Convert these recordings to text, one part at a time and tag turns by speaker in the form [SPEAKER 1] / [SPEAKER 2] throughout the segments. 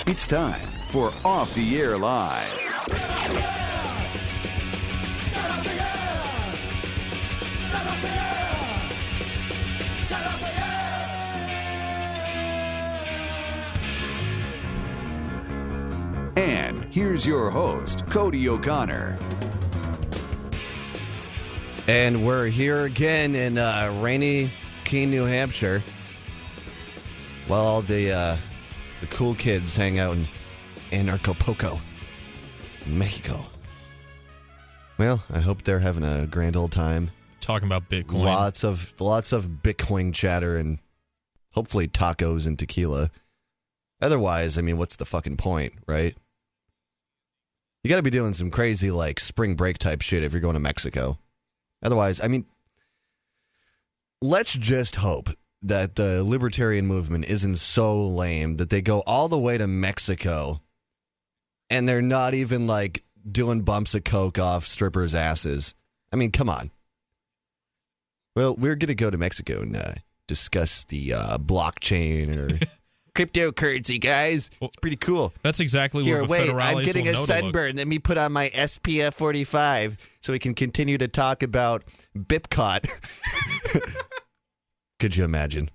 [SPEAKER 1] It's time for Off the Air Live. And here's your host, Cody O'Connor.
[SPEAKER 2] And we're here again in rainy Keene, New Hampshire. While all the cool kids hang out in Anarchapulco, Mexico. Well, I hope they're having a grand old time.
[SPEAKER 3] Talking about Bitcoin.
[SPEAKER 2] Lots of Bitcoin chatter and hopefully tacos and tequila. Otherwise, I mean, what's the fucking point, right? You got to be doing some crazy, like, spring break type shit if you're going to Mexico. Otherwise, I mean, let's just hope that the libertarian movement isn't so lame that they go all the way to Mexico and they're not even, like, doing bumps of coke off strippers' asses. I mean, come on. Well, we're going to go to Mexico and discuss the blockchain or cryptocurrency, guys. It's pretty cool.
[SPEAKER 3] That's exactly
[SPEAKER 2] Here,
[SPEAKER 3] what the
[SPEAKER 2] wait,
[SPEAKER 3] federales
[SPEAKER 2] I'm getting
[SPEAKER 3] will
[SPEAKER 2] a
[SPEAKER 3] know
[SPEAKER 2] sunburn. Let me put on my SPF 45 so we can continue to talk about Bipcot. Could you imagine?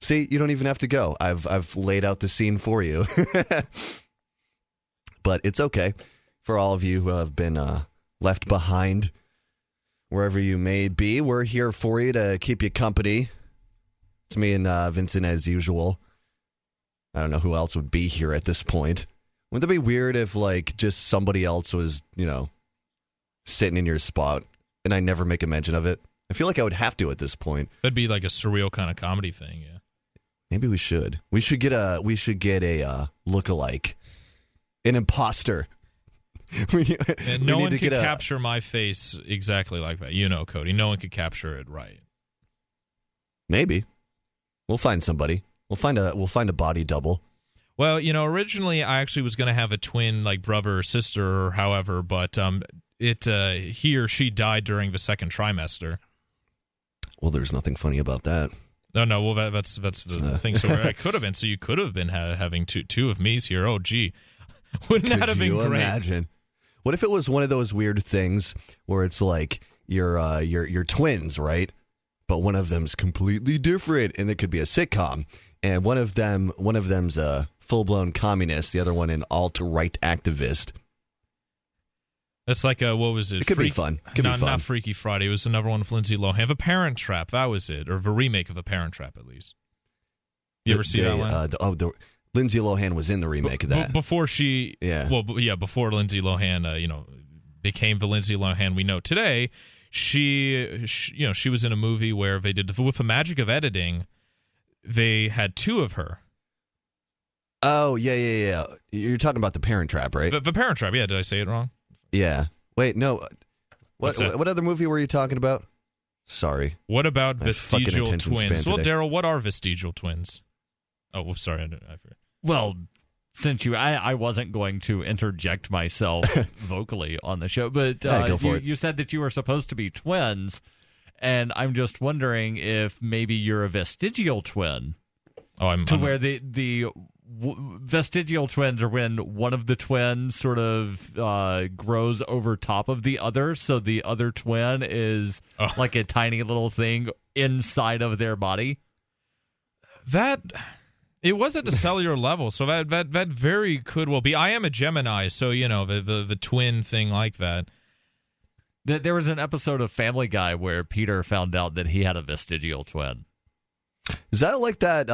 [SPEAKER 2] See, you don't even have to go. I've laid out the scene for you. But it's okay for all of you who have been left behind wherever you may be. We're here for you to keep you company. It's me and Vincent as usual. I don't know who else would be here at this point. Wouldn't that be weird if, like, just somebody else was, you know, sitting in your spot and I never make a mention of it? I feel like I would have to at this point.
[SPEAKER 3] That'd be like a surreal kind of comedy thing, yeah.
[SPEAKER 2] Maybe we should. We should get a look-alike, an imposter.
[SPEAKER 3] And no one could capture my face exactly like that. You know, Cody. No one could capture it right.
[SPEAKER 2] Maybe. We'll find somebody. We'll find a body double.
[SPEAKER 3] Well, you know, originally I actually was going to have a twin, like brother or sister or however, but he or she died during the second trimester.
[SPEAKER 2] Well, there's nothing funny about that.
[SPEAKER 3] No. Well, that's the thing. So I could have been. So you could have been having two of me's here. Oh, gee, wouldn't that have been great?
[SPEAKER 2] Could you imagine? What if it was one of those weird things where it's like you're twins, right? But one of them's completely different, and it could be a sitcom. And one of them's a full-blown communist, the other one an alt-right activist.
[SPEAKER 3] That's like what was it?
[SPEAKER 2] It could be fun.
[SPEAKER 3] Not Freaky Friday. It was another one with Lindsay Lohan. The Parent Trap. That was it, or the remake of The Parent Trap, at least. You ever see that one?
[SPEAKER 2] Lindsay Lohan was in the remake of that.
[SPEAKER 3] Before she, before Lindsay Lohan, became the Lindsay Lohan we know today. She was in a movie where they did, with the magic of editing, they had two of her.
[SPEAKER 2] Oh, yeah. You're talking about The Parent Trap, right?
[SPEAKER 3] The Parent Trap, yeah. Did I say it wrong?
[SPEAKER 2] Yeah. Wait, no. What other movie were you talking about? Sorry.
[SPEAKER 3] What about vestigial twins? Well,
[SPEAKER 2] today.
[SPEAKER 3] Daryl, what are vestigial twins? Oh, well, sorry. I forgot.
[SPEAKER 4] Well, since I wasn't going to interject myself vocally on the show, but
[SPEAKER 2] go for it.
[SPEAKER 4] You said that you were supposed to be twins, and I'm just wondering if maybe you're a vestigial twin.
[SPEAKER 3] Oh,
[SPEAKER 4] where the vestigial twins are when one of the twins sort of grows over top of the other, so the other twin is like a tiny little thing inside of their body.
[SPEAKER 3] It was at the cellular level, so that very could well be. I am a Gemini, so the twin thing like that.
[SPEAKER 4] There was an episode of Family Guy where Peter found out that he had a vestigial twin.
[SPEAKER 2] Is that like that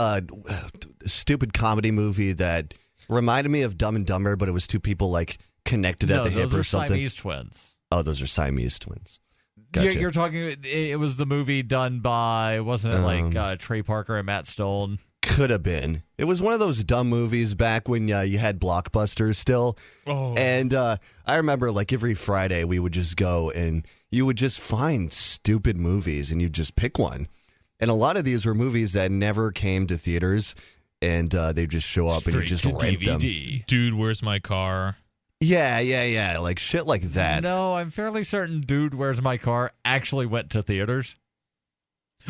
[SPEAKER 2] stupid comedy movie that reminded me of Dumb and Dumber, but it was two people like connected at the hip or something?
[SPEAKER 4] Siamese twins.
[SPEAKER 2] Oh, those are Siamese twins. Gotcha.
[SPEAKER 4] You're talking. It was the movie done by, wasn't it Trey Parker and Matt Stone?
[SPEAKER 2] Could have been. It was one of those dumb movies back when you had Blockbusters still.
[SPEAKER 3] Oh.
[SPEAKER 2] And I remember like every Friday we would just go and you would just find stupid movies and you'd just pick one. And a lot of these were movies that never came to theaters and they just show up and you just rent them.
[SPEAKER 3] Dude, Where's My Car?
[SPEAKER 2] Yeah. Like shit like that.
[SPEAKER 4] No, I'm fairly certain Dude, Where's My Car actually went to theaters.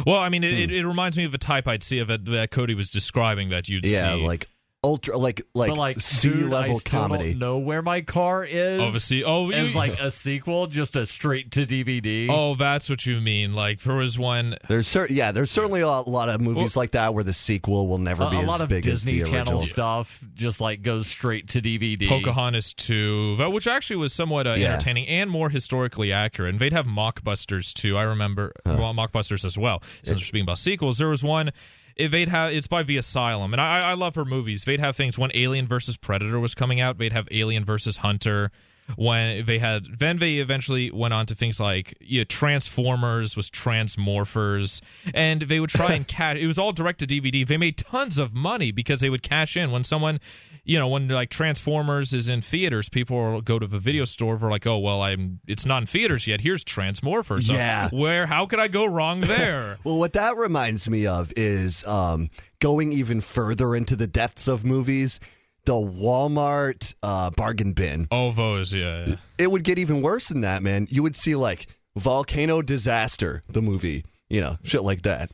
[SPEAKER 3] Well, I mean, it reminds me of a type I'd see of it that Cody was describing that you'd see.
[SPEAKER 2] Yeah, like ultra, like sea-level
[SPEAKER 4] I still
[SPEAKER 2] comedy.
[SPEAKER 4] don't know where my car is.
[SPEAKER 3] It's
[SPEAKER 4] like a sequel, just a straight to DVD.
[SPEAKER 3] Oh, that's what you mean. Like there was one.
[SPEAKER 2] There's certainly a lot of movies like that where the sequel will never be as big as the
[SPEAKER 4] Disney
[SPEAKER 2] original.
[SPEAKER 4] Channel stuff just like goes straight to DVD.
[SPEAKER 3] Pocahontas 2, which actually was somewhat entertaining and more historically accurate. And they'd have mockbusters too. I remember mockbusters as well. Since we're speaking about sequels, there was one. It's by The Asylum, and I love her movies. They'd have things when Alien vs. Predator was coming out. They'd have Alien vs. Hunter. Then they eventually went on to things like Transformers was Transmorphers, and they would try and cash. It was all direct to DVD. They made tons of money because they would cash in when someone. When like Transformers is in theaters, people will go to the video store for like, oh well, it's not in theaters yet. Here's Transmorphers. So how could I go wrong there?
[SPEAKER 2] Well, what that reminds me of is going even further into the depths of movies. The Walmart bargain bin.
[SPEAKER 3] Oh, those, yeah.
[SPEAKER 2] It would get even worse than that, man. You would see like Volcano Disaster, the movie. Shit like that.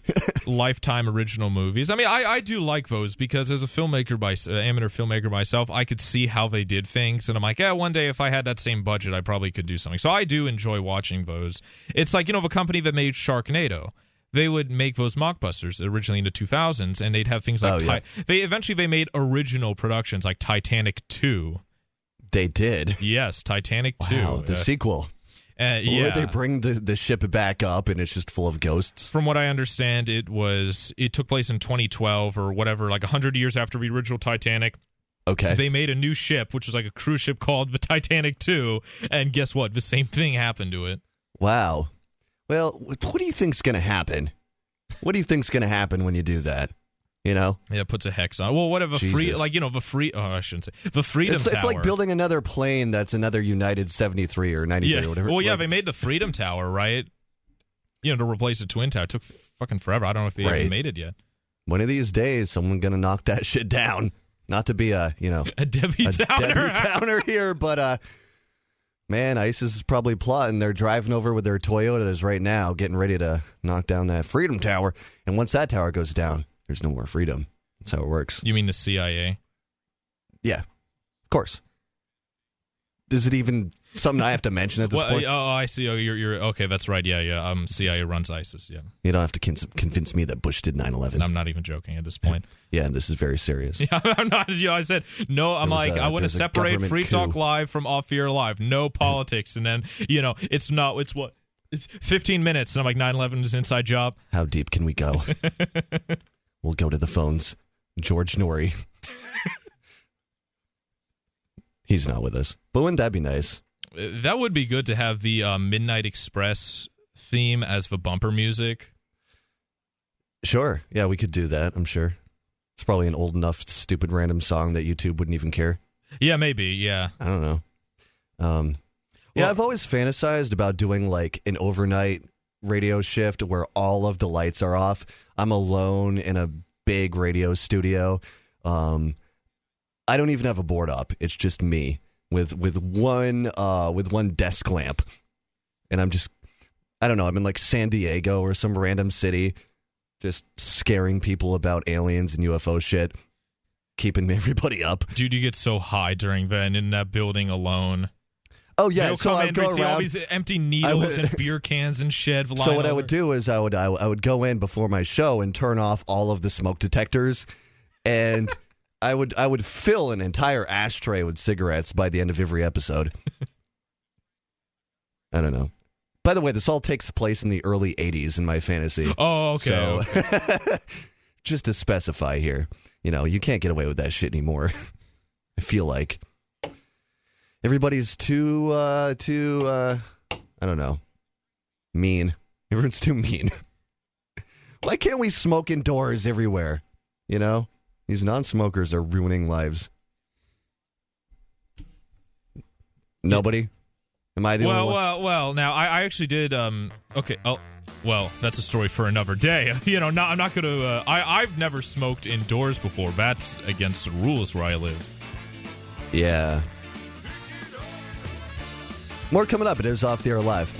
[SPEAKER 3] Lifetime original movies. I mean, I do like those because as a amateur filmmaker myself, I could see how they did things. And I'm like, one day if I had that same budget, I probably could do something. So I do enjoy watching those. It's like, the company that made Sharknado. They would make those mockbusters originally in the 2000s, and they'd have things like... They made original productions like Titanic 2.
[SPEAKER 2] They did?
[SPEAKER 3] Yes, Titanic 2.
[SPEAKER 2] Wow, the sequel. Where they bring the ship back up and it's just full of ghosts.
[SPEAKER 3] From what I understand, it took place in 2012 or whatever, like 100 years after the original Titanic.
[SPEAKER 2] Okay.
[SPEAKER 3] They made a new ship, which was like a cruise ship called the Titanic 2, and guess what? The same thing happened to it.
[SPEAKER 2] Wow. Well, what do you think's going to happen? What do you think's going to happen when you do that? Yeah,
[SPEAKER 3] it puts a hex on. Well, whatever. I shouldn't say the Freedom Tower.
[SPEAKER 2] It's like building another plane that's another United 73 or 93 or whatever.
[SPEAKER 3] Well, yeah, they made the Freedom Tower, right? To replace the Twin Tower. It took fucking forever. I don't know if they even made it yet.
[SPEAKER 2] One of these days, someone's going to knock that shit down. Not to be a
[SPEAKER 3] Debbie Downer
[SPEAKER 2] here, but man, ISIS is probably plotting. They're driving over with their Toyotas right now, getting ready to knock down that Freedom Tower. And once that tower goes down, there's no more freedom. That's how it works.
[SPEAKER 3] You mean the CIA?
[SPEAKER 2] Yeah, of course. Is it even something I have to mention at this point?
[SPEAKER 3] Oh, I see. Oh, you're okay. That's right. Yeah. CIA runs ISIS. Yeah.
[SPEAKER 2] You don't have to convince me that Bush did 9/11.
[SPEAKER 3] I'm not even joking at this point.
[SPEAKER 2] Yeah, this is very serious.
[SPEAKER 3] Yeah, I'm not. I said no. I want to separate Free Talk Live from Off the Air Live. No politics. And then it's not. It's what? It's 15 minutes. And I'm like 9/11 is inside job.
[SPEAKER 2] How deep can we go? We'll go to the phones. George Norrie. He's not with us. But wouldn't that be nice?
[SPEAKER 3] That would be good to have the Midnight Express theme as the bumper music.
[SPEAKER 2] Sure. Yeah, we could do that, I'm sure. It's probably an old enough, stupid, random song that YouTube wouldn't even care.
[SPEAKER 3] Yeah, maybe, yeah.
[SPEAKER 2] I don't know. I've always fantasized about doing like an overnight radio shift where all of the lights are off. I'm alone in a big radio studio. I don't even have a board up. It's just me with one desk lamp, and I don't know. I'm in like San Diego or some random city, just scaring people about aliens and UFO shit, keeping everybody up.
[SPEAKER 3] Dude, you get so high during then in that building alone.
[SPEAKER 2] Oh yeah, so I would go around.
[SPEAKER 3] All these empty needles and beer cans and shit.
[SPEAKER 2] So what I would do is I would go in before my show and turn off all of the smoke detectors, and I would fill an entire ashtray with cigarettes by the end of every episode. I don't know. By the way, this all takes place in the early 80s in my fantasy.
[SPEAKER 3] Oh, okay.
[SPEAKER 2] So, just to specify here, you can't get away with that shit anymore. I feel like everybody's too I don't know, mean. Everyone's too mean. Why can't we smoke indoors everywhere? These non-smokers are ruining lives. Nobody? Am I the only one?
[SPEAKER 3] Well, now, I actually did, okay, well, that's a story for another day. I'm not going to, I've never smoked indoors before. That's against the rules where I live.
[SPEAKER 2] Yeah. More coming up. It is Off the Air Live.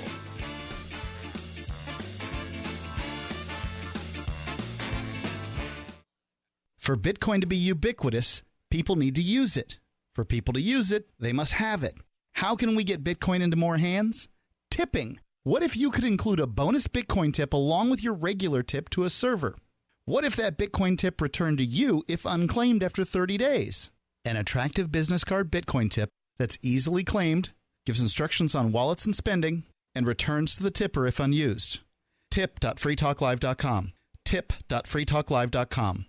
[SPEAKER 5] For Bitcoin to be ubiquitous, people need to use it. For people to use it, they must have it. How can we get Bitcoin into more hands? Tipping. What if you could include a bonus Bitcoin tip along with your regular tip to a server? What if that Bitcoin tip returned to you if unclaimed after 30 days? An attractive business card Bitcoin tip that's easily claimed, gives instructions on wallets and spending, and returns to the tipper if unused. Tip.freetalklive.com. Tip.freetalklive.com.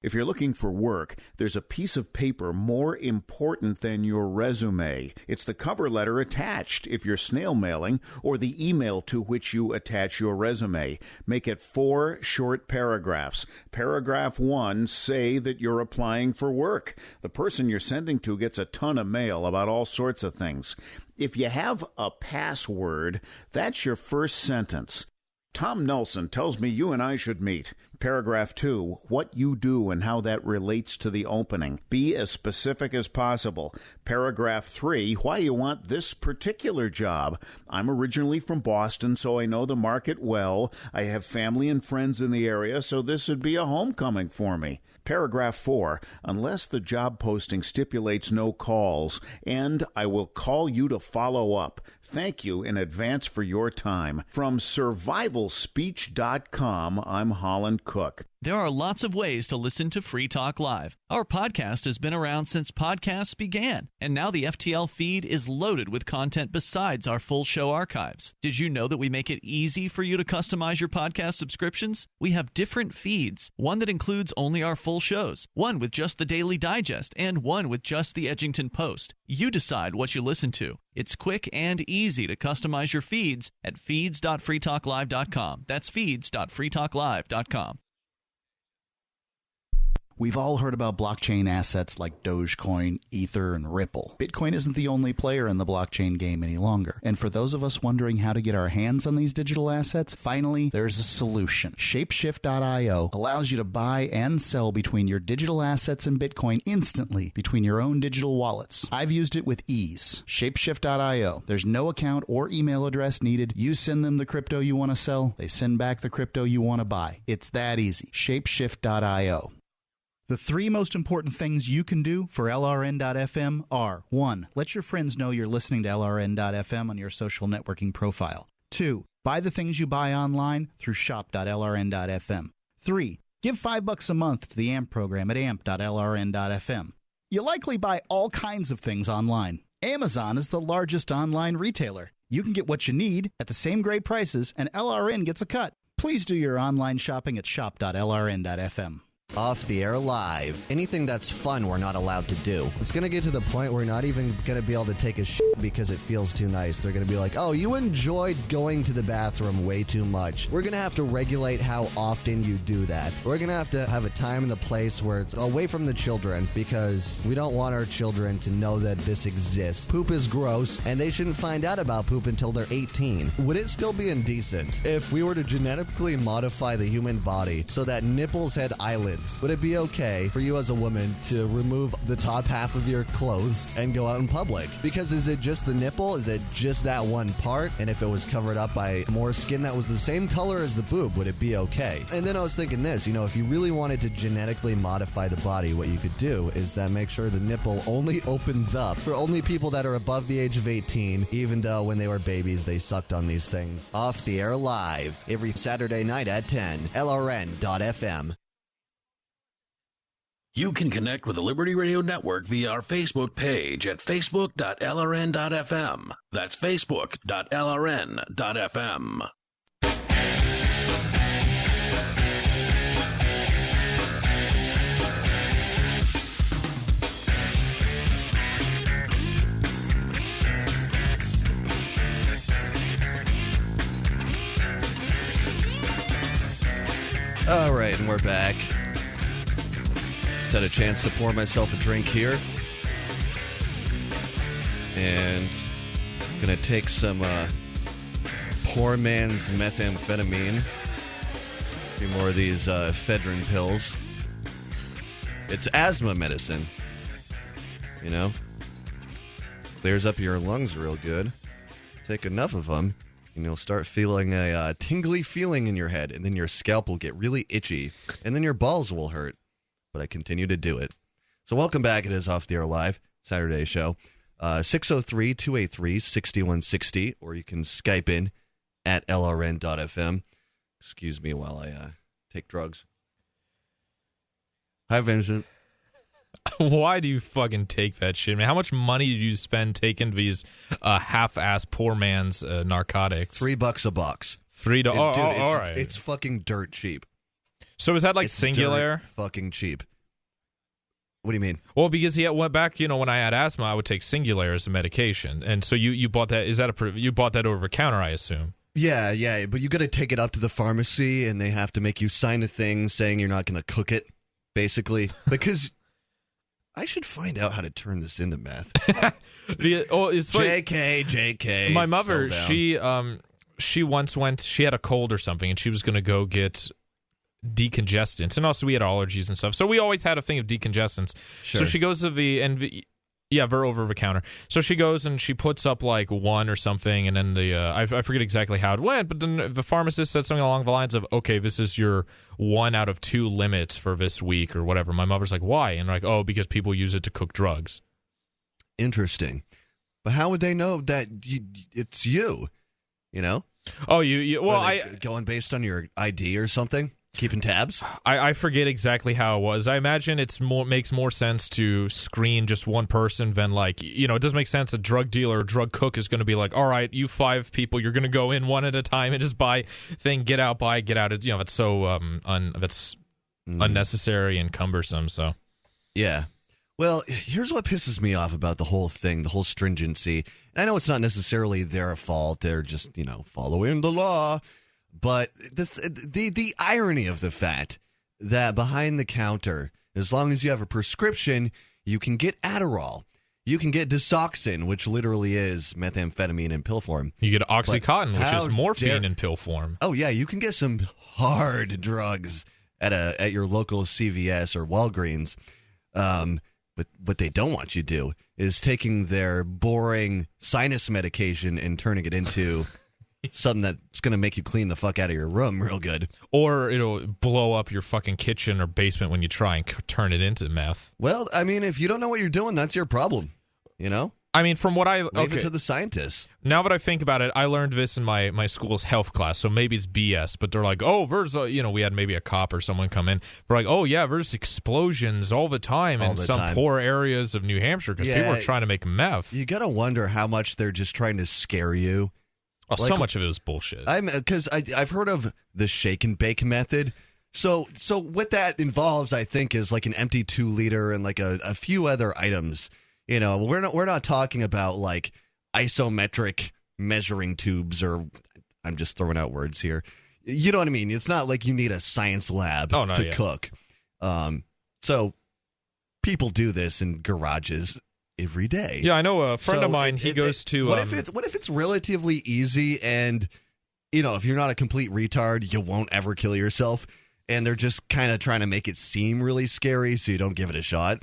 [SPEAKER 1] If you're looking for work, there's a piece of paper more important than your resume. It's the cover letter attached if you're snail mailing, or the email to which you attach your resume. Make it 4 short paragraphs. Paragraph 1, say that you're applying for work. The person you're sending to gets a ton of mail about all sorts of things. If you have a password, that's your first sentence. Tom Nelson tells me you and I should meet. Paragraph 2, what you do and how that relates to the opening. Be as specific as possible. Paragraph 3, why you want this particular job. I'm originally from Boston, so I know the market well. I have family and friends in the area, so this would be a homecoming for me. Paragraph 4, unless the job posting stipulates no calls, and I will call you to follow up. Thank you in advance for your time. From survivalspeech.com, I'm Holland Cook.
[SPEAKER 6] There are lots of ways to listen to Free Talk Live. Our podcast has been around since podcasts began, and now the FTL feed is loaded with content besides our full show archives. Did you know that we make it easy for you to customize your podcast subscriptions? We have different feeds, one that includes only our full shows, one with just the Daily Digest, and one with just the Edgington Post. You decide what you listen to. It's quick and easy to customize your feeds at feeds.freetalklive.com. That's feeds.freetalklive.com.
[SPEAKER 5] We've all heard about blockchain assets like Dogecoin, Ether, and Ripple. Bitcoin isn't the only player in the blockchain game any longer. And for those of us wondering how to get our hands on these digital assets, finally, there's a solution. Shapeshift.io allows you to buy and sell between your digital assets and Bitcoin instantly between your own digital wallets. I've used it with ease. Shapeshift.io. There's no account or email address needed. You send them the crypto you want to sell. They send back the crypto you want to buy. It's that easy. Shapeshift.io. The 3 most important things you can do for LRN.FM are: 1. Let your friends know you're listening to LRN.FM on your social networking profile. 2. Buy the things you buy online through shop.lrn.fm. 3. Give $5 a month to the AMP program at amp.lrn.fm. You likely buy all kinds of things online. Amazon is the largest online retailer. You can get what you need at the same great prices, and LRN gets a cut. Please do your online shopping at shop.lrn.fm.
[SPEAKER 2] Off the air live. Anything that's fun we're not allowed to do. It's going to get to the point where we're not even going to be able to take a shit because it feels too nice. They're going to be like, oh, you enjoyed going to the bathroom way too much. We're going to have to regulate how often you do that. We're going to have a time and a place where it's away from the children because we don't want our children to know that this exists. Poop is gross, and they shouldn't find out about poop until they're 18. Would it still be indecent if we were to genetically modify the human body so that nipples had eyelids? Would it be okay for you as a woman to remove the top half of your clothes and go out in public? Because is it just the nipple? Is it just that one part? And if it was covered up by more skin that was the same color as the boob, would it be okay? And then I was thinking this, if you really wanted to genetically modify the body, what you could do is that make sure the nipple only opens up for only people that are above the age of 18, even though when they were babies, they sucked on these things. Off the air live every Saturday night at 10, LRN.FM.
[SPEAKER 7] You can connect with the Liberty Radio Network via our Facebook page at facebook.lrn.fm. That's facebook.lrn.fm.
[SPEAKER 2] All right, and we're back. Just had a chance to pour myself a drink here. And I'm going to take some poor man's methamphetamine. A few more of these ephedrine pills. It's asthma medicine. Clears up your lungs real good. Take enough of them, and you'll start feeling a tingly feeling in your head, and then your scalp will get really itchy, and then your balls will hurt. but I continue to do it. So welcome back. It is Off the Air Live, Saturday show. 603-283-6160, or you can Skype in at lrn.fm. Excuse me while I take drugs. Hi, Vincent.
[SPEAKER 3] Why do you fucking take that shit, man? How much money did you spend taking these half-ass poor man's narcotics?
[SPEAKER 2] $3 a box.
[SPEAKER 3] $3.
[SPEAKER 2] Dude,
[SPEAKER 3] all right.
[SPEAKER 2] It's fucking dirt cheap.
[SPEAKER 3] So is that like
[SPEAKER 2] it's
[SPEAKER 3] Singular?
[SPEAKER 2] Dirt fucking cheap. What do you mean?
[SPEAKER 3] Well, because he went back, when I had asthma, I would take Singular as a medication, and so you bought that. Is that you bought that over the counter? I assume.
[SPEAKER 2] Yeah, but you got to take it up to the pharmacy, and they have to make you sign a thing saying you're not going to cook it, basically, because. I should find out how to turn this into meth.
[SPEAKER 3] It's
[SPEAKER 2] JK.
[SPEAKER 3] My mother, she once went. She had a cold or something, and she was going to go get decongestants, and also we had allergies and stuff. So we always had a thing of decongestants.
[SPEAKER 2] Sure.
[SPEAKER 3] So she goes to they're over the counter. So she goes and she puts up like one or something, and then I forget exactly how it went, but then the pharmacist said something along the lines of, okay, this is your 1 out of 2 limits for this week or whatever. My mother's like, why? And like, oh, because people use it to cook drugs.
[SPEAKER 2] Interesting. But how would they know that it's you?
[SPEAKER 3] Oh, well,
[SPEAKER 2] going based on your ID or something? Keeping tabs?
[SPEAKER 3] I forget exactly how it was. I imagine makes more sense to screen just one person than it doesn't make sense a drug dealer or drug cook is going to be like, all right, you 5 people, you're going to go in one at a time and just buy thing, get out. It's so that's unnecessary and cumbersome. So
[SPEAKER 2] yeah. Well, here's what pisses me off about the whole thing, the whole stringency. And I know it's not necessarily their fault. They're just following the law. But the irony of the fact that behind the counter, as long as you have a prescription, you can get Adderall. You can get Desoxyn, which literally is methamphetamine in pill form.
[SPEAKER 3] You get Oxycontin, which is morphine in pill form.
[SPEAKER 2] Oh, yeah, you can get some hard drugs at your local CVS or Walgreens. But what they don't want you to do is taking their boring sinus medication and turning it into... something that's going to make you clean the fuck out of your room real good.
[SPEAKER 3] Or it'll blow up your fucking kitchen or basement when you try and turn it into meth.
[SPEAKER 2] Well, I mean, if you don't know what you're doing, that's your problem,
[SPEAKER 3] I mean, from what
[SPEAKER 2] Leave it to the scientists.
[SPEAKER 3] Now that I think about it, I learned this in my school's health class, so maybe it's BS, but they're like, oh, there's we had maybe a cop or someone come in. We're like, oh, yeah, there's explosions all the time in some poor areas of New Hampshire because people are trying to make meth.
[SPEAKER 2] You got to wonder how much they're just trying to scare you.
[SPEAKER 3] Oh, so much of it was bullshit.
[SPEAKER 2] Because I've heard of the shake and bake method. So what that involves, I think, is like an empty 2-liter and like a few other items. We're not talking about like isometric measuring tubes or I'm just throwing out words here. You know what I mean? It's not like you need a science lab to cook. So people do this in garages every day.
[SPEAKER 3] Yeah, I know a friend of mine, he goes to...
[SPEAKER 2] What if it's relatively easy and, if you're not a complete retard, you won't ever kill yourself, and they're just kind of trying to make it seem really scary so you don't give it a shot?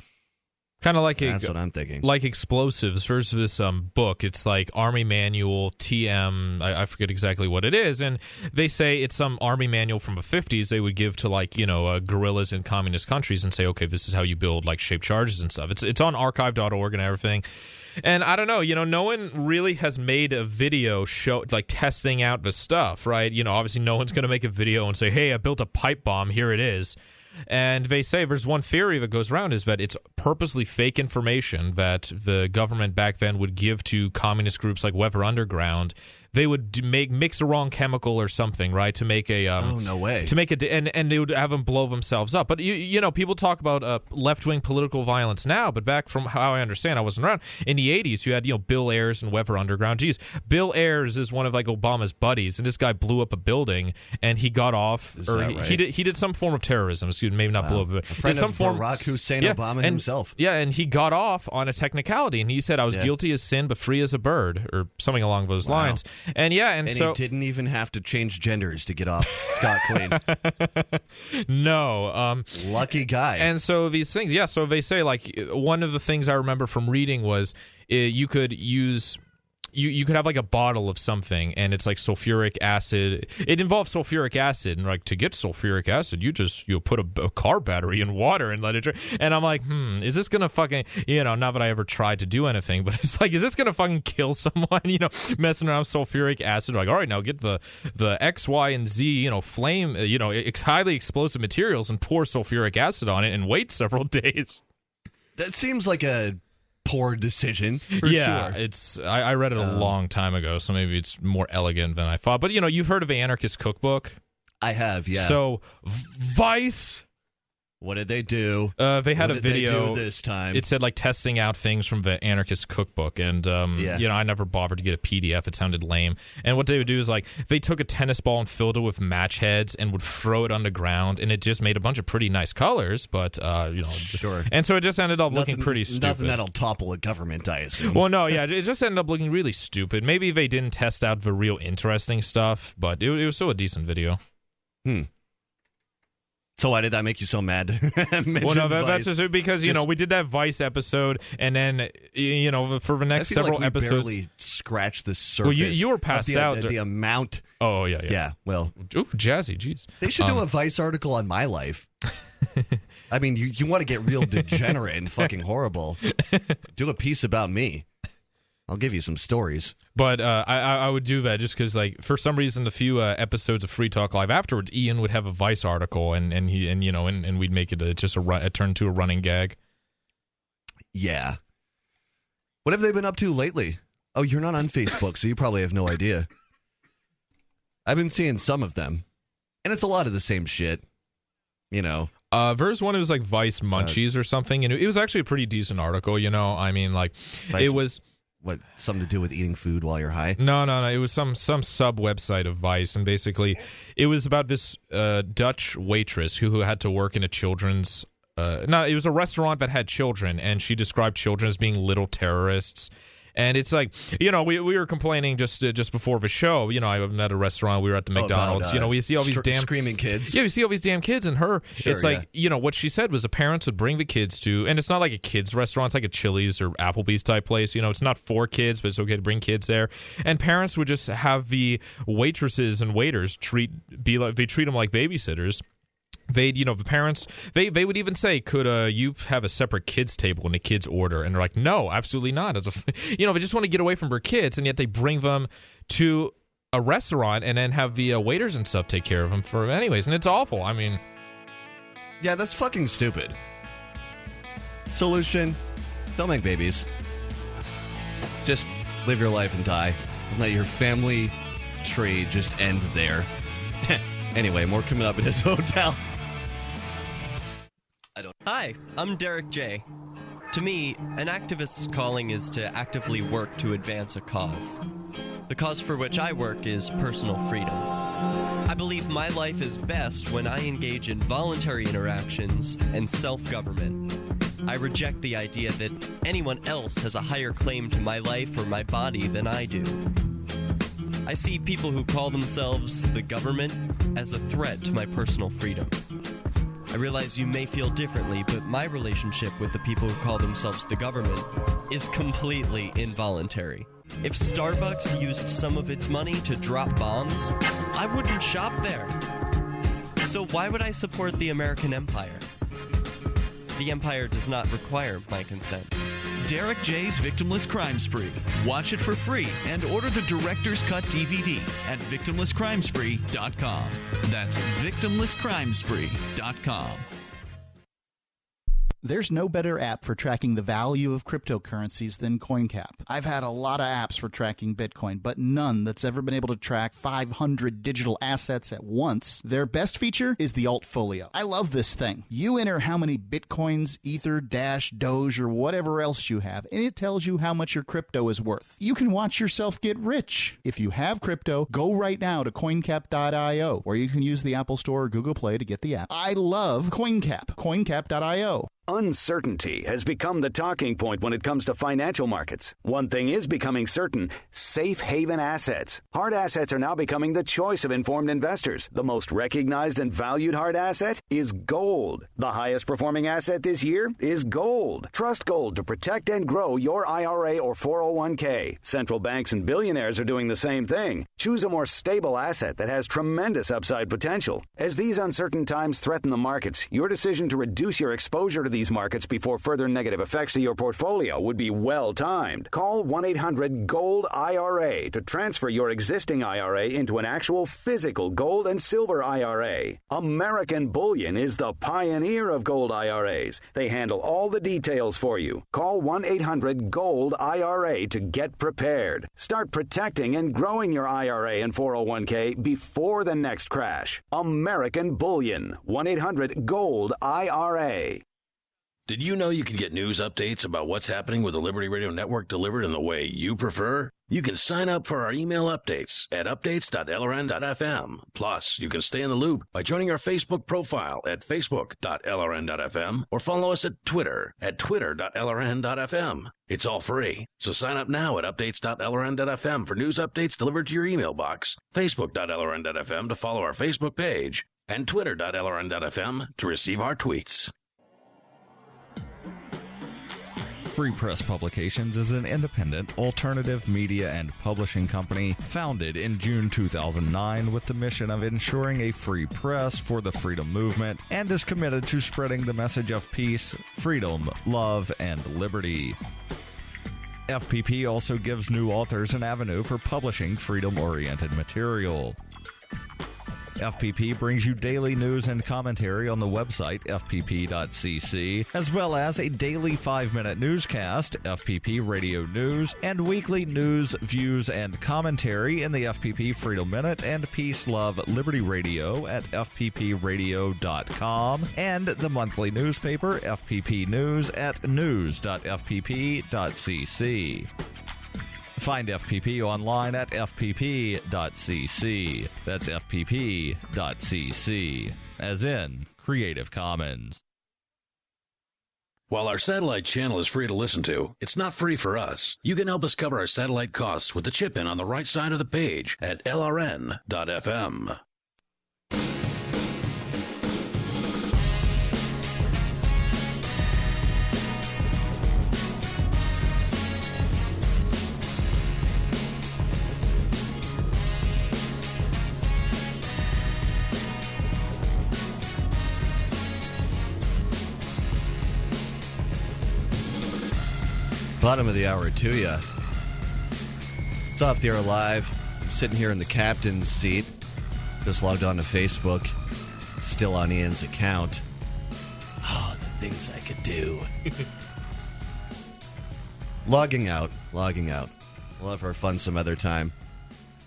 [SPEAKER 3] Kind of like
[SPEAKER 2] that's what I'm thinking.
[SPEAKER 3] Like explosives. There's this book. It's like Army Manual TM. I forget exactly what it is, and they say it's some Army manual from the 50s. They would give to guerrillas in communist countries and say, okay, this is how you build shaped charges and stuff. It's on archive.org and everything. And I don't know. No one really has made a video show testing out the stuff, right? Obviously, no one's going to make a video and say, hey, I built a pipe bomb. Here it is. And they say there's one theory that goes around is that it's purposely fake information that the government back then would give to communist groups like Weather Underground. They would mix the wrong chemical or something, right, to make a
[SPEAKER 2] oh, no way,
[SPEAKER 3] to make a and they would have them blow themselves up. But people talk about left-wing political violence now, but back from how I understand, I wasn't around in the 80s. You had Bill Ayers and Weather Underground. Geez, Bill Ayers is one of Obama's buddies, and this guy blew up a building, and he got off,
[SPEAKER 2] is
[SPEAKER 3] or
[SPEAKER 2] that right?
[SPEAKER 3] he did some form of terrorism. Excuse me, maybe not blow up, but
[SPEAKER 2] a friend of Barack Hussein Obama himself.
[SPEAKER 3] Yeah, and he got off on a technicality, and he said, "I was guilty as sin, but free as a bird," or something along those lines. And so
[SPEAKER 2] he didn't even have to change genders to get off scot-clean.
[SPEAKER 3] No.
[SPEAKER 2] Lucky guy.
[SPEAKER 3] And so these things, so they say, one of the things I remember from reading was you could use you could have like a bottle of something, and it's like sulfuric acid. It involves sulfuric acid, and like to get sulfuric acid, you put a car battery in water and let it drink. And I'm like, is this gonna fucking, not that I ever tried to do anything, but it's like, is this gonna fucking kill someone? Messing around with sulfuric acid. Like, all right, now get the X, Y, and Z, flame, highly explosive materials and pour sulfuric acid on it and wait several days.
[SPEAKER 2] That seems like a poor decision, for
[SPEAKER 3] yeah,
[SPEAKER 2] sure.
[SPEAKER 3] I read it a long time ago, so maybe it's more elegant than I thought. But, you've heard of the Anarchist Cookbook?
[SPEAKER 2] I have, yeah.
[SPEAKER 3] So, Vice...
[SPEAKER 2] What did they do?
[SPEAKER 3] They had
[SPEAKER 2] what
[SPEAKER 3] a
[SPEAKER 2] did
[SPEAKER 3] video
[SPEAKER 2] they do this time.
[SPEAKER 3] It said like testing out things from the Anarchist Cookbook, and I never bothered to get a PDF. It sounded lame. And what they would do is like they took a tennis ball and filled it with match heads and would throw it on the ground, and it just made a bunch of pretty nice colors. But
[SPEAKER 2] sure.
[SPEAKER 3] And so it just ended up looking pretty stupid.
[SPEAKER 2] Nothing that'll topple a government, I assume.
[SPEAKER 3] Well, no, yeah, it just ended up looking really stupid. Maybe they didn't test out the real interesting stuff, but it was still a decent video.
[SPEAKER 2] So why did that make you so mad?
[SPEAKER 3] Well, no, that's just because, we did that Vice episode, and then, for the next several episodes...
[SPEAKER 2] barely scratched the surface.
[SPEAKER 3] Well, you were passed out.
[SPEAKER 2] The amount...
[SPEAKER 3] Oh, yeah.
[SPEAKER 2] Yeah, well...
[SPEAKER 3] Ooh, jazzy, jeez.
[SPEAKER 2] They should do a Vice article on my life. I mean, you want to get real degenerate and fucking horrible. Do a piece about me. I'll give you some stories.
[SPEAKER 3] But I would do that just because, like, for some reason, the few episodes of Free Talk Live afterwards, Ian would have a Vice article, and we'd make it a turn to a running gag.
[SPEAKER 2] Yeah. What have they been up to lately? Oh, you're not on Facebook, so you probably have no idea. I've been seeing some of them, and it's a lot of the same shit.
[SPEAKER 3] There's one, it was like Vice Munchies or something, and it was actually a pretty decent article. I mean, like,
[SPEAKER 2] Vice,
[SPEAKER 3] it was.
[SPEAKER 2] What, something to do with eating food while you're high?
[SPEAKER 3] No. It was some sub website of Vice, and basically it was about this Dutch waitress who had to work in a children's. It was a restaurant that had children, and she described children as being little terrorists. And it's like, we were complaining just before the show. I'm at a restaurant. We were at the McDonald's. We see all these damn
[SPEAKER 2] screaming kids.
[SPEAKER 3] Yeah, we see all these damn kids, and
[SPEAKER 2] Sure,
[SPEAKER 3] it's like, what she said was the parents would bring the kids to, and it's not like a kids restaurant. It's like a Chili's or Applebee's type place. It's not for kids, but it's okay to bring kids there. And parents would just have the waitresses and waiters treat them like babysitters. The parents, they would even say, could you have a separate kids table in the kids order? And they're like, no, absolutely not. They just want to get away from their kids, and yet they bring them to a restaurant and then have the waiters and stuff take care of them for anyways. And it's awful. I mean,
[SPEAKER 2] yeah, that's fucking stupid. Solution: don't make babies. Just live your life and die. Let your family tree just end there. Anyway, more coming up in his hotel.
[SPEAKER 8] Hi, I'm Derek J. To me, an activist's calling is to actively work to advance a cause. The cause for which I work is personal freedom. I believe my life is best when I engage in voluntary interactions and self-government. I reject the idea that anyone else has a higher claim to my life or my body than I do. I see people who call themselves the government as a threat to my personal freedom. I realize you may feel differently, but my relationship with the people who call themselves the government is completely involuntary. If Starbucks used some of its money to drop bombs, I wouldn't shop there. So why would I support the American empire? The empire does not require my consent.
[SPEAKER 6] Derek J's Victimless Crime Spree. Watch it for free and order the Director's Cut DVD at victimlesscrimespree.com. That's victimlesscrimespree.com.
[SPEAKER 5] There's no better app for tracking the value of cryptocurrencies than CoinCap. I've had a lot of apps for tracking Bitcoin, but none that's ever been able to track 500 digital assets at once. Their best feature is the Altfolio. I love this thing. You enter how many Bitcoins, Ether, Dash, Doge, or whatever else you have, and it tells you how much your crypto is worth. You can watch yourself get rich. If you have crypto, go right now to coincap.io, or you can use the Apple Store or Google Play to get the app. I love CoinCap. CoinCap.io.
[SPEAKER 9] Uncertainty has become the talking point when it comes to financial markets. One thing is becoming certain: safe haven assets. Hard assets are now becoming the choice of informed investors. The most recognized and valued hard asset is gold. The highest performing asset this year is gold. Trust gold to protect and grow your IRA or 401k. Central banks and billionaires are doing the same thing. Choose a more stable asset that has tremendous upside potential. As these uncertain times threaten the markets, your decision to reduce your exposure to these markets before further negative effects to your portfolio would be well timed. Call 1-800-GOLD-IRA to transfer your existing IRA into an actual physical gold and silver IRA. American Bullion is the pioneer of gold IRAs. They handle all the details for you. Call 1-800-GOLD-IRA to get prepared. Start protecting and growing your IRA and 401k before the next crash. American Bullion. 1-800-GOLD-IRA.
[SPEAKER 7] Did you know you can get news updates about what's happening with the Liberty Radio Network delivered in the way you prefer? You can sign up for our email updates at updates.lrn.fm. Plus, you can stay in the loop by joining our Facebook profile at facebook.lrn.fm or follow us at Twitter at twitter.lrn.fm. It's all free, so sign up now at updates.lrn.fm for news updates delivered to your email box, facebook.lrn.fm to follow our Facebook page, and twitter.lrn.fm to receive our tweets.
[SPEAKER 10] Free Press Publications is an independent, alternative media and publishing company founded in June 2009 with the mission of ensuring a free press for the freedom movement and is committed to spreading the message of peace, freedom, love, and liberty. FPP also gives new authors an avenue for publishing freedom-oriented material. FPP brings you daily news and commentary on the website, fpp.cc, as well as a daily 5-minute newscast, FPP Radio News, and weekly news, views, and commentary in the FPP Freedom Minute and Peace, Love, Liberty Radio at fppradio.com, and the monthly newspaper, FPP News, at news.fpp.cc. Find FPP online at fpp.cc. That's fpp.cc, as in Creative Commons.
[SPEAKER 7] While our satellite channel is free to listen to, it's not free for us. You can help us cover our satellite costs with the chip-in on the right side of the page at lrn.fm.
[SPEAKER 2] Bottom of the hour to you. It's Off the Air Live. I'm sitting here in the captain's seat. Just logged on to Facebook. Still on Ian's account. Oh, the things I could do. Logging out. We'll have our fun some other time.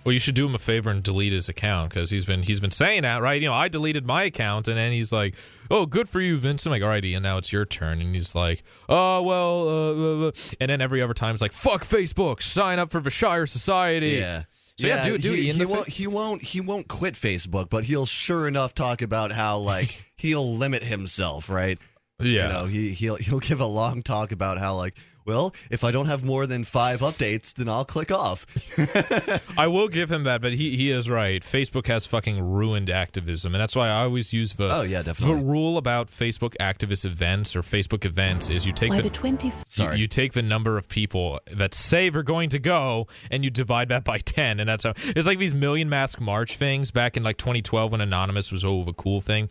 [SPEAKER 3] Well, you should do him a favor and delete his account, because he's been saying that, right? You know, I deleted my account, and then he's like, "Oh, good for you, Vince." I'm like, "All right, Ian, now it's your turn." And he's like, "Oh, well," and then every other time he's like, "Fuck Facebook, sign up for the Shire Society."
[SPEAKER 2] Yeah.
[SPEAKER 3] So yeah, do Ian.
[SPEAKER 2] He won't quit Facebook, but he'll sure enough talk about how like he'll limit himself, right?
[SPEAKER 3] Yeah.
[SPEAKER 2] You know, he'll give a long talk about how like, well, if I don't have more than 5 updates, then I'll click off.
[SPEAKER 3] I will give him that, but he is right. Facebook has fucking ruined activism, and that's why I always use the rule about Facebook activist events or Facebook events is you take you take the number of people that say they're going to go, and you divide that by 10, and that's how it's like these Million Mask March things back in like 2012 when Anonymous was the cool thing.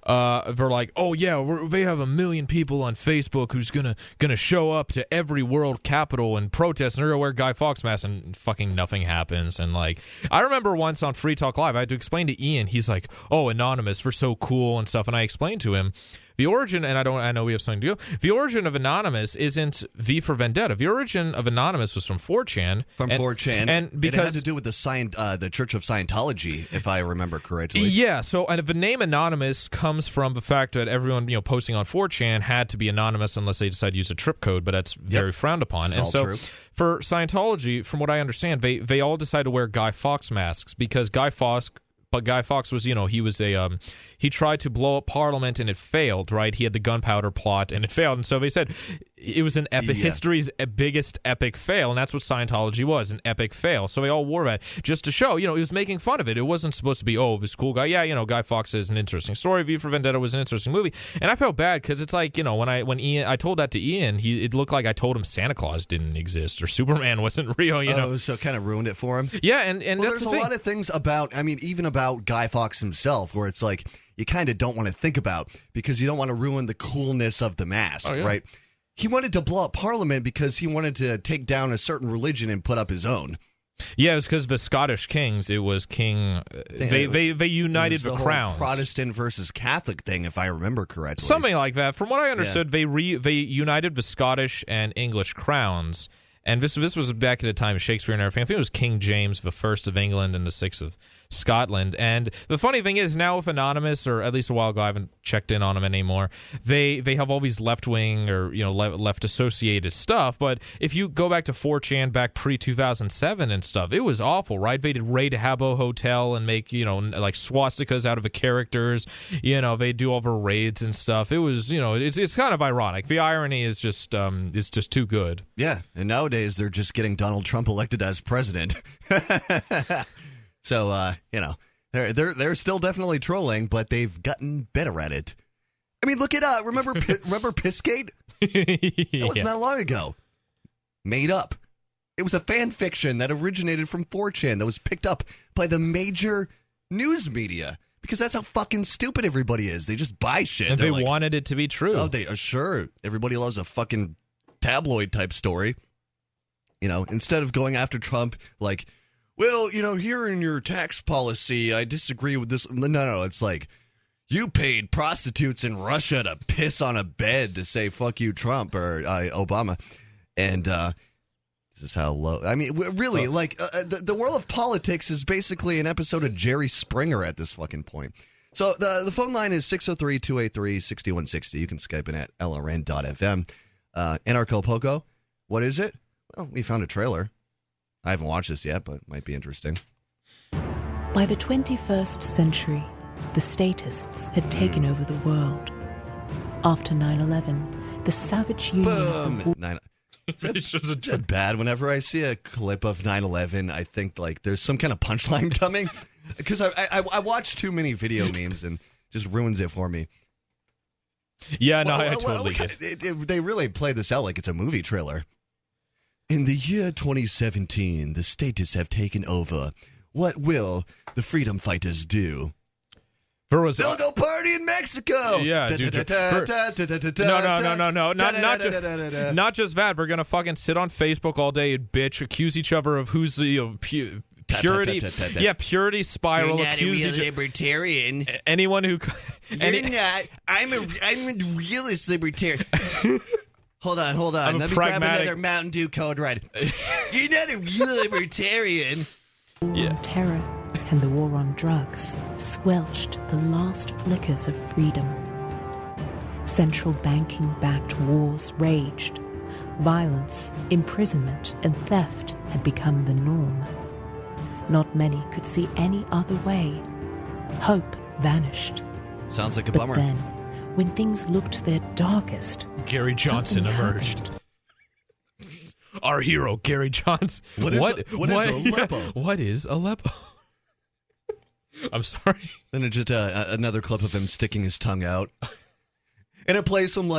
[SPEAKER 3] They're like, oh yeah, they have 1 million people on Facebook who's gonna show up to every world capital and protest, and they're gonna wear Guy Fawkes masks, and fucking nothing happens. And like, I remember once on Free Talk Live, I had to explain to Ian, he's like, "Oh, Anonymous, we're so cool and stuff," and I explained to him the origin, and I know we have something to do. The origin of Anonymous isn't V for Vendetta. The origin of Anonymous was from 4chan.
[SPEAKER 2] And because it had to do with the Church of Scientology, if I remember correctly.
[SPEAKER 3] Yeah. So, and the name Anonymous comes from the fact that everyone posting on 4chan had to be anonymous unless they decide to use a trip code, but that's very frowned upon.
[SPEAKER 2] And so, true.
[SPEAKER 3] For Scientology, from what I understand, they all decide to wear Guy Fawkes masks because Guy Fawkes Guy Fawkes was, he was he tried to blow up Parliament and it failed, right? He had the gunpowder plot and it failed. And so they said it was an epic, history's biggest epic fail. And that's what Scientology was, an epic fail. So they all wore that just to show, he was making fun of it. It wasn't supposed to be, this cool guy. Yeah, Guy Fawkes is an interesting story. V for Vendetta was an interesting movie. And I felt bad because it's like, when I told that to Ian, it looked like I told him Santa Claus didn't exist or Superman wasn't real,
[SPEAKER 2] Oh, so it kind of ruined it for him?
[SPEAKER 3] Yeah, and
[SPEAKER 2] well,
[SPEAKER 3] that's
[SPEAKER 2] there's a lot of things about, even about Guy Fawkes himself, where it's like, you kind of don't want to think about because you don't want to ruin the coolness of the mask, right? He wanted to blow up Parliament because he wanted to take down a certain religion and put up his own.
[SPEAKER 3] Yeah, it was because the Scottish kings. It was King. They united the crowns.
[SPEAKER 2] Protestant versus Catholic thing, if I remember correctly.
[SPEAKER 3] Something like that. From what I understood, they united the Scottish and English crowns. And this was back at the time of Shakespeare and everything. I think it was King James I of England and the VI of Scotland. And the funny thing is, now with Anonymous, or at least a while ago, I haven't checked in on them anymore, they have all these left-wing or left-associated stuff. But if you go back to 4chan back pre-2007 and stuff, it was awful, right? They did raid Habbo Hotel and make, like swastikas out of the characters. They do all the raids and stuff. It was, it's kind of ironic. The irony is just too good.
[SPEAKER 2] Yeah, and nowadays they're just getting Donald Trump elected as president. So, they're still definitely trolling, but they've gotten better at it. I mean, look at remember Pissgate? That wasn't that long ago. Made up. It was a fan fiction that originated from 4chan that was picked up by the major news media because that's how fucking stupid everybody is. They just buy shit.
[SPEAKER 3] And they wanted it to be true.
[SPEAKER 2] Oh, they sure. Everybody loves a fucking tabloid type story. Instead of going after Trump like, well, here in your tax policy, I disagree with this. No, it's like, you paid prostitutes in Russia to piss on a bed to say, fuck you, Trump, or Obama. And this is how low. I mean, really, the world of politics is basically an episode of Jerry Springer at this fucking point. So the phone line is 603-283-6160. You can Skype in at lrn.fm. Anarchapulco, what is it? Well, we found a trailer. I haven't watched this yet, but it might be interesting.
[SPEAKER 11] By the 21st century, the statists had taken over the world. After 9/11, the savage union...
[SPEAKER 2] Boom! Is that bad? Whenever I see a clip of 9/11, I think there's some kind of punchline coming. Because I watch too many video memes and just ruins it for me.
[SPEAKER 3] Yeah, no, I totally get
[SPEAKER 2] it. They really play this out like it's a movie trailer. In the year 2017, the statists have taken over. What will the freedom fighters do? They'll go party in Mexico.
[SPEAKER 3] Yeah, dude. No. Not just that. We're gonna fucking sit on Facebook all day and bitch, accuse each other of who's the purity. Yeah, purity spiral.
[SPEAKER 2] You're not a real libertarian.
[SPEAKER 3] Anyone who
[SPEAKER 2] you're not. I'm a realist libertarian. Hold on. Let me grab another Mountain Dew Code Red. You're not a real libertarian.
[SPEAKER 11] Yeah. Terror and the war on drugs squelched the last flickers of freedom. Central banking-backed wars raged. Violence, imprisonment, and theft had become the norm. Not many could see any other way. Hope vanished.
[SPEAKER 2] Sounds like a bummer.
[SPEAKER 11] But then, when things looked their darkest,
[SPEAKER 3] Gary Johnson emerged. Our hero, Gary Johnson.
[SPEAKER 2] What is Aleppo?
[SPEAKER 3] What is Aleppo? I'm sorry.
[SPEAKER 2] Then it's just another clip of him sticking his tongue out. And it plays some,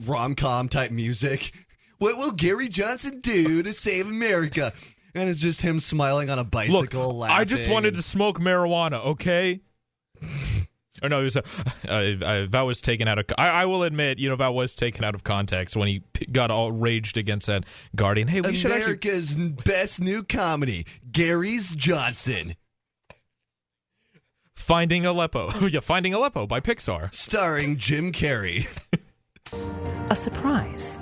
[SPEAKER 2] rom-com type music. What will Gary Johnson do to save America? And it's just him smiling on a bicycle, laughing.
[SPEAKER 3] I just wanted to smoke marijuana, okay? Or no, it was that was taken out of. I will admit, that was taken out of context when he got all raged against that Guardian. Hey, we should
[SPEAKER 2] America's best new comedy, Gary's Johnson.
[SPEAKER 3] Finding Aleppo. Yeah, Finding Aleppo by Pixar.
[SPEAKER 2] Starring Jim Carrey.
[SPEAKER 11] A surprise,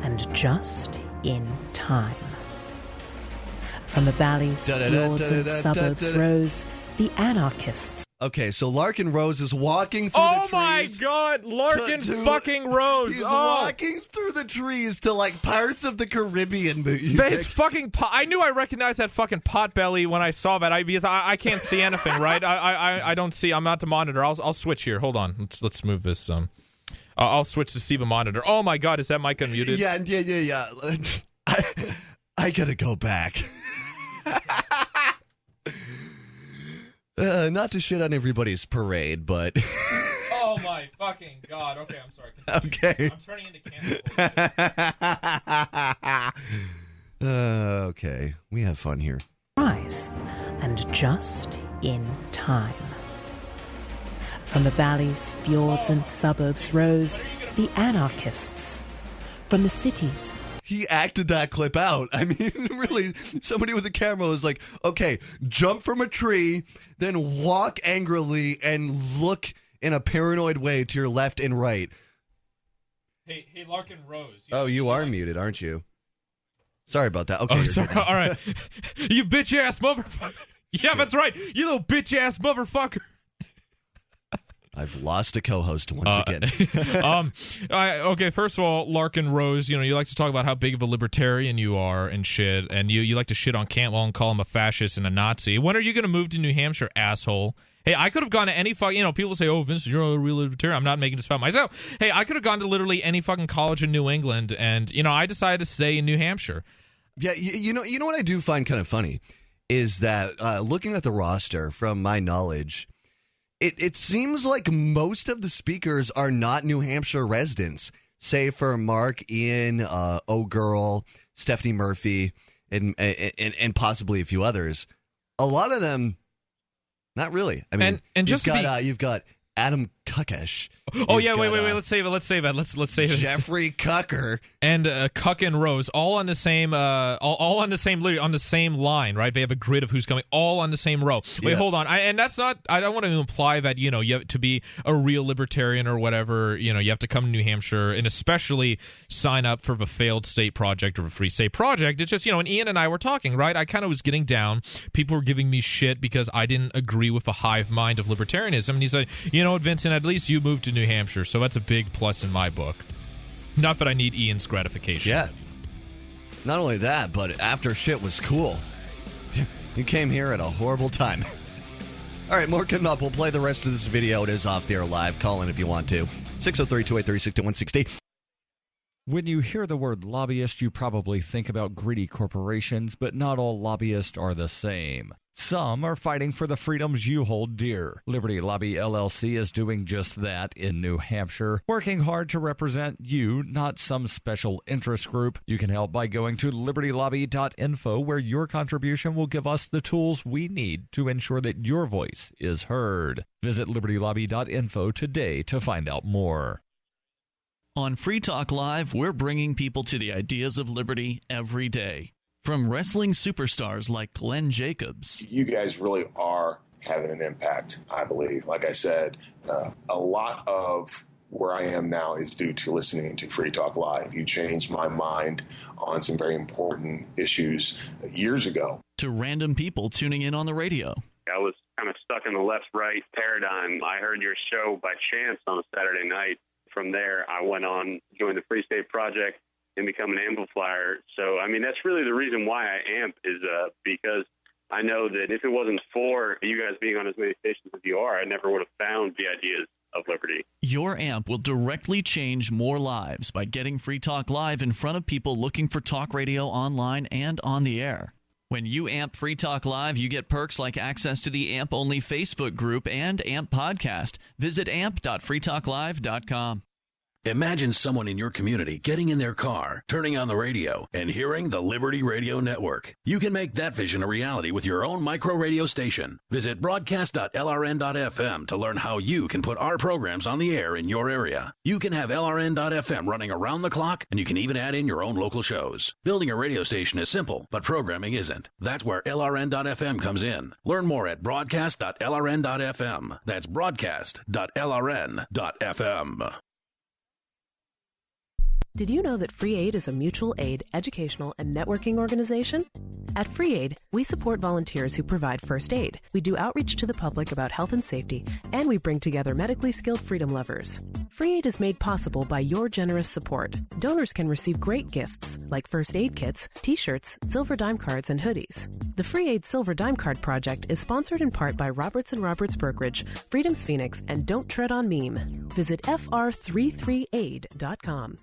[SPEAKER 11] and just in time. From the valleys, fields, and suburbs rose the anarchists.
[SPEAKER 2] Okay, so Larkin Rose is walking through the trees.
[SPEAKER 3] Oh my God, Larkin fucking Rose.
[SPEAKER 2] He's walking through the trees to like Pirates of the Caribbean music.
[SPEAKER 3] His fucking I knew I recognized that fucking Potbelly when I saw that. Because I can't see anything, right? I don't see. I'm not the monitor. I'll switch here. Hold on. Let's move this. I'll switch to see the monitor. Oh my God, is that mic unmuted?
[SPEAKER 2] Yeah. I gotta go back. Not to shit on everybody's parade, but...
[SPEAKER 3] Oh, my fucking God. Okay, I'm sorry. Continue.
[SPEAKER 2] Okay.
[SPEAKER 3] I'm turning into Campbell.
[SPEAKER 2] Okay. We have fun here.
[SPEAKER 11] Rise, and just in time. From the valleys, fjords, and suburbs rose the anarchists. From the cities...
[SPEAKER 2] He acted that clip out. I mean, really, somebody with a camera was like, okay, jump from a tree, then walk angrily and look in a paranoid way to your left and right.
[SPEAKER 3] Hey, Larkin Rose.
[SPEAKER 2] You are muted, aren't you? Sorry about that. Okay.
[SPEAKER 3] Oh, sorry. All right. You bitch-ass motherfucker. Yeah,
[SPEAKER 2] Shit.
[SPEAKER 3] That's right. You little bitch-ass motherfucker.
[SPEAKER 2] I've lost a co-host once again.
[SPEAKER 3] Okay, first of all, Larkin Rose, you like to talk about how big of a libertarian you are and shit, and you like to shit on Cantwell and call him a fascist and a Nazi. When are you going to move to New Hampshire, asshole? Hey, I could have gone to any fucking, people say, oh, Vincent, you're a real libertarian. I'm not making this about myself. Hey, I could have gone to literally any fucking college in New England, and, I decided to stay in New Hampshire.
[SPEAKER 2] Yeah, you know what I do find kind of funny is that looking at the roster, from my knowledge... It seems like most of the speakers are not New Hampshire residents, save for Mark, Ian, O-Girl, Stephanie Murphy, and possibly a few others. A lot of them, not really. I mean,
[SPEAKER 3] and just
[SPEAKER 2] you've got Adam Kukesh.
[SPEAKER 3] Oh yeah, wait. Let's save it. Let's save it.
[SPEAKER 2] Jeffrey Cucker
[SPEAKER 3] and Cuck and Rose, all on the same, all on the same, literally on the same line, right? They have a grid of who's coming, all on the same row. Wait, hold on. And that's not. I don't want to imply that you have to be a real libertarian or whatever. You have to come to New Hampshire and especially sign up for the failed state project or a free state project. It's just and Ian and I were talking, right? I kind of was getting down. People were giving me shit because I didn't agree with the hive mind of libertarianism, and he said, Vincent, at least you moved to New Hampshire, so that's a big plus in my book. Not that I need Ian's gratification.
[SPEAKER 2] Yeah. Not only that, but after shit was cool. You came here at a horrible time. All right, more coming up. We'll play the rest of this video. It is off the air live. Call in if you want to. 603-283-6160.
[SPEAKER 10] When you hear the word lobbyist, you probably think about greedy corporations, but not all lobbyists are the same. Some are fighting for the freedoms you hold dear. Liberty Lobby LLC is doing just that in New Hampshire, working hard to represent you, not some special interest group. You can help by going to libertylobby.info, where your contribution will give us the tools we need to ensure that your voice is heard. Visit libertylobby.info today to find out more.
[SPEAKER 6] On Free Talk Live, we're bringing people to the ideas of liberty every day. From wrestling superstars like Glenn Jacobs.
[SPEAKER 12] You guys really are having an impact, I believe. Like I said, a lot of where I am now is due to listening to Free Talk Live. You changed my mind on some very important issues years ago.
[SPEAKER 6] To random people tuning in on the radio.
[SPEAKER 13] I was kind of stuck in the left-right paradigm. I heard your show by chance on a Saturday night. From there, I went on, joined the Free State Project, and become an amplifier. So, I mean, that's really the reason why I amp is because I know that if it wasn't for you guys being on as many stations as you are, I never would have found the ideas of liberty.
[SPEAKER 6] Your amp will directly change more lives by getting Free Talk Live in front of people looking for talk radio online and on the air. When you amp Free Talk Live, you get perks like access to the AMP-only Facebook group and AMP podcast. Visit amp.freetalklive.com.
[SPEAKER 7] Imagine someone in your community getting in their car, turning on the radio, and hearing the Liberty Radio Network. You can make that vision a reality with your own micro radio station. Visit broadcast.lrn.fm to learn how you can put our programs on the air in your area. You can have LRN.FM running around the clock, and you can even add in your own local shows. Building a radio station is simple, but programming isn't. That's where LRN.FM comes in. Learn more at broadcast.lrn.fm. That's broadcast.lrn.fm.
[SPEAKER 14] Did you know that Free Aid is a mutual aid, educational, and networking organization? At Free Aid, we support volunteers who provide first aid. We do outreach to the public about health and safety, and we bring together medically skilled freedom lovers. Free Aid is made possible by your generous support. Donors can receive great gifts like first aid kits, t-shirts, silver dime cards, and hoodies. The Free Aid Silver Dime Card Project is sponsored in part by Roberts & Roberts Brokerage, Freedom's Phoenix, and Don't Tread on Meme. Visit fr33aid.com.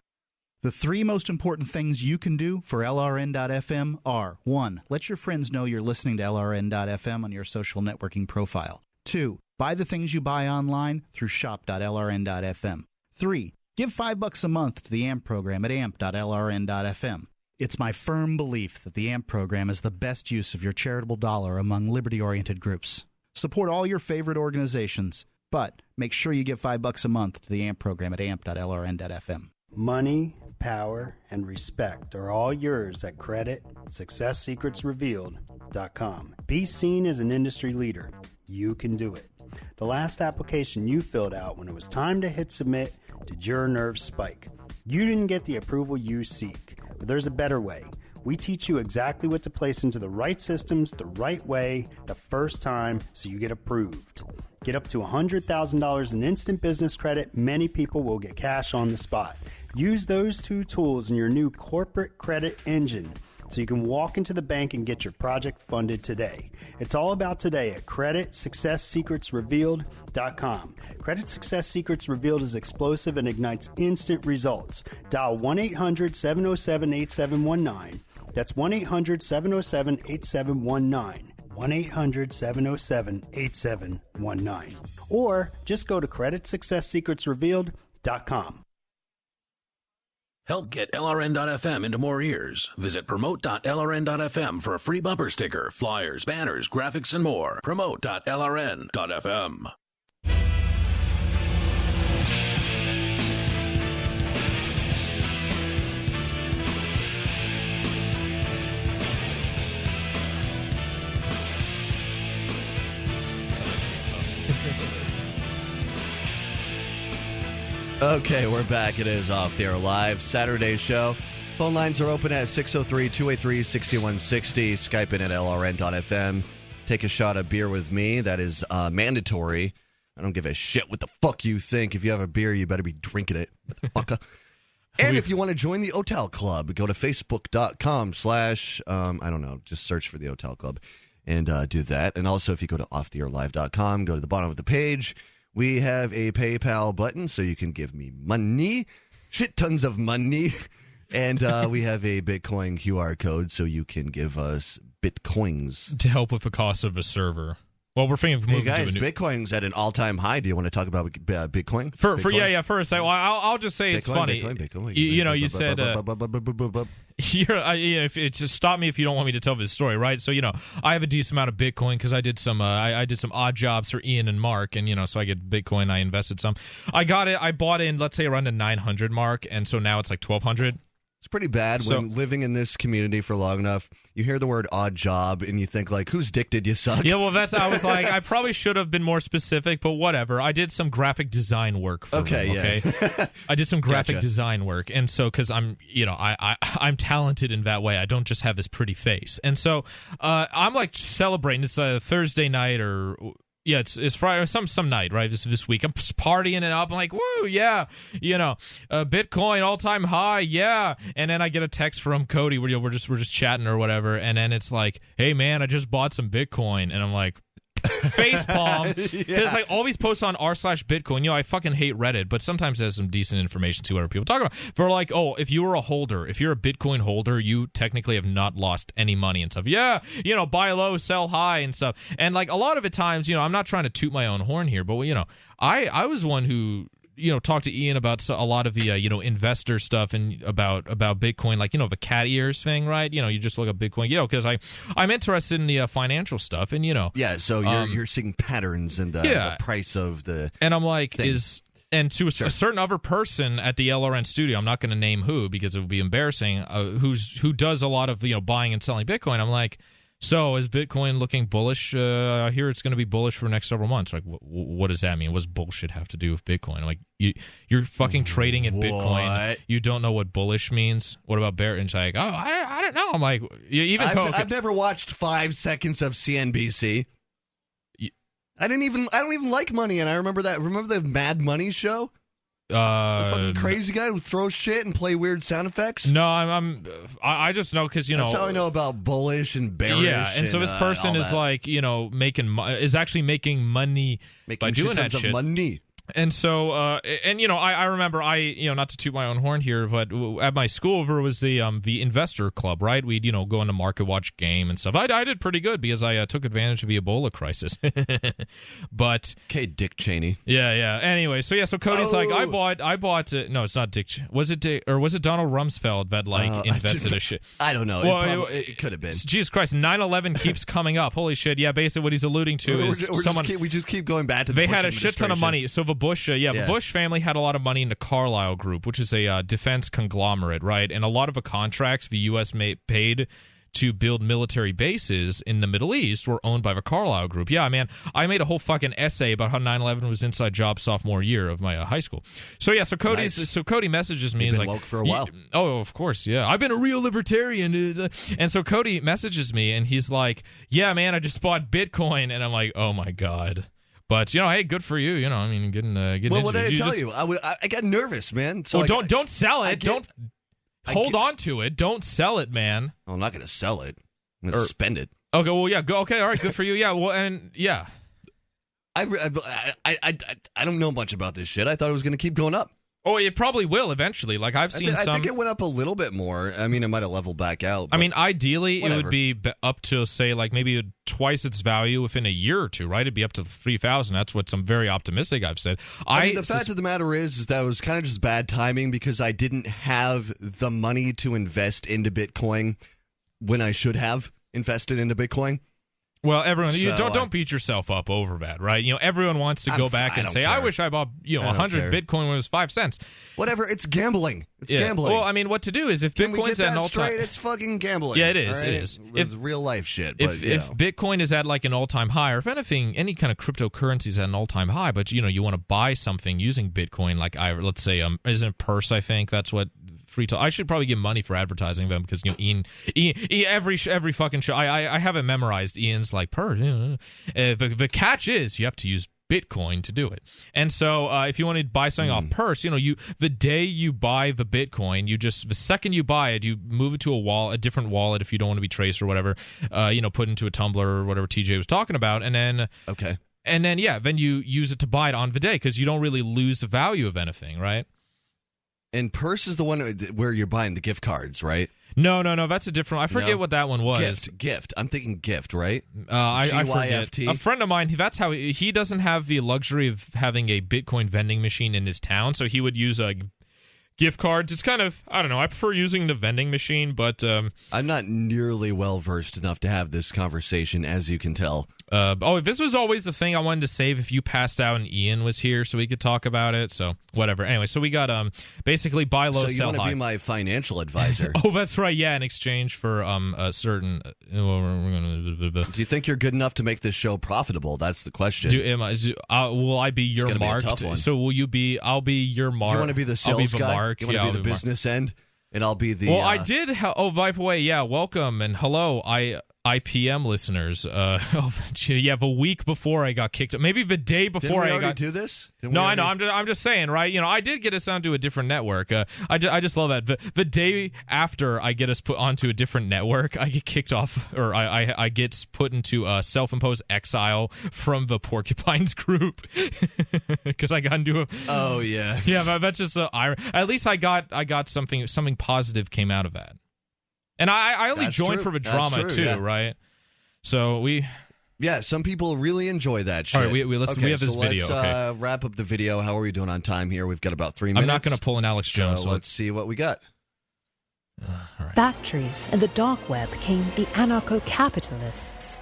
[SPEAKER 5] The three most important things you can do for LRN.FM are: 1. Let your friends know you're listening to LRN.FM on your social networking profile. 2. Buy the things you buy online through shop.lrn.fm. 3. Give $5 a month to the AMP program at amp.lrn.fm. It's my firm belief that the AMP program is the best use of your charitable dollar among liberty-oriented groups. Support all your favorite organizations, but make sure you give $5 a month to the AMP program at amp.lrn.fm.
[SPEAKER 15] Money, power, and respect are all yours at creditsuccesssecretsrevealed.com. Be seen as an industry leader. You can do it. The last application you filled out when it was time to hit submit, did your nerves spike? You didn't get the approval you seek, but there's a better way. We teach you exactly what to place into the right systems the right way the first time so you get approved. Get up to $100,000 in instant business credit. Many people will get cash on the spot. Use those two tools in your new corporate credit engine so you can walk into the bank and get your project funded today. It's all about today at creditsuccesssecretsrevealed.com. Credit Success Secrets Revealed is explosive and ignites instant results. Dial 1-800-707-8719. That's 1-800-707-8719. 1-800-707-8719. Or just go to creditsuccesssecretsrevealed.com.
[SPEAKER 7] Help get LRN.FM into more ears. Visit promote.lrn.fm for a free bumper sticker, flyers, banners, graphics, and more. Promote.lrn.fm.
[SPEAKER 2] Okay, we're back. It is Off the Air Live, Saturday show. Phone lines are open at 603-283-6160. Skype in at LRN.FM. Take a shot of beer with me. That is mandatory. I don't give a shit what the fuck you think. If you have a beer, you better be drinking it, motherfucker. And if you want to join the Hotel Club, go to facebook.com/ I don't know, just search for the Hotel Club and do that. And also, if you go to offtheairlive.com, go to the bottom of the page. We have a PayPal button, so you can give me money, shit tons of money. And we have a Bitcoin QR code, so you can give us Bitcoins.
[SPEAKER 3] To help with the cost of a server. Well, we're thinking of moving
[SPEAKER 2] guys,
[SPEAKER 3] to a new...
[SPEAKER 2] Bitcoin's at an all-time high. Do you want to talk about Bitcoin?
[SPEAKER 3] First, I'll just say it's funny.
[SPEAKER 2] Bitcoin.
[SPEAKER 3] You said... if it's just stop me if you don't want me to tell this story, right? So I have a decent amount of Bitcoin because I did some odd jobs for Ian and Mark, and so I get Bitcoin. I invested some. I bought in, let's say, around the 900 mark, and so now it's like 1,200.
[SPEAKER 2] It's pretty bad when living in this community for long enough, you hear the word odd job and you think, like, whose dick did you suck?
[SPEAKER 3] Yeah, well, I was like, I probably should have been more specific, but whatever. I did some graphic design work for them, okay? I did some graphic design work, and so, because I'm talented in that way. I don't just have this pretty face. And so I'm, like, celebrating. It's a Thursday night or... Yeah, it's Friday, some night, right? This week, I'm just partying it up. I'm like, woo, yeah, Bitcoin all-time high, yeah. And then I get a text from Cody where we're just chatting or whatever, and then it's like, hey man, I just bought some Bitcoin, and I'm like, facepalm. There's like all these posts on r/Bitcoin. I fucking hate Reddit, but sometimes there's some decent information to what people talk about. For like, oh, if you're a Bitcoin holder, you technically have not lost any money and stuff. Yeah, buy low, sell high and stuff. And like a lot of the times, I'm not trying to toot my own horn here, but I was one who talk to Ian about a lot of the investor stuff and about Bitcoin, like the cat ears thing, right? You just look up Bitcoin, because I'm interested in the financial stuff, and
[SPEAKER 2] so you're seeing patterns in the price of the
[SPEAKER 3] and I'm like
[SPEAKER 2] thing.
[SPEAKER 3] And to a certain other person at the LRN studio, I'm not going to name who because it would be embarrassing, who does a lot of buying and selling Bitcoin. I'm like, So is Bitcoin looking bullish? I hear it's going to be bullish for the next several months. Like, what does that mean? What does bullshit have to do with Bitcoin? Like, you're fucking trading in Bitcoin. You don't know what bullish means. What about bear? And it's like, I don't know. I'm like,
[SPEAKER 2] I've never watched 5 seconds of CNBC. I don't even like money, and I remember that. Remember the Mad Money show? The fucking crazy guy who throws shit and play weird sound effects.
[SPEAKER 3] No, I just know because
[SPEAKER 2] that's how I know about bullish and bearish.
[SPEAKER 3] Yeah, and so this person is like is actually making money by doing that shit.
[SPEAKER 2] Money.
[SPEAKER 3] And so, I remember, not to toot my own horn here, but at my school, there was the investor club, right? We'd, go into market watch game and stuff. I did pretty good because I took advantage of the Ebola crisis. But
[SPEAKER 2] okay, Dick Cheney.
[SPEAKER 3] Yeah. Anyway, so Cody's like, I bought. No, it's not Dick. Was it Donald Rumsfeld that invested a shit?
[SPEAKER 2] I don't know.
[SPEAKER 3] Well,
[SPEAKER 2] it could have been.
[SPEAKER 3] Jesus Christ, 9/11 keeps coming up. Holy shit! Yeah, basically what he's alluding to is
[SPEAKER 2] we just keep going back to.
[SPEAKER 3] They had a shit ton of money. So the Bush, the Bush family had a lot of money in the Carlyle Group, which is a defense conglomerate, right? And a lot of the contracts the U.S. paid to build military bases in the Middle East were owned by the Carlyle Group. Yeah, man, I made a whole fucking essay about how 9/11 was inside job sophomore year of my high school. So Cody messages me.
[SPEAKER 2] You've
[SPEAKER 3] he's
[SPEAKER 2] been
[SPEAKER 3] like,
[SPEAKER 2] woke for a while.
[SPEAKER 3] Oh, of course, yeah. I've been a real libertarian. And so Cody messages me, and he's like, yeah, man, I just bought Bitcoin. And I'm like, oh my God. But hey, good for you. Getting
[SPEAKER 2] well, what did I tell you? I got nervous, man. So
[SPEAKER 3] don't sell it. Don't hold on to it. Don't sell it, man.
[SPEAKER 2] I'm not going to sell it. I'm going to spend it.
[SPEAKER 3] Okay. Well, yeah. Okay. All right. Good for you. Yeah. Well, and yeah.
[SPEAKER 2] I don't know much about this shit. I thought it was going to keep going up.
[SPEAKER 3] Oh, it probably will eventually. Like I've seen some.
[SPEAKER 2] I think it went up a little bit more. I mean, it might have leveled back out.
[SPEAKER 3] Ideally,
[SPEAKER 2] whatever.
[SPEAKER 3] It would be up to say like maybe twice its value within a year or two, right? It'd be up to 3,000. That's what some very optimistic I've said.
[SPEAKER 2] The fact of the matter is that it was kind of just bad timing because I didn't have the money to invest into Bitcoin when I should have invested into Bitcoin.
[SPEAKER 3] Well, everyone, don't beat yourself up over that, right? Everyone wants to go back and say, care. I wish I bought 100 Bitcoin when it was 5 cents.
[SPEAKER 2] Whatever, it's gambling. It's gambling.
[SPEAKER 3] Well, what to do is if Bitcoin's at an all-time,
[SPEAKER 2] it's fucking gambling.
[SPEAKER 3] Yeah, it is.
[SPEAKER 2] Right?
[SPEAKER 3] It is.
[SPEAKER 2] It's real life shit.
[SPEAKER 3] If Bitcoin is at like an all-time high, or if anything, any kind of cryptocurrency is at an all-time high, but you want to buy something using Bitcoin, like let's say, isn't it Purse? I think that's what. Free talk. I should probably give money for advertising them because Ian every fucking show I have it memorized. Ian's like the catch is you have to use Bitcoin to do it. And so if you want to buy something off Purse, the day you buy the Bitcoin, the second you buy it, you move it to a different wallet if you don't want to be traced or whatever. Put into a Tumblr or whatever TJ was talking about, and then then you use it to buy it on the day because you don't really lose the value of anything, right?
[SPEAKER 2] And Purse is the one where you're buying the gift cards, right?
[SPEAKER 3] No, that's a different. I forget what that one was.
[SPEAKER 2] Gift. I'm thinking gift, right?
[SPEAKER 3] I forget. A friend of mine, that's how he doesn't have the luxury of having a Bitcoin vending machine in his town, so he would use gift cards. It's kind of, I don't know, I prefer using the vending machine, but
[SPEAKER 2] I'm not nearly well versed enough to have this conversation, as you can tell.
[SPEAKER 3] This was always the thing I wanted to save if you passed out and Ian was here so we could talk about it. So whatever. Anyway, so we got basically buy low, sell high.
[SPEAKER 2] So you want to be my financial advisor?
[SPEAKER 3] Oh, that's right. Yeah, in exchange for a certain.
[SPEAKER 2] Do you think you're good enough to make this show profitable? That's the question.
[SPEAKER 3] Will I be your mark? So will you be? I'll be your mark.
[SPEAKER 2] You want to be the sales guy?
[SPEAKER 3] Mark.
[SPEAKER 2] You want to be the business end, and I'll be the.
[SPEAKER 3] Well, I did. By the way, welcome and hello. IPM listeners. The week before I got kicked, maybe the day before
[SPEAKER 2] I
[SPEAKER 3] got
[SPEAKER 2] do this.
[SPEAKER 3] No, I know. I'm just saying, right? I did get us onto a different network. I just love that. The day after I get us put onto a different network, I get kicked off, or I get put into self-imposed exile from the Porcupines group because I got into a.
[SPEAKER 2] Oh yeah.
[SPEAKER 3] Yeah, that's just at least I got something positive came out of that. And I only joined for the drama too, right? So
[SPEAKER 2] some people really enjoy that shit.
[SPEAKER 3] All right, we have this video.
[SPEAKER 2] Let's wrap up the video. How are we doing on time here? We've got about 3 minutes.
[SPEAKER 3] I'm not going to pull an Alex Jones.
[SPEAKER 2] So let's see what we got.
[SPEAKER 11] All right. Factories and the dark web came the anarcho-capitalists.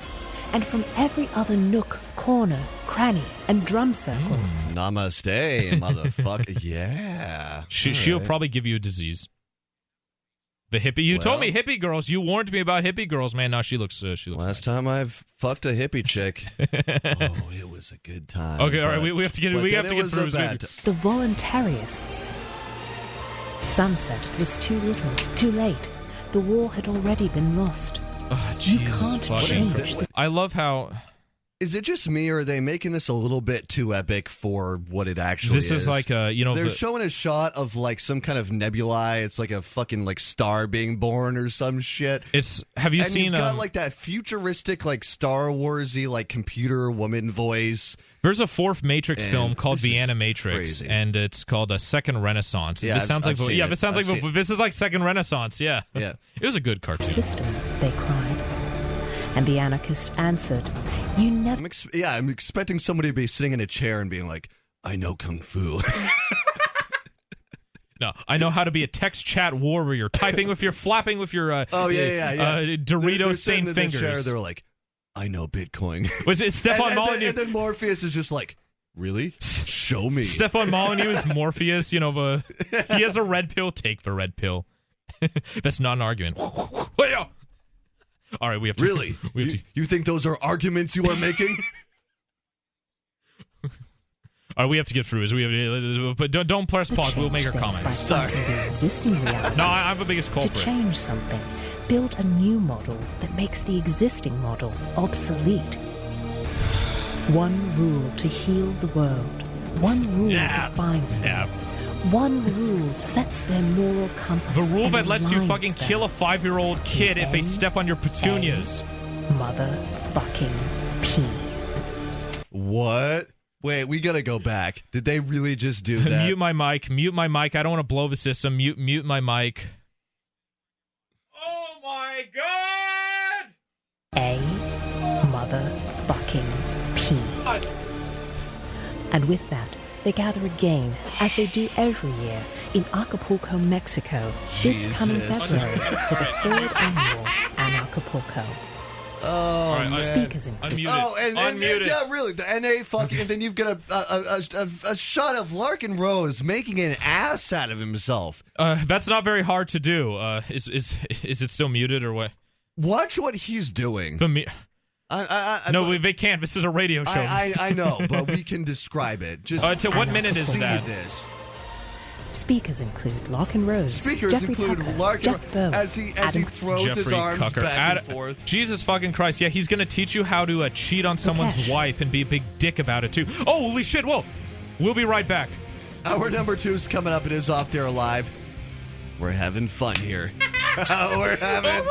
[SPEAKER 11] And from every other nook, corner, cranny, and drum circle.
[SPEAKER 2] Namaste, motherfucker. Yeah.
[SPEAKER 3] She'll probably give you a disease. The hippie. You told me hippie girls. You warned me about hippie girls, man. Now she looks.
[SPEAKER 2] Last time I've fucked a hippie chick. Oh, it was a good time.
[SPEAKER 3] Okay, all right. We have to get. We have to get through.
[SPEAKER 11] The voluntarists. Some said it was too little, too late. The war had already been lost.
[SPEAKER 3] Oh, Jesus
[SPEAKER 11] you can't change.
[SPEAKER 3] I love how.
[SPEAKER 2] Is it just me, or are they making this a little bit too epic for what it actually is?
[SPEAKER 3] This is like
[SPEAKER 2] they're showing a shot of like some kind of nebulae. It's like a fucking like star being born or some shit.
[SPEAKER 3] Have you seen?
[SPEAKER 2] You've got like that futuristic like Star Warsy like computer woman voice.
[SPEAKER 3] There's a fourth Matrix film called The Animatrix, and it's called A Second Renaissance.
[SPEAKER 2] Yeah,
[SPEAKER 3] this sounds like
[SPEAKER 2] this
[SPEAKER 3] is like Second Renaissance. Yeah,
[SPEAKER 2] yeah.
[SPEAKER 3] It was a good cartoon.
[SPEAKER 11] System, they cried, and the anarchist answered, "You never."
[SPEAKER 2] I'm expecting somebody to be sitting in a chair and being like, "I know kung fu."
[SPEAKER 3] No, I know how to be a text chat warrior, typing with your, flapping with your Dorito stained fingers.
[SPEAKER 2] Chair, they're like, I know Bitcoin.
[SPEAKER 3] Was it Stefan Molyneux?
[SPEAKER 2] And then Morpheus is just like, really? Show me.
[SPEAKER 3] Stefan Molyneux is Morpheus. He has a red pill. Take the red pill. That's not an argument. All right, we have to.
[SPEAKER 2] Really? You think those are arguments you are making?
[SPEAKER 3] All right, we have to get through this. But don't press pause. We'll make our comments.
[SPEAKER 11] Sorry.
[SPEAKER 3] No, I'm the biggest culprit.
[SPEAKER 11] To change something, build a new model that makes the existing model obsolete. One rule to heal the world. One rule that binds them. One rule sets their moral compass.
[SPEAKER 3] The rule that lets you fucking
[SPEAKER 11] them.
[SPEAKER 3] kill a 5-year-old kid if they step on your petunias.
[SPEAKER 11] Motherfucking P.
[SPEAKER 2] What? Wait, we gotta go back. Did they really just do that?
[SPEAKER 3] Mute my mic. I don't want to blow the system. Mute my mic. Oh my god!
[SPEAKER 11] A motherfucking P. And with that, they gather again, as they do every year, in Acapulco, Mexico, this coming February for the 3rd annual Anarchapulco.
[SPEAKER 2] Oh,
[SPEAKER 3] right,
[SPEAKER 2] man.
[SPEAKER 11] Speakers included.
[SPEAKER 3] Unmuted.
[SPEAKER 2] Oh, and yeah, really, the NA fucking, and then you've got a shot of Larkin Rose making an ass out of himself.
[SPEAKER 3] That's not very hard to do. Is it still muted or what?
[SPEAKER 2] Watch what he's doing.
[SPEAKER 3] No, they can't. This is a radio show.
[SPEAKER 2] I know, but we can describe it. Just
[SPEAKER 3] to what minute is that?
[SPEAKER 2] This.
[SPEAKER 11] Speakers include Larkin Rose,
[SPEAKER 2] Speakers
[SPEAKER 11] Jeffrey
[SPEAKER 2] include
[SPEAKER 11] Tucker,
[SPEAKER 2] Larkin
[SPEAKER 11] Jeff Bowen,
[SPEAKER 2] as he throws his
[SPEAKER 3] Jeffrey
[SPEAKER 2] arms
[SPEAKER 3] Tucker.
[SPEAKER 2] back and forth.
[SPEAKER 3] Jesus fucking Christ! Yeah, he's gonna teach you how to cheat on someone's wife and be a big dick about it too. Oh, holy shit! Whoa, we'll be right back.
[SPEAKER 2] Hour number 2 is coming up. It is Off There Live. We're having fun here. We're having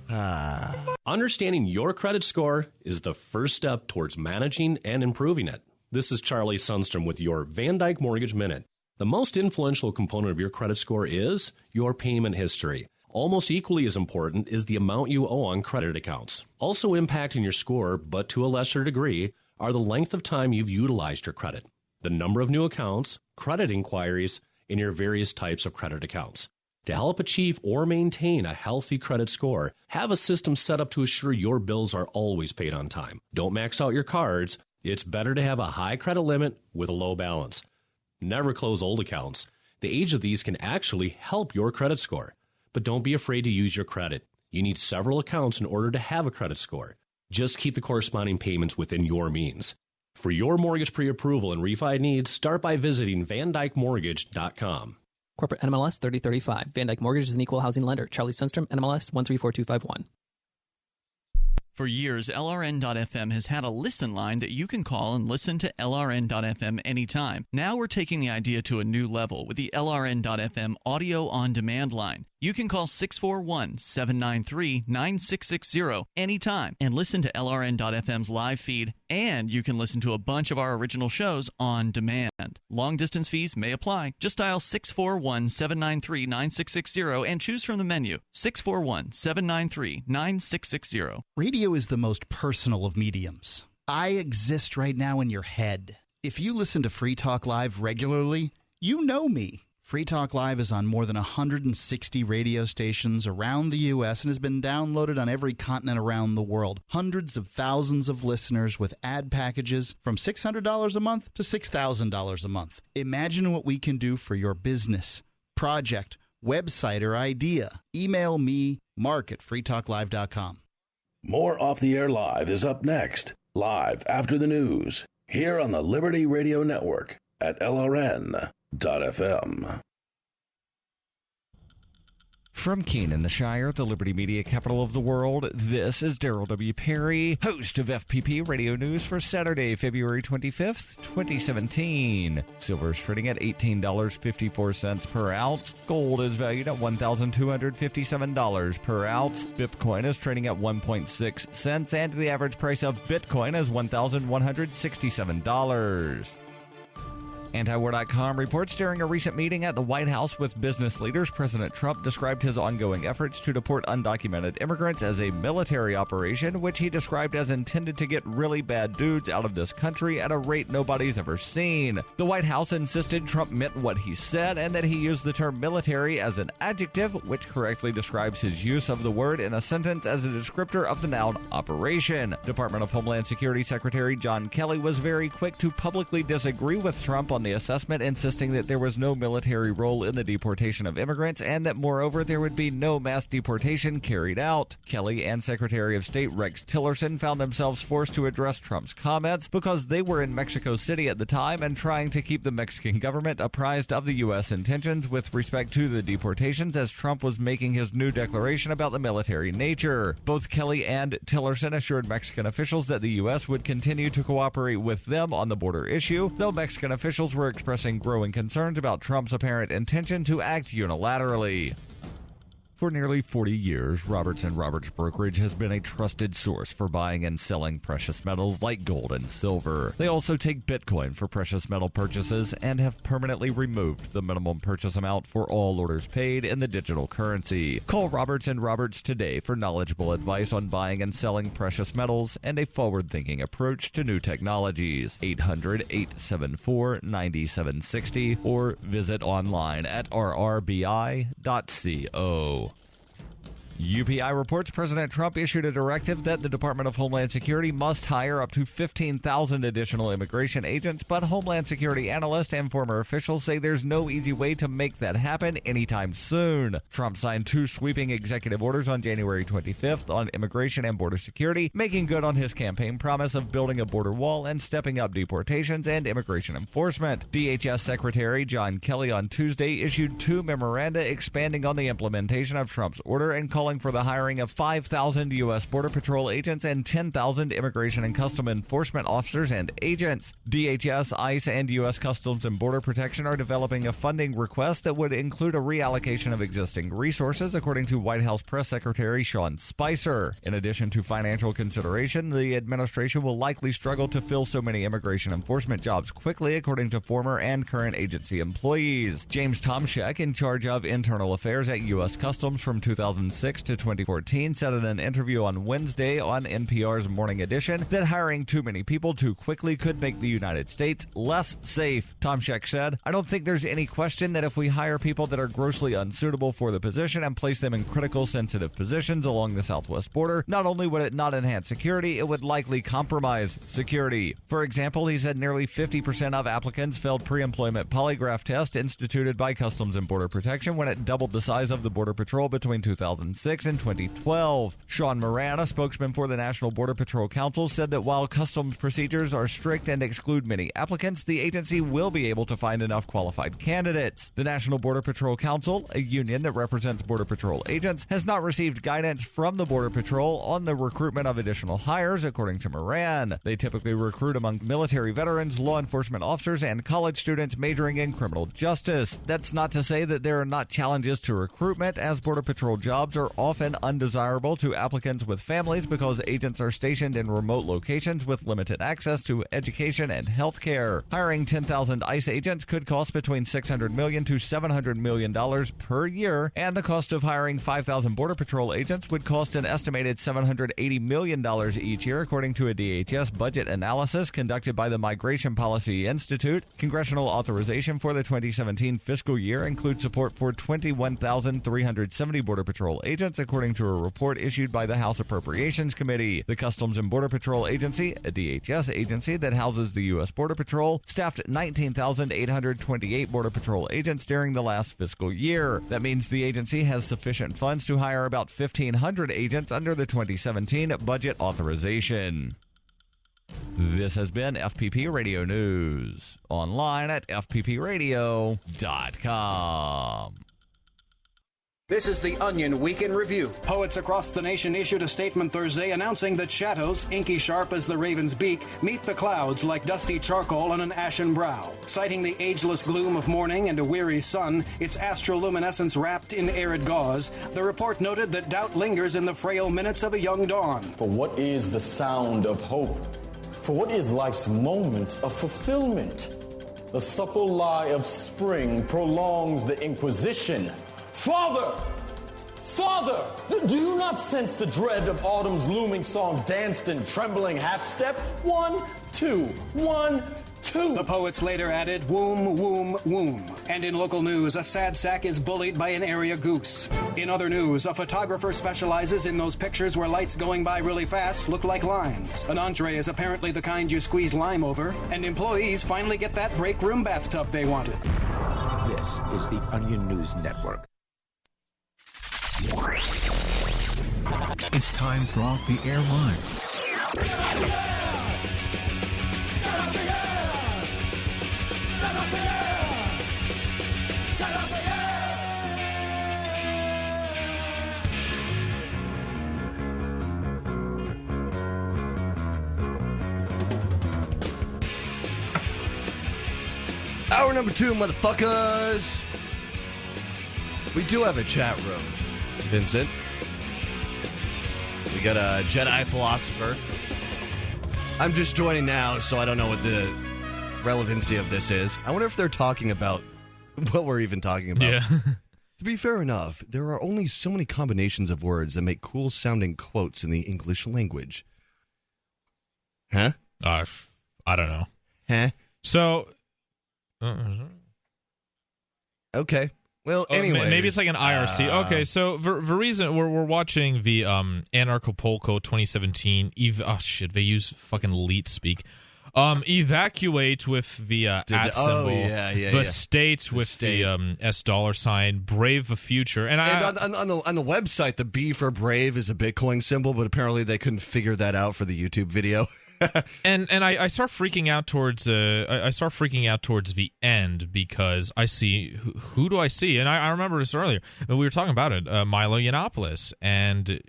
[SPEAKER 2] fun.
[SPEAKER 16] Understanding your credit score is the first step towards managing and improving it. This is Charlie Sundstrom with your Van Dyke Mortgage Minute. The most influential component of your credit score is your payment history. Almost equally as important is the amount you owe on credit accounts. Also impacting your score, but to a lesser degree, are the length of time you've utilized your credit, the number of new accounts, credit inquiries, and your various types of credit accounts. To help achieve or maintain a healthy credit score, have a system set up to assure your bills are always paid on time. Don't max out your cards. It's better to have a high credit limit with a low balance. Never close old accounts. The age of these can actually help your credit score. But don't be afraid to use your credit. You need several accounts in order to have a credit score. Just keep the corresponding payments within your means. For your mortgage pre-approval and refi needs, start by visiting VanDykeMortgage.com.
[SPEAKER 17] Corporate NMLS 3035. Van Dyke Mortgage is an equal housing lender. Charlie Sundstrom, NMLS 134251.
[SPEAKER 6] For years, LRN.FM has had a listen line that you can call and listen to LRN.FM anytime. Now we're taking the idea to a new level with the LRN.FM audio on-demand line. You can call 641-793-9660 anytime and listen to LRN.FM's live feed, and you can listen to a bunch of our original shows on demand. Long-distance fees may apply. Just dial 641-793-9660 and choose from the menu. 641-793-9660.
[SPEAKER 5] Radio is the most personal of mediums. I exist right now in your head. If you listen to Free Talk Live regularly, you know me. Free Talk Live is on more than 160 radio stations around the U.S. and has been downloaded on every continent around the world. Hundreds of thousands of listeners with ad packages from $600 a month to $6,000 a month. Imagine what we can do for your business, project, website, or idea, email me, mark@freetalklive.com.
[SPEAKER 7] More Off the Air Live is up next, live after the news, here on the Liberty Radio Network at LRN.FM.
[SPEAKER 10] From Keene in the Shire, the Liberty Media capital of the world, this is Darrell W. Perry, host of FPP Radio News for Saturday, February 25th, 2017. Silver is trading at $18.54 per ounce. Gold is valued at $1,257 per ounce. Bitcoin is trading at 1.6 cents, and the average price of Bitcoin is $1,167. Antiwar.com reports during a recent meeting at the White House with business leaders, President Trump described his ongoing efforts to deport undocumented immigrants as a military operation, which he described as intended to get really bad dudes out of this country at a rate nobody's ever seen. The White House insisted Trump meant what he said and that he used the term military as an adjective, which correctly describes his use of the word in a sentence as a descriptor of the noun operation. Department of Homeland Security Secretary John Kelly was very quick to publicly disagree with Trump on the assessment, insisting that there was no military role in the deportation of immigrants and that, moreover, there would be no mass deportation carried out. Kelly and Secretary of State Rex Tillerson found themselves forced to address Trump's comments because they were in Mexico City at the time and trying to keep the Mexican government apprised of the U.S. intentions with respect to the deportations as Trump was making his new declaration about the military nature. Both Kelly and Tillerson assured Mexican officials that the U.S. would continue to cooperate with them on the border issue, though Mexican officials were expressing growing concerns about Trump's apparent intention to act unilaterally. For nearly 40 years, Roberts & Roberts Brokerage has been a trusted source for buying and selling precious metals like gold and silver. They also take Bitcoin for precious metal purchases and have permanently removed the minimum purchase amount for all orders paid in the digital currency. Call Roberts & Roberts today for knowledgeable advice on buying and selling precious metals and a forward-thinking approach to new technologies. 800-874-9760 or visit online at rrbi.co. UPI reports President Trump issued a directive that the Department of Homeland Security must hire up to 15,000 additional immigration agents, but Homeland Security analysts and former officials say there's no easy way to make that happen anytime soon. Trump signed 2 sweeping executive orders on January 25th on immigration and border security, making good on his campaign promise of building a border wall and stepping up deportations and immigration enforcement. DHS Secretary John Kelly on Tuesday issued 2 memoranda expanding on the implementation of Trump's order and calling for the hiring of 5,000 U.S. Border Patrol agents and 10,000 Immigration and Custom Enforcement officers and agents. DHS, ICE, and U.S. Customs and Border Protection are developing a funding request that would include a reallocation of existing resources, according to White House Press Secretary Sean Spicer. In addition to financial consideration, the administration will likely struggle to fill so many immigration enforcement jobs quickly, according to former and current agency employees. James Tomczyk, in charge of internal affairs at U.S. Customs from 2006 to 2014, said in an interview on Wednesday on NPR's Morning Edition that hiring too many people too quickly could make the United States less safe. Tomczyk said, "I don't think there's any question that if we hire people that are grossly unsuitable for the position and place them in critical sensitive positions along the southwest border, not only would it not enhance security, it would likely compromise security." For example, he said nearly 50% of applicants failed pre-employment polygraph test instituted by Customs and Border Protection when it doubled the size of the Border Patrol between 2006 and 2012. Sean Moran, a spokesman for the National Border Patrol Council, said that while customs procedures are strict and exclude many applicants, the agency will be able to find enough qualified candidates. The National Border Patrol Council, a union that represents Border Patrol agents, has not received guidance from the Border Patrol on the recruitment of additional hires, according to Moran. They typically recruit among military veterans, law enforcement officers, and college students majoring in criminal justice. That's not to say that there are not challenges to recruitment, as Border Patrol jobs are often undesirable to applicants with families because agents are stationed in remote locations with limited access to education and health care. Hiring 10,000 ICE agents could cost between $600 million to $700 million per year, and the cost of hiring 5,000 Border Patrol agents would cost an estimated $780 million each year, according to a DHS budget analysis conducted by the Migration Policy Institute. Congressional authorization for the 2017 fiscal year includes support for 21,370 Border Patrol agents agents, according to a report issued by the House Appropriations Committee. The Customs and Border Patrol Agency, a DHS agency that houses the U.S. Border Patrol, staffed 19,828 Border Patrol agents during the last fiscal year. That means the agency has sufficient funds to hire about 1,500 agents under the 2017 budget authorization. This has been FPP Radio News. Online at fppradio.com.
[SPEAKER 18] This is the Onion Week in Review. Poets across the nation issued a statement Thursday announcing that shadows, inky sharp as the raven's beak, meet the clouds like dusty charcoal on an ashen brow. Citing the ageless gloom of morning and a weary sun, its astroluminescence wrapped in arid gauze, the report noted that doubt lingers in the frail minutes of a young dawn.
[SPEAKER 19] For what is the sound of hope? For what is life's moment of fulfillment? The supple lie of spring prolongs the inquisition. Father! Father! Do you not sense the dread of autumn's looming song danced in trembling half-step? 1, 2, 1, 2.
[SPEAKER 18] The poets later added, womb, womb, womb. And in local news, a sad sack is bullied by an area goose. In other news, a photographer specializes in those pictures where lights going by really fast look like lines. An entree is apparently the kind you squeeze lime over, and employees finally get that break room bathtub they wanted.
[SPEAKER 20] This is the Onion News Network.
[SPEAKER 21] It's time for Off the Air Line.
[SPEAKER 2] Hour number 2, motherfuckers. We do have a chat room, Vincent. We got a Jedi philosopher. I'm just joining now, so I don't know what the relevancy of this is. I wonder if they're talking about what we're even talking about.
[SPEAKER 3] Yeah.
[SPEAKER 2] To be fair enough, there are only so many combinations of words that make cool-sounding quotes in the English language. Huh?
[SPEAKER 3] I don't know.
[SPEAKER 2] Huh?
[SPEAKER 3] So...
[SPEAKER 2] Okay. Well, anyway,
[SPEAKER 3] maybe it's like an IRC. Okay, so the reason we're watching the Anarchapulco 2017. They use fucking elite speak. Evacuate with the at symbol. The state with the $S sign. Brave the future. And
[SPEAKER 2] on the website, the B for brave is a Bitcoin symbol, but apparently they couldn't figure that out for the YouTube video.
[SPEAKER 3] and I start freaking out towards the end because I see who do I see? And I remember this earlier. We were talking about it, Milo Yiannopoulos, and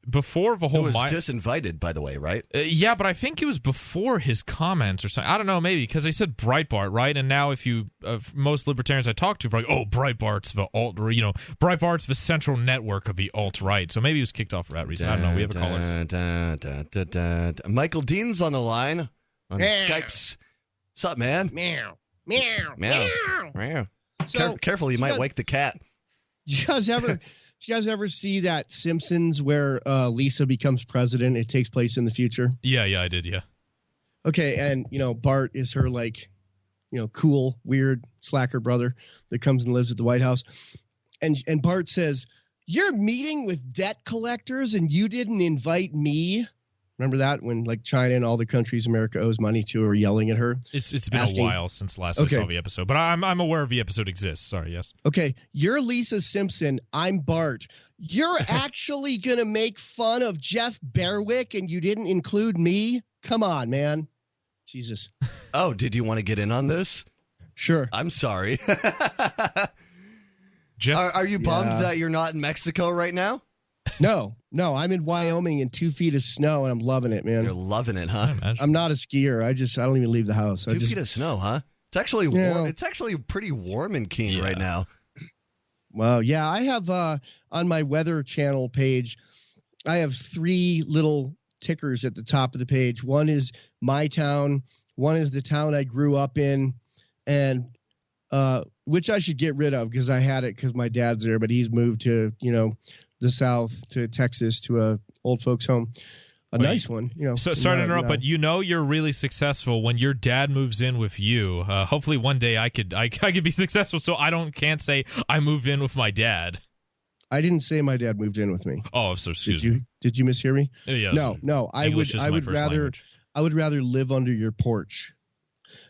[SPEAKER 3] before the whole
[SPEAKER 2] who was disinvited, by the way, right?
[SPEAKER 3] Yeah, but I think it was before his comments or something. I don't know, maybe because they said Breitbart, right? And now if you most libertarians I talk to are like, oh, Breitbart's the alt, or Breitbart's the central network of the alt right. So maybe he was kicked off for that reason. I don't know. We have a caller.
[SPEAKER 2] Michael Dean's on the line on Skype's. What's up, man?
[SPEAKER 22] Meow, meow, meow,
[SPEAKER 2] meow.
[SPEAKER 22] So,
[SPEAKER 2] careful, you might wake the cat.
[SPEAKER 22] Do you guys ever see that Simpsons where Lisa becomes president? It takes place in the future.
[SPEAKER 3] Yeah, I did. Yeah.
[SPEAKER 22] Okay, and Bart is her cool, weird slacker brother that comes and lives at the White House, and Bart says, "You're meeting with debt collectors, and you didn't invite me." Remember that when China and all the countries America owes money to are yelling at her?
[SPEAKER 3] It's been a while since last I saw the episode, but I'm aware the episode exists. Sorry, yes.
[SPEAKER 22] Okay, you're Lisa Simpson. I'm Bart. You're actually going to make fun of Jeff Berwick and you didn't include me? Come on, man. Jesus.
[SPEAKER 2] Oh, did you want to get in on this?
[SPEAKER 22] Sure.
[SPEAKER 2] I'm sorry.
[SPEAKER 3] Jeff,
[SPEAKER 2] are you bummed that you're not in Mexico right now?
[SPEAKER 22] No, I'm in Wyoming in 2 feet of snow, and I'm loving it, man.
[SPEAKER 2] You're loving it, huh?
[SPEAKER 22] I'm not a skier. I don't even leave the house.
[SPEAKER 2] 2 feet of snow, huh? It's actually warm. It's actually pretty warm in Keene right now.
[SPEAKER 22] Well, yeah, I have on my Weather Channel page, I have 3 little tickers at the top of the page. One is my town. One is the town I grew up in, and which I should get rid of because I had it because my dad's there, but he's moved to the South, to Texas, to a old folks home. Nice one.
[SPEAKER 3] So sorry to interrupt, but you're really successful when your dad moves in with you. Hopefully one day I could be successful, so can't say I moved in with my dad.
[SPEAKER 22] I didn't say my dad moved in with me.
[SPEAKER 3] Oh, so excuse me.
[SPEAKER 22] Did you mishear me?
[SPEAKER 3] Yeah.
[SPEAKER 22] No. I would rather live under your porch.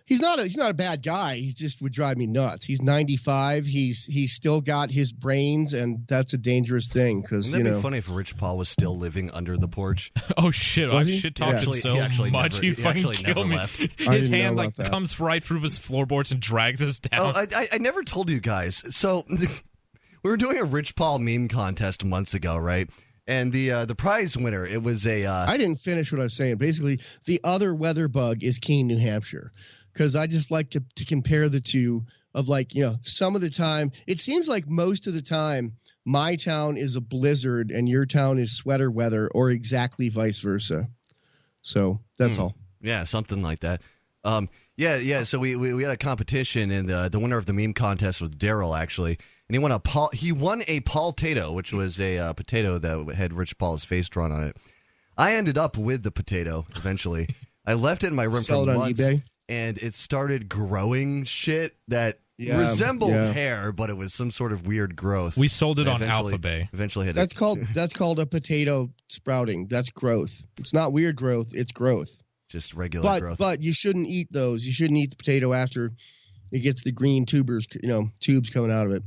[SPEAKER 22] He's not a bad guy. He just would drive me nuts. He's 95. He's still got his brains, and that's a dangerous thing because
[SPEAKER 2] Wouldn't that be funny if Rich Paul was still living under the porch?
[SPEAKER 3] Oh shit! I shit talked him so much. He fucking killed me.
[SPEAKER 2] Left.
[SPEAKER 3] His hand comes right through his floorboards and drags us down.
[SPEAKER 2] Oh, I never told you guys. So we were doing a Rich Paul meme contest months ago, right? And the prize winner, it was a.
[SPEAKER 22] I didn't finish what I was saying. Basically, the other weather bug is Keene, New Hampshire, because I just like to compare the two. Of some of the time, it seems like most of the time, my town is a blizzard and your town is sweater weather, or exactly vice versa. So that's all.
[SPEAKER 2] Yeah, something like that. Yeah. So we had a competition, and the winner of the meme contest was Daryl, actually. And he won a Paul-tato, which was a potato that had Rich Paul's face drawn on it. I ended up with the potato eventually. I left it in my room for months, and it started growing shit that resembled hair, but it was some sort of weird growth.
[SPEAKER 3] We sold it on Alphabay.
[SPEAKER 2] Eventually,
[SPEAKER 22] that's called a potato sprouting. That's growth. It's not weird growth. It's growth.
[SPEAKER 2] Just regular growth.
[SPEAKER 22] But you shouldn't eat those. You shouldn't eat the potato after it gets the green tubes coming out of it.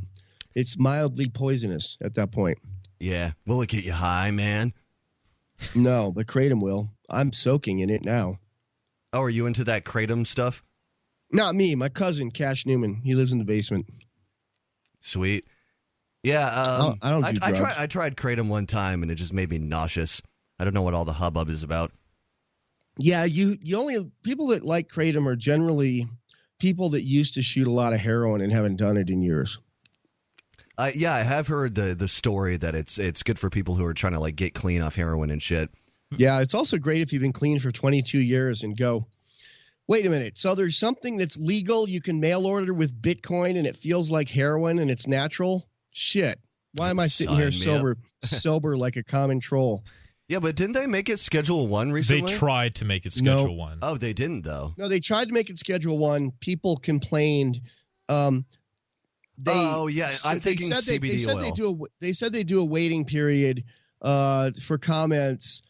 [SPEAKER 22] It's mildly poisonous at that point.
[SPEAKER 2] Yeah. Will it get you high, man?
[SPEAKER 22] No, but kratom will. I'm soaking in it now.
[SPEAKER 2] Oh, are you into that kratom stuff?
[SPEAKER 22] Not me. My cousin, Cash Newman. He lives in the basement.
[SPEAKER 2] Sweet. Yeah.
[SPEAKER 22] I don't do drugs.
[SPEAKER 2] I tried kratom one time, and it just made me nauseous. I don't know what all the hubbub is about.
[SPEAKER 22] Yeah, you only people that like kratom are generally people that used to shoot a lot of heroin and haven't done it in years.
[SPEAKER 2] I have heard the story that it's good for people who are trying to get clean off heroin and shit.
[SPEAKER 22] Yeah, it's also great if you've been clean for 22 years and go, wait a minute. So there's something that's legal you can mail order with Bitcoin and it feels like heroin and it's natural? Shit. Why am I sitting here sober like a common troll?
[SPEAKER 2] Yeah, but didn't they make it Schedule 1 recently?
[SPEAKER 3] They tried to make it Schedule 1.
[SPEAKER 2] Oh, they didn't, though.
[SPEAKER 22] No, they tried to make it Schedule 1. People complained.
[SPEAKER 2] I'm thinking CBD oil.
[SPEAKER 22] They said they do a waiting period for comments.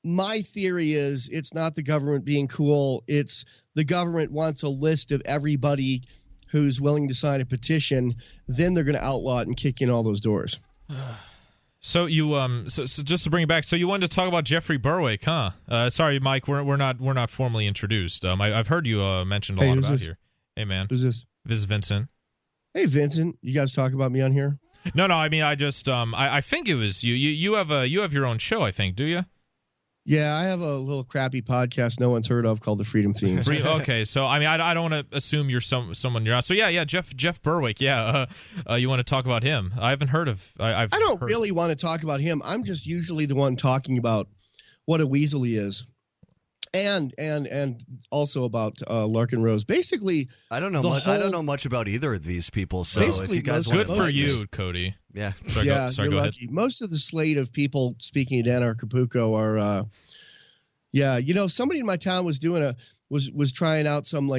[SPEAKER 22] My theory is it's not the government being cool. It's the government wants a list of everybody who's willing to sign a petition. Then they're going to outlaw it and kick in all those doors.
[SPEAKER 3] So you so just to bring it back, so you wanted to talk about Jeffrey Berwick, huh? Sorry, Mike, we're not formally introduced. I've heard you mentioned a lot about here. Hey, man,
[SPEAKER 22] who's this?
[SPEAKER 3] This is Vincent.
[SPEAKER 22] Hey, Vincent, you guys talk about me on here?
[SPEAKER 3] No. I mean, I just I think it was you. You have your own show, I think, do you?
[SPEAKER 22] Yeah, I have a little crappy podcast no one's heard of called The Freedom Fiends.
[SPEAKER 3] Okay, so I mean, I don't want to assume you're someone you're not. So yeah, Jeff Berwick. Yeah, you want to talk about him? I haven't heard of. I don't
[SPEAKER 22] really want to talk about him. I'm just usually the one talking about what a weasel he is, and also about Larkin Rose. Basically,
[SPEAKER 2] I don't know much about either of these people. So if you guys
[SPEAKER 3] good for you, Cody.
[SPEAKER 2] Yeah,
[SPEAKER 3] sorry, go ahead.
[SPEAKER 22] Most of the slate of people speaking at Anarchapulco are, somebody in my town was doing was trying out some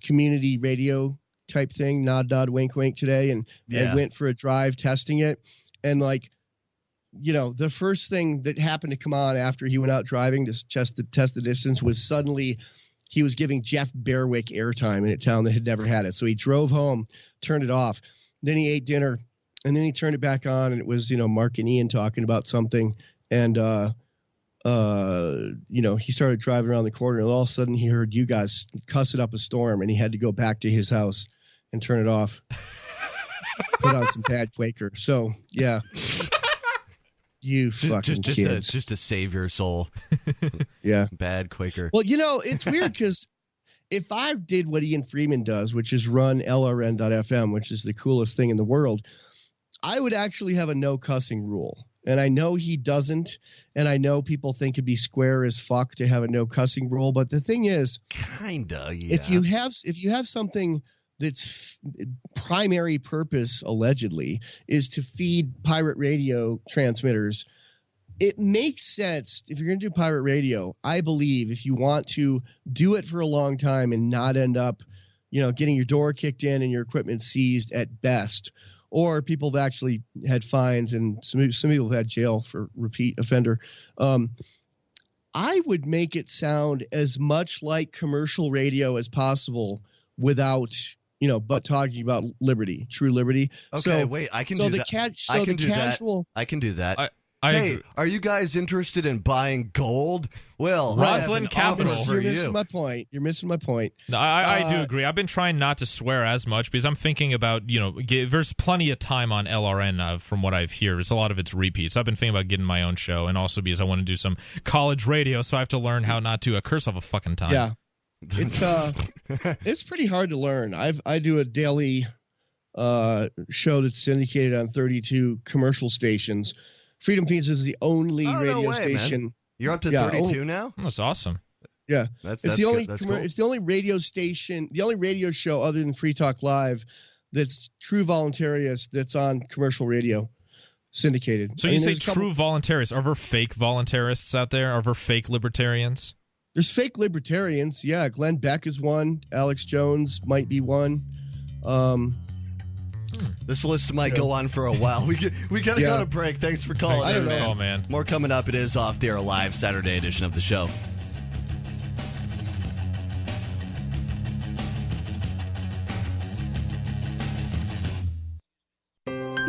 [SPEAKER 22] community radio type thing, nod, wink, wink today, and went for a drive testing it, and the first thing that happened to come on after he went out driving to test the distance was suddenly he was giving Jeff Berwick airtime in a town that had never had it. So he drove home, turned it off. Then he ate dinner, and then he turned it back on, and it was, Mark and Ian talking about something. And, he started driving around the corner, and all of a sudden he heard you guys cussing up a storm, and he had to go back to his house and turn it off. Put on some bad Quaker. So, yeah. You fucking kids.
[SPEAKER 2] Just to save your soul.
[SPEAKER 22] Yeah.
[SPEAKER 2] Bad Quaker.
[SPEAKER 22] Well, it's weird because if I did what Ian Freeman does, which is run LRN.FM, which is the coolest thing in the world, I would actually have a no cussing rule. And I know he doesn't. And I know people think it'd be square as fuck to have a no cussing rule. But the thing is,
[SPEAKER 2] kinda, yeah.
[SPEAKER 22] If you have something that's primary purpose, allegedly, is to feed pirate radio transmitters, it makes sense. If you're going to do pirate radio, I believe if you want to do it for a long time and not end up, getting your door kicked in and your equipment seized at best, or people that actually had fines, and some people had jail for repeat offender. I would make it sound as much like commercial radio as possible without, but talking about liberty, true liberty.
[SPEAKER 2] Okay, wait, I can do that. I can do that. Hey, are you guys interested in buying gold? Well,
[SPEAKER 3] Roslyn Capital.
[SPEAKER 22] You're missing my point.
[SPEAKER 3] No, I do agree. I've been trying not to swear as much because I'm thinking about, there's plenty of time on LRN from what I've heard. It's a lot of it's repeats. I've been thinking about getting my own show, and also because I want to do some college radio, so I have to learn how not to curse all the fucking time.
[SPEAKER 22] Yeah, it's pretty hard to learn. I do a daily show that's syndicated on 32 commercial stations. Freedom Feeds is the only radio station.
[SPEAKER 2] Man. You're up to 32 now?
[SPEAKER 3] That's awesome.
[SPEAKER 22] Yeah,
[SPEAKER 2] that's
[SPEAKER 22] the only
[SPEAKER 2] good. That's cool.
[SPEAKER 22] It's the only radio station, the only radio show other than Free Talk Live that's true voluntarists that's on commercial radio, syndicated.
[SPEAKER 3] So you say true voluntarists? Are there fake voluntarists out there? Are there fake libertarians?
[SPEAKER 22] There's fake libertarians. Yeah, Glenn Beck is one. Alex Jones might be one.
[SPEAKER 2] This list might go on for a while. We gotta go to break. Thanks for calling.
[SPEAKER 3] Thanks for the call, man.
[SPEAKER 2] More coming up. It is Off the Air Live, Saturday edition of the show.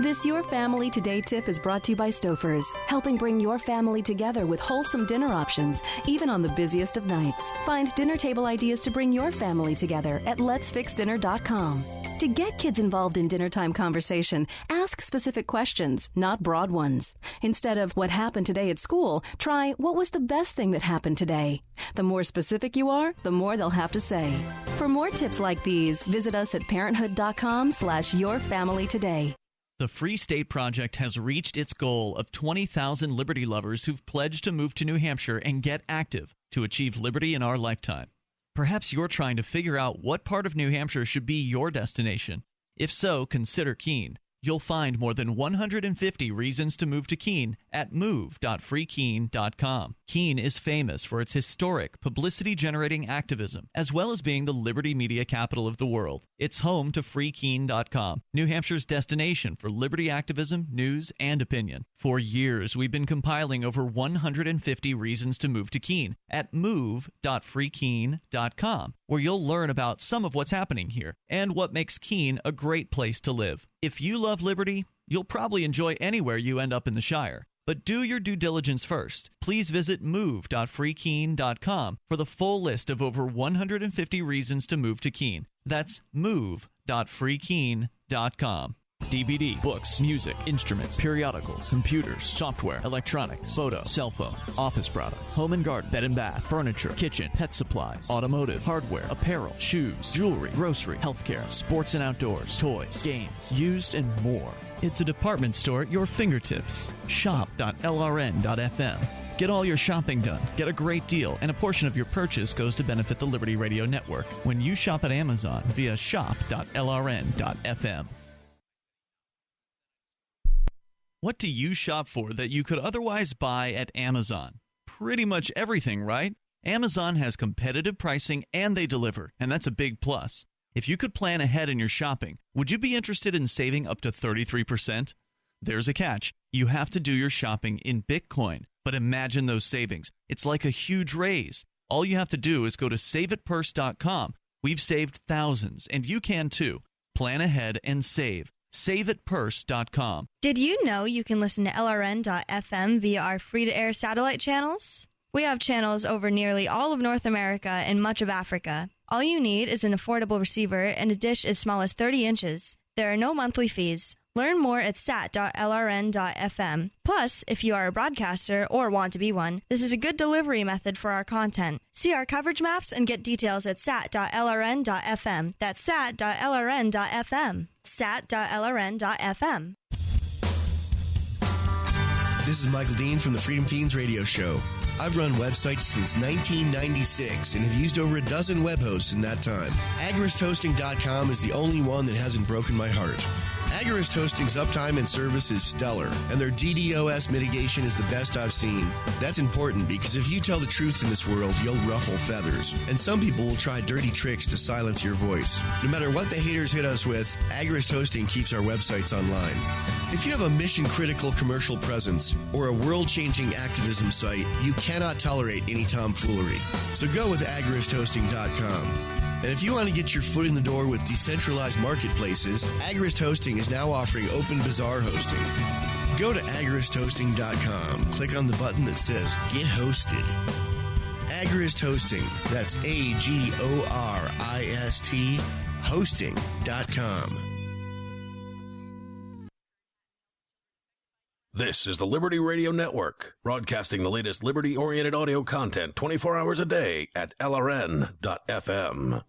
[SPEAKER 1] This Your Family Today tip is brought to you by Stouffer's, helping bring your family together with wholesome dinner options, even on the busiest of nights. Find dinner table ideas to bring your family together at letsfixdinner.com. To get kids involved in dinnertime conversation, ask specific questions, not broad ones. Instead of what happened today at school, try what was the best thing that happened today. The more specific you are, the more they'll have to say. For more tips like these, visit us at parenthood.com/yourfamilytoday.
[SPEAKER 6] The Free State Project has reached its goal of 20,000 liberty lovers who've pledged to move to New Hampshire and get active to achieve liberty in our lifetime. Perhaps you're trying to figure out what part of New Hampshire should be your destination. If so, consider Keene. You'll find more than 150 reasons to move to Keene at move.freekeene.com. Keene is famous for its historic, publicity-generating activism, as well as being the liberty media capital of the world. It's home to freekeene.com, New Hampshire's destination for liberty activism, news, and opinion. For years, we've been compiling over 150 reasons to move to Keene at move.freekeene.com, where you'll learn about some of what's happening here and what makes Keene a great place to live. If you love liberty, you'll probably enjoy anywhere you end up in the Shire. But do your due diligence first. Please visit move.freekeene.com for the full list of over 150 reasons to move to Keene. That's move.freekeene.com. DVD, books, music, instruments, periodicals, computers, software, electronics, photo, cell phone, office products, home and garden, bed and bath, furniture, kitchen, pet supplies, automotive, hardware, apparel, shoes, jewelry, grocery, healthcare, sports and outdoors, toys, games, used, and more. It's a department store at your fingertips. Shop.lrn.fm. Get all your shopping done, get a great deal, and a portion of your purchase goes to benefit the Liberty Radio Network when you shop at Amazon via shop.lrn.fm. What do you shop for that you could otherwise buy at Amazon? Pretty much everything, right? Amazon has competitive pricing and they deliver, and that's a big plus. If you could plan ahead in your shopping, would you be interested in saving up to 33%? There's a catch. You have to do your shopping in Bitcoin. But imagine those savings. It's like a huge raise. All you have to do is go to saveitpurse.com. We've saved thousands, and you can too. Plan ahead and save. SaveItPurse.com.
[SPEAKER 4] Did you know you can listen to LRN.FM via our free-to-air satellite channels? We have channels over nearly all of North America and much of Africa. All you need is an affordable receiver and a dish as small as 30 inches. There are no monthly fees. Learn more at sat.lrn.fm. Plus, if you are a broadcaster or want to be one, this is a good delivery method for our content. See our coverage maps and get details at sat.lrn.fm. That's sat.lrn.fm. sat.lrn.fm.
[SPEAKER 23] This is Michael Deen from the Freedom Teens radio show. I've run websites since 1996 and have used over a dozen web hosts in that time. AgristHosting.com is the only one that hasn't broken my heart. Agorist Hosting's uptime and service is stellar, and their DDoS mitigation is the best I've seen. That's important because if you tell the truth in this world, you'll ruffle feathers, and some people will try dirty tricks to silence your voice. No matter what the haters hit us with, Agorist Hosting keeps our websites online. If you have a mission-critical commercial presence or a world-changing activism site, you cannot tolerate any tomfoolery. So go with agoristhosting.com. And if you want to get your foot in the door with decentralized marketplaces, Agorist Hosting is now offering Open Bazaar hosting. Go to agoristhosting.com, click on the button that says Get Hosted. Agorist Hosting, that's AGORIST hosting.com.
[SPEAKER 7] This is the Liberty Radio Network, broadcasting the latest liberty-oriented audio content 24 hours a day at LRN.FM.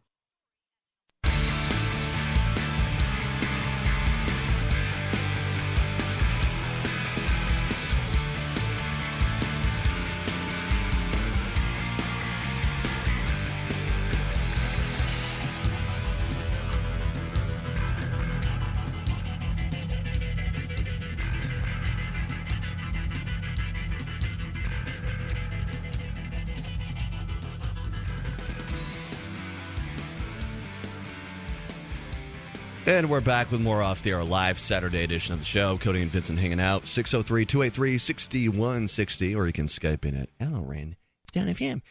[SPEAKER 2] And we're back with more Off the Air live Saturday edition of the show. Cody and Vincent hanging out. 603-283-6160, or you can Skype in at LRN.FM.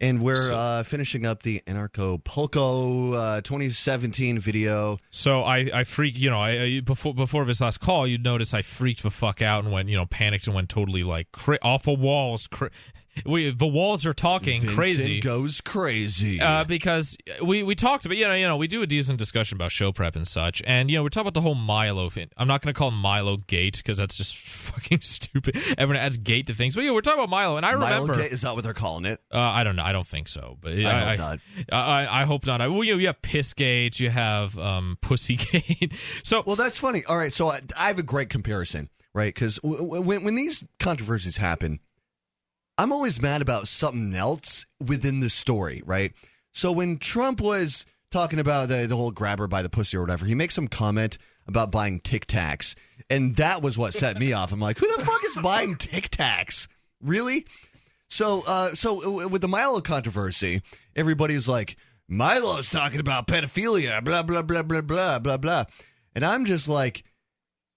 [SPEAKER 2] And we're finishing up the Anarchapulco 2017 video.
[SPEAKER 3] So I freaked, before this last call, you'd notice I freaked the fuck out and went, panicked and went totally like off of walls. The walls are talking
[SPEAKER 2] Vincent
[SPEAKER 3] crazy.
[SPEAKER 2] Goes crazy
[SPEAKER 3] because we talked about we do a decent discussion about show prep and such, and we're talking about the whole Milo thing. I'm not going to call him Milo Gate because that's just fucking stupid. Everyone adds gate to things, but we're talking about Milo, and I remember
[SPEAKER 2] Milo Gate, is that what they're calling it?
[SPEAKER 3] I don't know. I don't think so, but
[SPEAKER 2] I hope not.
[SPEAKER 3] I hope not. You have Piss Gate, you have Pussy Gate. So
[SPEAKER 2] that's funny. All right, so I have a great comparison, right? Because when these controversies happen, I'm always mad about something else within the story, right? So when Trump was talking about the whole grabber by the pussy or whatever, he makes some comment about buying Tic Tacs, and that was what set me off. I'm like, who the fuck is buying Tic Tacs? Really? So with the Milo controversy, everybody's like, Milo's talking about pedophilia, blah, blah, blah, blah, blah, blah, blah. And I'm just like,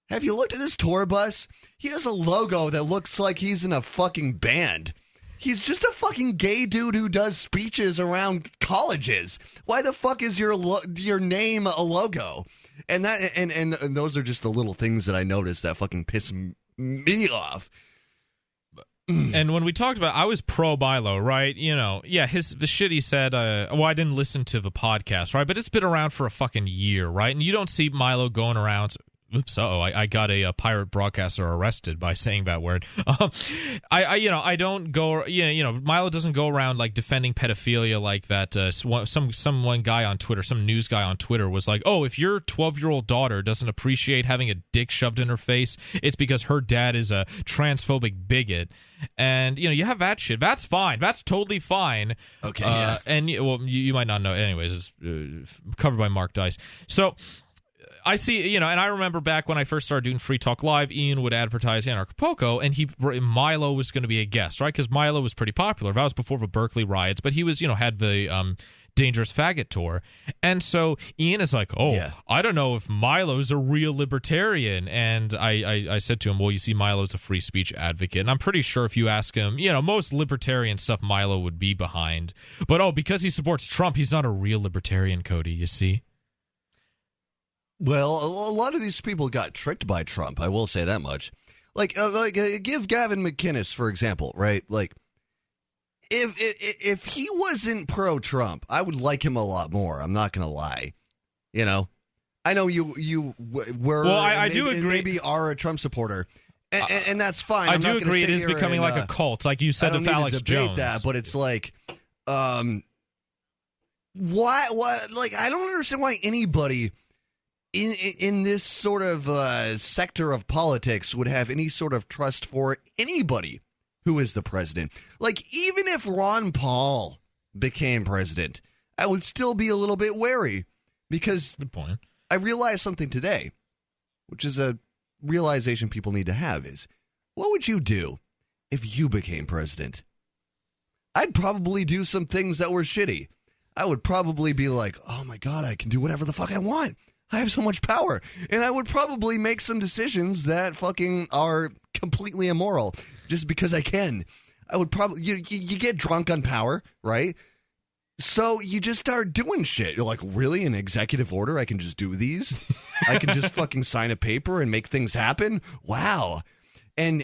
[SPEAKER 2] have you looked at his tour bus? He has a logo that looks like he's in a fucking band. He's just a fucking gay dude who does speeches around colleges. Why the fuck is your name a logo? And that and those are just the little things that I noticed that fucking piss me off.
[SPEAKER 3] And when we talked about, I was pro Milo, right? The shit he said. I didn't listen to the podcast, right? But it's been around for a fucking year, right? And you don't see Milo going around. Oops! I got a pirate broadcaster arrested by saying that word. I don't go. Milo doesn't go around like defending pedophilia like that. Some guy on Twitter, some news guy on Twitter was like, "Oh, if your 12-year-old daughter doesn't appreciate having a dick shoved in her face, it's because her dad is a transphobic bigot." And you have that shit. That's fine. That's totally fine.
[SPEAKER 2] Okay. Yeah.
[SPEAKER 3] And you might not know. Anyways, it's covered by Mark Dice. So. I see, and I remember back when I first started doing Free Talk Live, Ian would advertise Anarchapulco, and Milo was going to be a guest, right? Because Milo was pretty popular. That was before the Berkeley riots, but he was, had the Dangerous Faggot tour. And so Ian is like, I don't know if Milo's a real libertarian. And I said to him, well, you see, Milo's a free speech advocate. And I'm pretty sure if you ask him, most libertarian stuff Milo would be behind. But, because he supports Trump, he's not a real libertarian, Cody, you see?
[SPEAKER 2] Well, a lot of these people got tricked by Trump. I will say that much. Give Gavin McInnes, for example, right? Like, if he wasn't pro-Trump, I would like him a lot more. I'm not going to lie. I know you were. Well,
[SPEAKER 3] I do agree.
[SPEAKER 2] Maybe are a Trump supporter, and that's fine.
[SPEAKER 3] I do agree. It is becoming like a cult, like you said
[SPEAKER 2] with
[SPEAKER 3] Alex
[SPEAKER 2] Jones. I don't need to debate
[SPEAKER 3] Jones.
[SPEAKER 2] that, but it's like, why? Like, I don't understand why anybody in this sort of sector of politics would have any sort of trust for anybody who is the president. Like, even if Ron Paul became president, I would still be a little bit wary because
[SPEAKER 3] good point.
[SPEAKER 2] I realized something today. which is a realization people need to have, is what would you do if you became president? I'd probably do some things that were shitty. I would probably be like, oh my God, I can do whatever the fuck I want. I have so much power. And I would probably make some decisions that fucking are completely immoral just because I can. I would probably, you get drunk on power, right? So you just start doing shit. You're like, really? An executive order? I can just do these? I can just fucking sign a paper and make things happen? Wow. And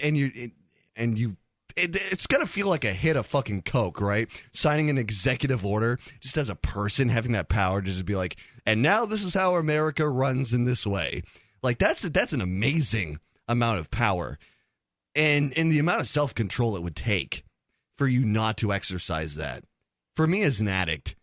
[SPEAKER 2] it's going to feel like a hit of fucking coke, right? Signing an executive order, just as a person, having that power to just be like, and now this is how America runs in this way. Like, that's an amazing amount of power. And the amount of self-control it would take for you not to exercise that. For me as an addict,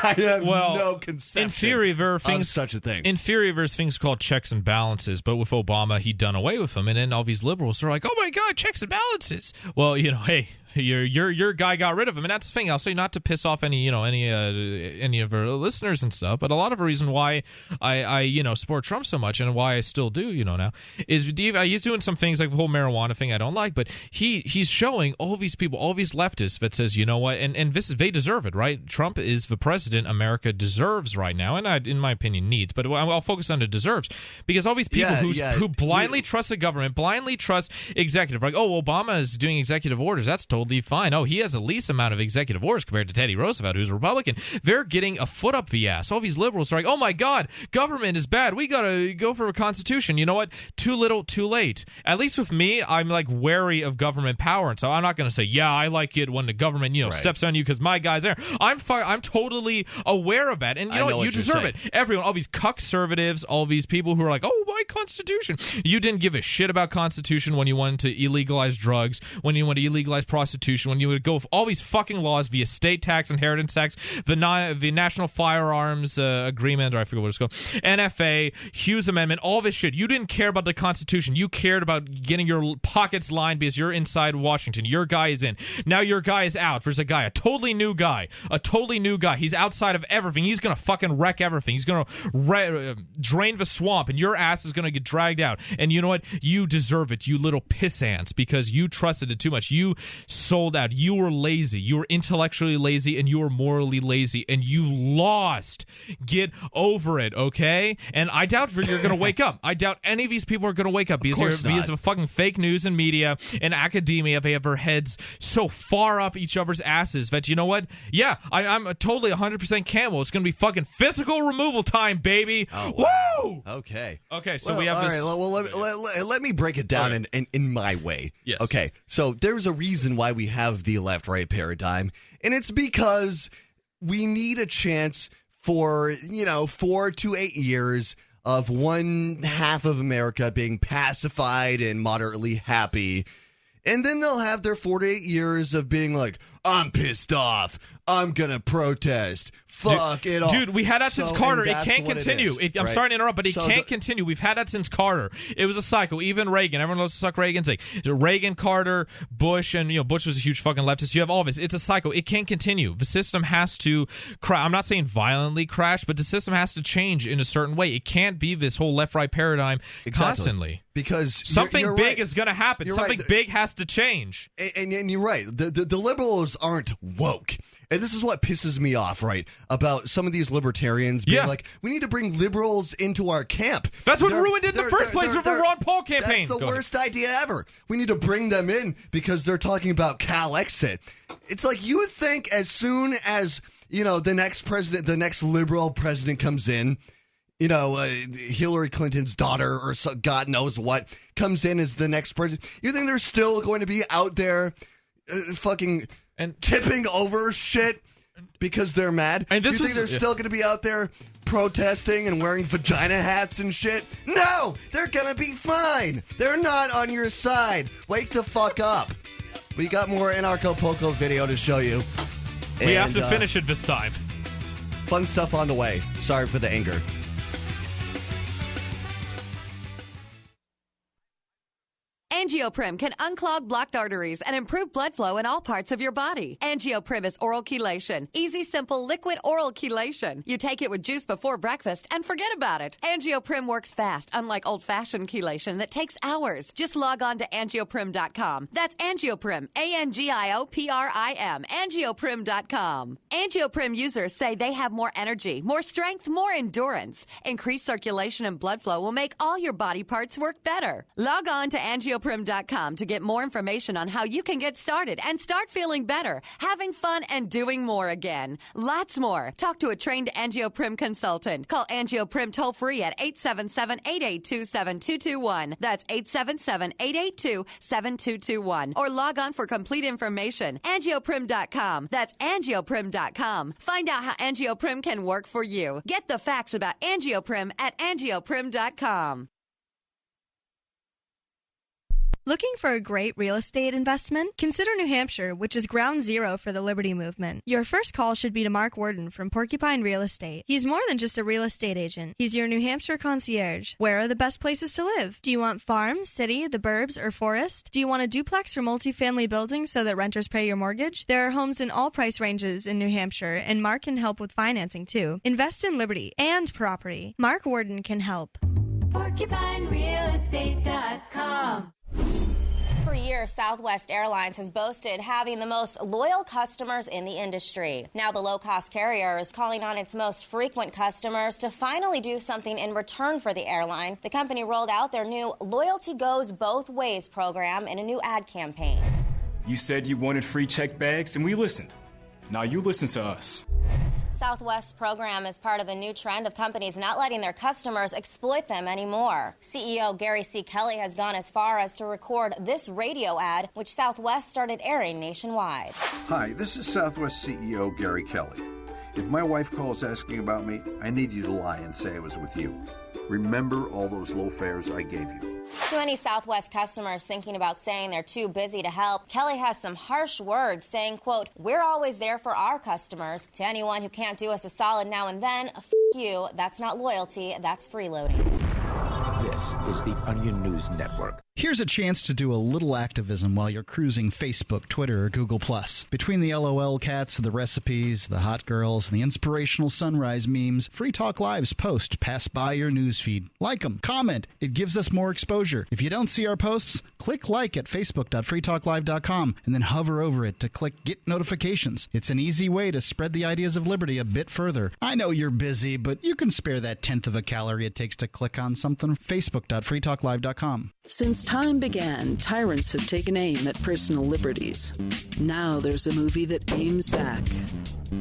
[SPEAKER 2] I have no conception
[SPEAKER 3] in theory, there are things,
[SPEAKER 2] of such a thing.
[SPEAKER 3] In theory, there's things called checks and balances, but with Obama, he'd done away with them, and then all these liberals are like, oh my God, checks and balances. Well, hey, your guy got rid of him, and that's the thing. I'll say not to piss off any of our listeners and stuff, but a lot of the reason why I support Trump so much and why I still do now is he's doing some things like the whole marijuana thing I don't like, but he's showing all these people, all these leftists that says, you know what, and they deserve it, right? Trump is the president America deserves right now, and in my opinion needs, but I'll focus on the deserves, because all these people who blindly trust the government, blindly trust executive, like, oh, Obama is doing executive orders, that's totally fine. Oh, he has the least amount of executive orders compared to Teddy Roosevelt, who's a Republican. They're getting a foot up the ass. All these liberals are like, oh my God, government is bad. We got to go for a constitution. You know what? Too little, too late. At least with me, I'm like wary of government power. And so I'm not going to say, yeah, I like it when the government, steps on you because my guy's there. I'm totally aware of that. And you know what? You deserve it. Everyone, all these cuck-conservatives, all these people who are like, oh, my Constitution. You didn't give a shit about Constitution when you wanted to illegalize drugs, when you wanted to illegalize prostitution, when you would go with all these fucking laws, the estate tax, inheritance tax, the National Firearms Agreement, or I forget what it's called, NFA, Hughes Amendment, all this shit. You didn't care about the Constitution. You cared about getting your pockets lined because you're inside Washington. Your guy is in. Now your guy is out. There's a guy, a totally new guy. He's outside of everything. He's going to fucking wreck everything. He's going to drain the swamp, and your ass is going to get dragged out. And you know what? You deserve it, you little piss ants, because you trusted it too much. You sold out. You were lazy. You were intellectually lazy, and you were morally lazy, and you lost. Get over it, okay? And I doubt you're going to wake up. I doubt any of these people are going to wake up because of fucking fake news and media and academia. They have their heads so far up each other's asses that, you know what? Yeah, I'm totally 100% camel. It's going to be fucking physical removal time, baby.
[SPEAKER 2] Oh, wow.
[SPEAKER 3] Woo!
[SPEAKER 2] Okay.
[SPEAKER 3] So we have this.
[SPEAKER 2] All right, well, let me break it down in my way.
[SPEAKER 3] Yes.
[SPEAKER 2] Okay, so there's a reason why we have the left-right paradigm, and it's because we need a chance for 4 to 8 years of one half of America being pacified and moderately happy, and then they'll have their 4 to 8 years of being like, I'm pissed off, I'm gonna protest, fuck it all.
[SPEAKER 3] Dude, we had that since Carter. It can't continue. I'm sorry to interrupt, but it can't continue. We've had that since Carter. It was a cycle. Even Reagan. Everyone loves to suck Reagan's dick. Reagan, Carter, Bush, and Bush was a huge fucking leftist. You have all of this. It's a cycle. It can't continue. The system has to crash. I'm not saying violently crash, but the system has to change in a certain way. It can't be this whole left-right paradigm constantly.
[SPEAKER 2] Because
[SPEAKER 3] something
[SPEAKER 2] you're
[SPEAKER 3] big
[SPEAKER 2] right.
[SPEAKER 3] is going to happen.
[SPEAKER 2] You're
[SPEAKER 3] something
[SPEAKER 2] right.
[SPEAKER 3] big has to change.
[SPEAKER 2] And you're right. The liberals aren't woke. And this is what pisses me off, right? About some of these libertarians being like, we need to bring liberals into our camp.
[SPEAKER 3] That's what ruined it in the first place with the Ron Paul campaign.
[SPEAKER 2] That's the worst idea ever. We need to bring them in because they're talking about Cal exit. It's like you would think as soon as, the next president, the next liberal president comes in, Hillary Clinton's daughter or God knows what comes in as the next president. You think they're still going to be out there fucking and tipping over shit because they're mad?
[SPEAKER 3] And this
[SPEAKER 2] you think they're still going to be out there protesting and wearing vagina hats and shit? No, they're going to be fine. They're not on your side. Wake the fuck up. We got more Anarchapulco video to show you.
[SPEAKER 3] We have to finish it this time.
[SPEAKER 2] Fun stuff on the way. Sorry for the anger.
[SPEAKER 8] Angioprim can unclog blocked arteries and improve blood flow in all parts of your body. Angioprim is oral chelation. Easy, simple, liquid oral chelation. You take it with juice before breakfast and forget about it. Angioprim works fast, unlike old-fashioned chelation that takes hours. Just log on to angioprim.com. That's Angioprim, ANGIOPRIM, angioprim.com. Angioprim users say they have more energy, more strength, more endurance. Increased circulation and blood flow will make all your body parts work better. Log on to angioprim.com to get more information on how you can get started and start feeling better, having fun, and doing more again. Lots more. Talk to a trained Angioprim consultant. Call Angioprim toll-free at 877-882-7221. That's 877-882-7221. Or log on for complete information. Angioprim.com. That's angioprim.com. Find out how Angioprim can work for you. Get the facts about Angioprim at angioprim.com.
[SPEAKER 4] Looking for a great real estate investment? Consider New Hampshire, which is ground zero for the Liberty Movement. Your first call should be to Mark Worden from Porcupine Real Estate. He's more than just a real estate agent. He's your New Hampshire concierge. Where are the best places to live? Do you want farm, city, the burbs, or forest? Do you want a duplex or multifamily building so that renters pay your mortgage? There are homes in all price ranges in New Hampshire, and Mark can help with financing too. Invest in Liberty and property. Mark Worden can help.
[SPEAKER 9] PorcupineRealEstate.com. For years, Southwest Airlines has boasted having the most loyal customers in the industry. Now the low-cost carrier is calling on its most frequent customers to finally do something in return for the airline. The company rolled out their new Loyalty Goes Both Ways program in a new ad campaign.
[SPEAKER 12] You said you wanted free check bags, and we listened. Now you listen to us.
[SPEAKER 9] Southwest's program is part of a new trend of companies not letting their customers exploit them anymore. CEO Gary C. Kelly has gone as far as to record this radio ad, which Southwest started airing nationwide.
[SPEAKER 24] Hi, this is Southwest CEO Gary Kelly. If my wife calls asking about me, I need you to lie and say I was with you. Remember all those low fares I gave you.
[SPEAKER 9] To any Southwest customers thinking about saying they're too busy to help, Kelly has some harsh words saying, quote, "We're always there for our customers. To anyone who can't do us a solid now and then, f*** you. That's not loyalty, that's freeloading."
[SPEAKER 20] This is the Onion News Network.
[SPEAKER 5] Here's a chance to do a little activism while you're cruising Facebook, Twitter, or Google+. Between the LOL cats, the recipes, the hot girls, and the inspirational sunrise memes, Free Talk Live's post pass by your newsfeed. Like them, comment. It gives us more exposure. If you don't see our posts, click like at facebook.freetalklive.com and then hover over it to click Get Notifications. It's an easy way to spread the ideas of liberty a bit further. I know you're busy, but you can spare that 1/10 of a calorie it takes to click on something. Facebook.freetalklive.com.
[SPEAKER 25] Since time began, tyrants have taken aim at personal liberties. Now there's a movie that aims back.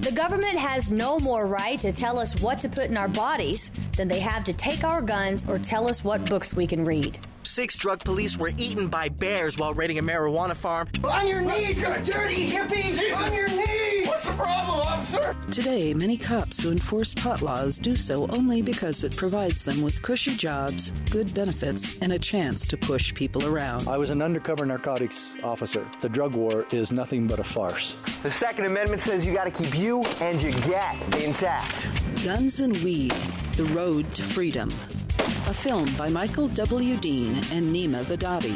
[SPEAKER 26] The government has no more right to tell us what to put in our bodies than they have to take our guns or tell us what books we can read.
[SPEAKER 27] 6 drug police were eaten by bears while raiding a marijuana farm.
[SPEAKER 28] On your knees, you dirty hippies! Jesus. On your knees! What's the problem, officer?
[SPEAKER 25] Today, many cops who enforce pot laws do so only because it provides them with cushy jobs, good benefits, and a chance to push people around.
[SPEAKER 29] I was an undercover narcotics officer. The drug war is nothing but a farce.
[SPEAKER 28] The Second Amendment says you got to keep you and your gat intact.
[SPEAKER 25] Guns and Weed, The Road to Freedom. A film by Michael W. Deen and Nima Vadadi.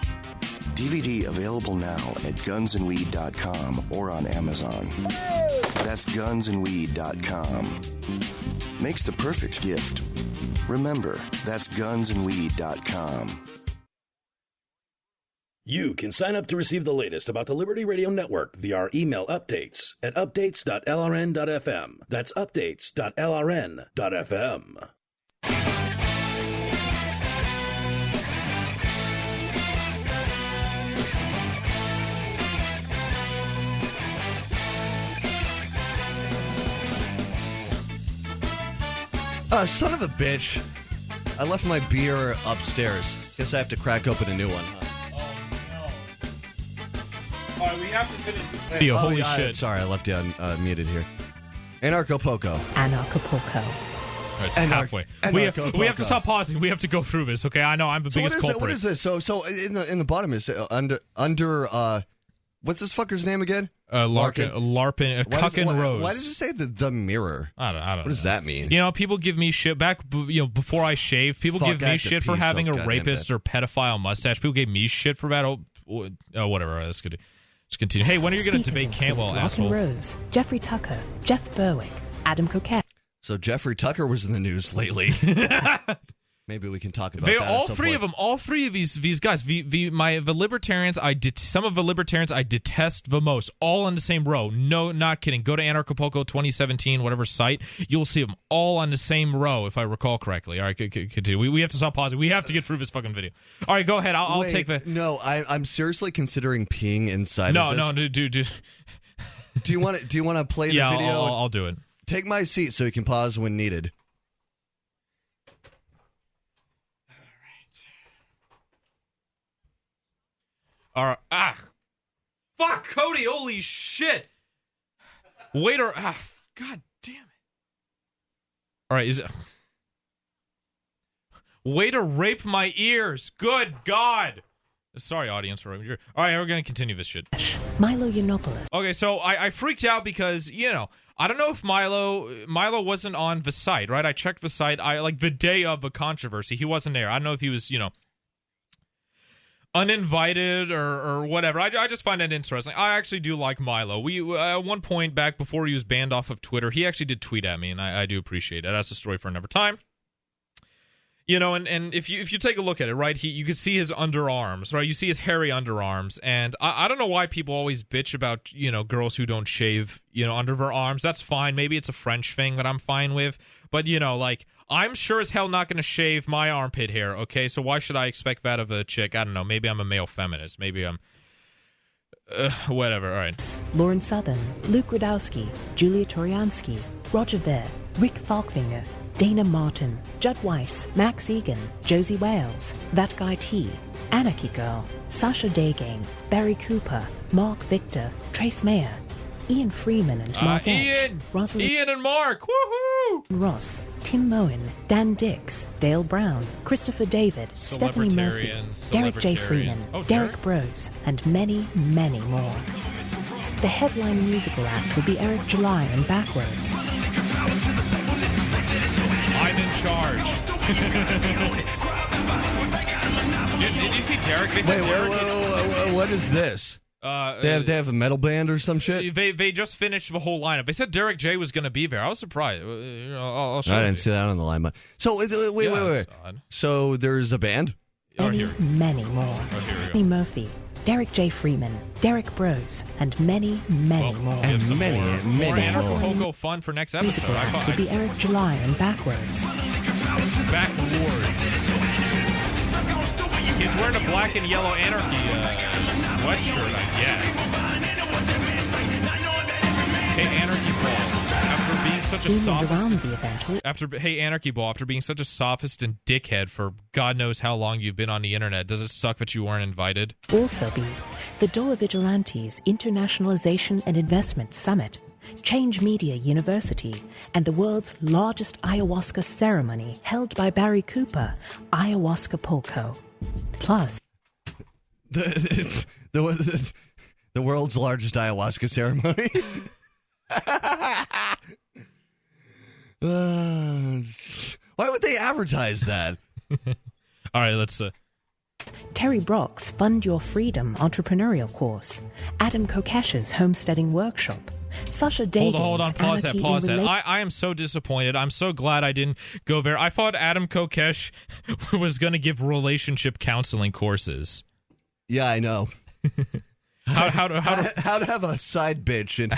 [SPEAKER 30] DVD available now at gunsandweed.com or on Amazon. That's gunsandweed.com. Makes the perfect gift. Remember, that's gunsandweed.com.
[SPEAKER 7] You can sign up to receive the latest about the Liberty Radio Network via our email updates at updates.lrn.fm. That's updates.lrn.fm.
[SPEAKER 2] Son of a bitch. I left my beer upstairs. Guess I have to crack open a new one.
[SPEAKER 3] All right, we have to finish this video. Holy shit.
[SPEAKER 2] Sorry, I left you muted here. Anarchapulco.
[SPEAKER 11] Anarchapulco.
[SPEAKER 3] All right, it's halfway. We have to stop pausing. We have to go through this, okay? I know I'm the biggest culprit.
[SPEAKER 2] What is this? So in the bottom is under What's this fucker's name again?
[SPEAKER 3] Larpin, Cuckin Rose.
[SPEAKER 2] Why did you say the mirror?
[SPEAKER 3] I don't know.
[SPEAKER 2] What does that mean?
[SPEAKER 3] You know, people give me shit before I shave. People give me shit for having a rapist or pedophile mustache. People gave me shit for that. Oh, whatever. Let's continue. Hey, when are you going to debate Campbell, asshole?
[SPEAKER 11] Rose, Jeffrey Tucker, Jeff Berwick, Adam Coquette.
[SPEAKER 2] So Jeffrey Tucker was in the news lately. Maybe we can talk about that.
[SPEAKER 3] All three of these guys. The libertarians, some of the libertarians I detest the most. All on the same row. No, not kidding. Go to Anarchapulco 2017, whatever site. You'll see them all on the same row, if I recall correctly. All right, continue. We have to stop pausing. We have to get through this fucking video. All right, go ahead. I'll take the.
[SPEAKER 2] No, I'm seriously considering peeing inside. of this.
[SPEAKER 3] No, dude.
[SPEAKER 2] Do you want to play the video?
[SPEAKER 3] Yeah, I'll do it.
[SPEAKER 2] Take my seat so you can pause when needed.
[SPEAKER 3] All right. Fuck, Cody. Holy shit. Waiter. God damn it. All right. Way to rape my ears. Good God. Sorry, audience. All right, we're going to continue this shit.
[SPEAKER 11] Milo Yiannopoulos.
[SPEAKER 3] Okay, so I freaked out because, I don't know if Milo wasn't on the site, right? I checked the site. The day of the controversy, he wasn't there. I don't know if he was, uninvited or whatever. I just find it interesting. I actually do like Milo. We at one point back before he was banned off of Twitter, he actually did tweet at me, and I do appreciate it. That's a story for another time. And if you take a look at it, right, you can see his underarms, right? You see his hairy underarms, and I don't know why people always bitch about, girls who don't shave, under their arms. That's fine. Maybe it's a French thing that I'm fine with, but, I'm sure as hell not going to shave my armpit hair, okay? So why should I expect that of a chick? I don't know. Maybe I'm a male feminist. Maybe I'm... whatever, all right.
[SPEAKER 11] Lauren Southern, Luke Radowski, Julia Toriansky, Roger Ver, Rick Falkfinger, Dana Martin, Judd Weiss, Max Egan, Josie Wales, That Guy T, Anarchy Girl, Sasha Daygang, Barry Cooper, Mark Victor, Trace Mayer, Ian Freeman and Mark Edge,
[SPEAKER 3] Ian and Mark, woohoo!
[SPEAKER 11] Ross, Tim Moen, Dan Dix, Dale Brown, Christopher David, Stephanie Murphy, Derek J. Freeman, Derek Brose, and many, many more. The headline musical act will be Eric July and Backwards.
[SPEAKER 3] I'm in charge. Did you see Derek?
[SPEAKER 2] Wait, what is this? They have a metal band or some shit?
[SPEAKER 3] They just finished the whole lineup. They said Derek J was going to be there. I was surprised. I'll show
[SPEAKER 2] I didn't see that on the lineup. So wait. So there's a band?
[SPEAKER 11] Many more. Stephanie Murphy, Derek J. Freeman, Derek Brose, and many, many more.
[SPEAKER 2] And many more.
[SPEAKER 3] Anarchapulco fun for next episode.
[SPEAKER 11] It would be Eric July and Backwards.
[SPEAKER 3] Backwards. He's wearing a black and yellow Anarchy sweatshirt, I guess. Hey, Anarchy Ball. After being such a sophist... Hey, Anarchy Ball, after being such a sophist and dickhead for God knows how long you've been on the internet, does it suck that you weren't invited?
[SPEAKER 11] Also be the Door Vigilantes Internationalization and Investment Summit, Change Media University, and the world's largest ayahuasca ceremony held by Barry Cooper, Ayahuascapulco. Plus...
[SPEAKER 2] The world's largest ayahuasca ceremony. Why would they advertise that?
[SPEAKER 3] All right, let's...
[SPEAKER 11] Terry Brock's Fund Your Freedom entrepreneurial course. Adam Kokesh's homesteading workshop. Sasha Dagan's
[SPEAKER 3] Hold on, pause that. I am so disappointed. I'm so glad I didn't go there. I thought Adam Kokesh was going to give relationship counseling courses.
[SPEAKER 2] Yeah, I know.
[SPEAKER 3] How to
[SPEAKER 2] have a side bitch and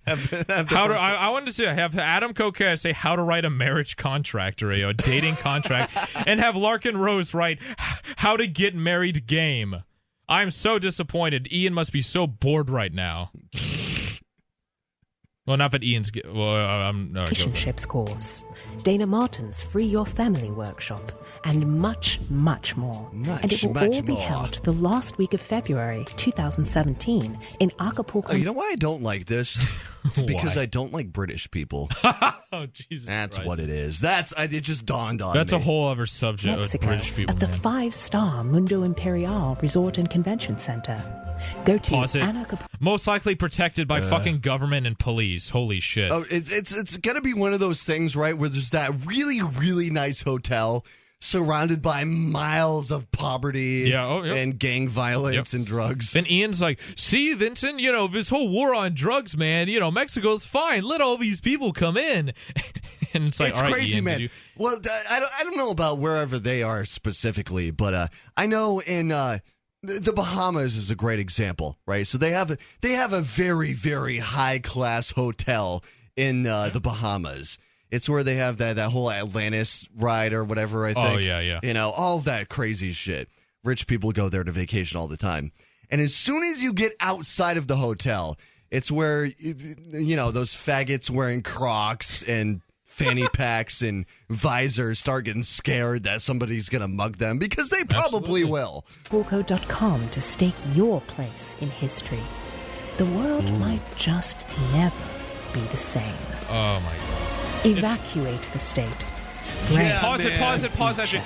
[SPEAKER 3] I wanted to have Adam Kokesh say how to write a marriage contract or a dating contract, and have Larkin Rose write how to get married game. I'm so disappointed. Ian must be so bored right now. Well, not that Ian's...
[SPEAKER 11] Relationships course, Dana Martin's Free Your Family workshop, and much, much more. And it will all be held the last week of February 2017 in Acapulco.
[SPEAKER 2] Oh, you know why I don't like this? It's because I don't like British people.
[SPEAKER 3] Oh, Jesus
[SPEAKER 2] That's
[SPEAKER 3] Christ.
[SPEAKER 2] what it is. It just dawned on me.
[SPEAKER 3] That's a whole other subject
[SPEAKER 11] Mexico,
[SPEAKER 3] of British people.
[SPEAKER 11] At the 5-star Mundo Imperial Resort and Convention Center. Go to
[SPEAKER 3] Pause it.
[SPEAKER 11] Anarchapulco.
[SPEAKER 3] Most likely protected by fucking government and police. Holy shit.
[SPEAKER 2] Oh, it's gonna be one of those things, right, where there's that really, really nice hotel surrounded by miles of poverty and gang violence and drugs.
[SPEAKER 3] And Ian's like, see, Vincent, this whole war on drugs, man, Mexico's fine. Let all these people come in. And it's like,
[SPEAKER 2] it's
[SPEAKER 3] all right,
[SPEAKER 2] crazy,
[SPEAKER 3] Ian,
[SPEAKER 2] man. Well, I don't know about wherever they are specifically, but I know in the Bahamas is a great example, right? So they have a very, very high class hotel in the Bahamas. It's where they have that whole Atlantis ride or whatever, I think.
[SPEAKER 3] Oh, yeah.
[SPEAKER 2] All that crazy shit. Rich people go there to vacation all the time. And as soon as you get outside of the hotel, it's where, those faggots wearing Crocs and fanny packs and visors start getting scared that somebody's going to mug them, because they probably will.
[SPEAKER 11] Anarchapulco.com to stake your place in history. The world might just never be the same.
[SPEAKER 3] Oh, my God.
[SPEAKER 11] Evacuate the state.
[SPEAKER 3] Yeah, pause it.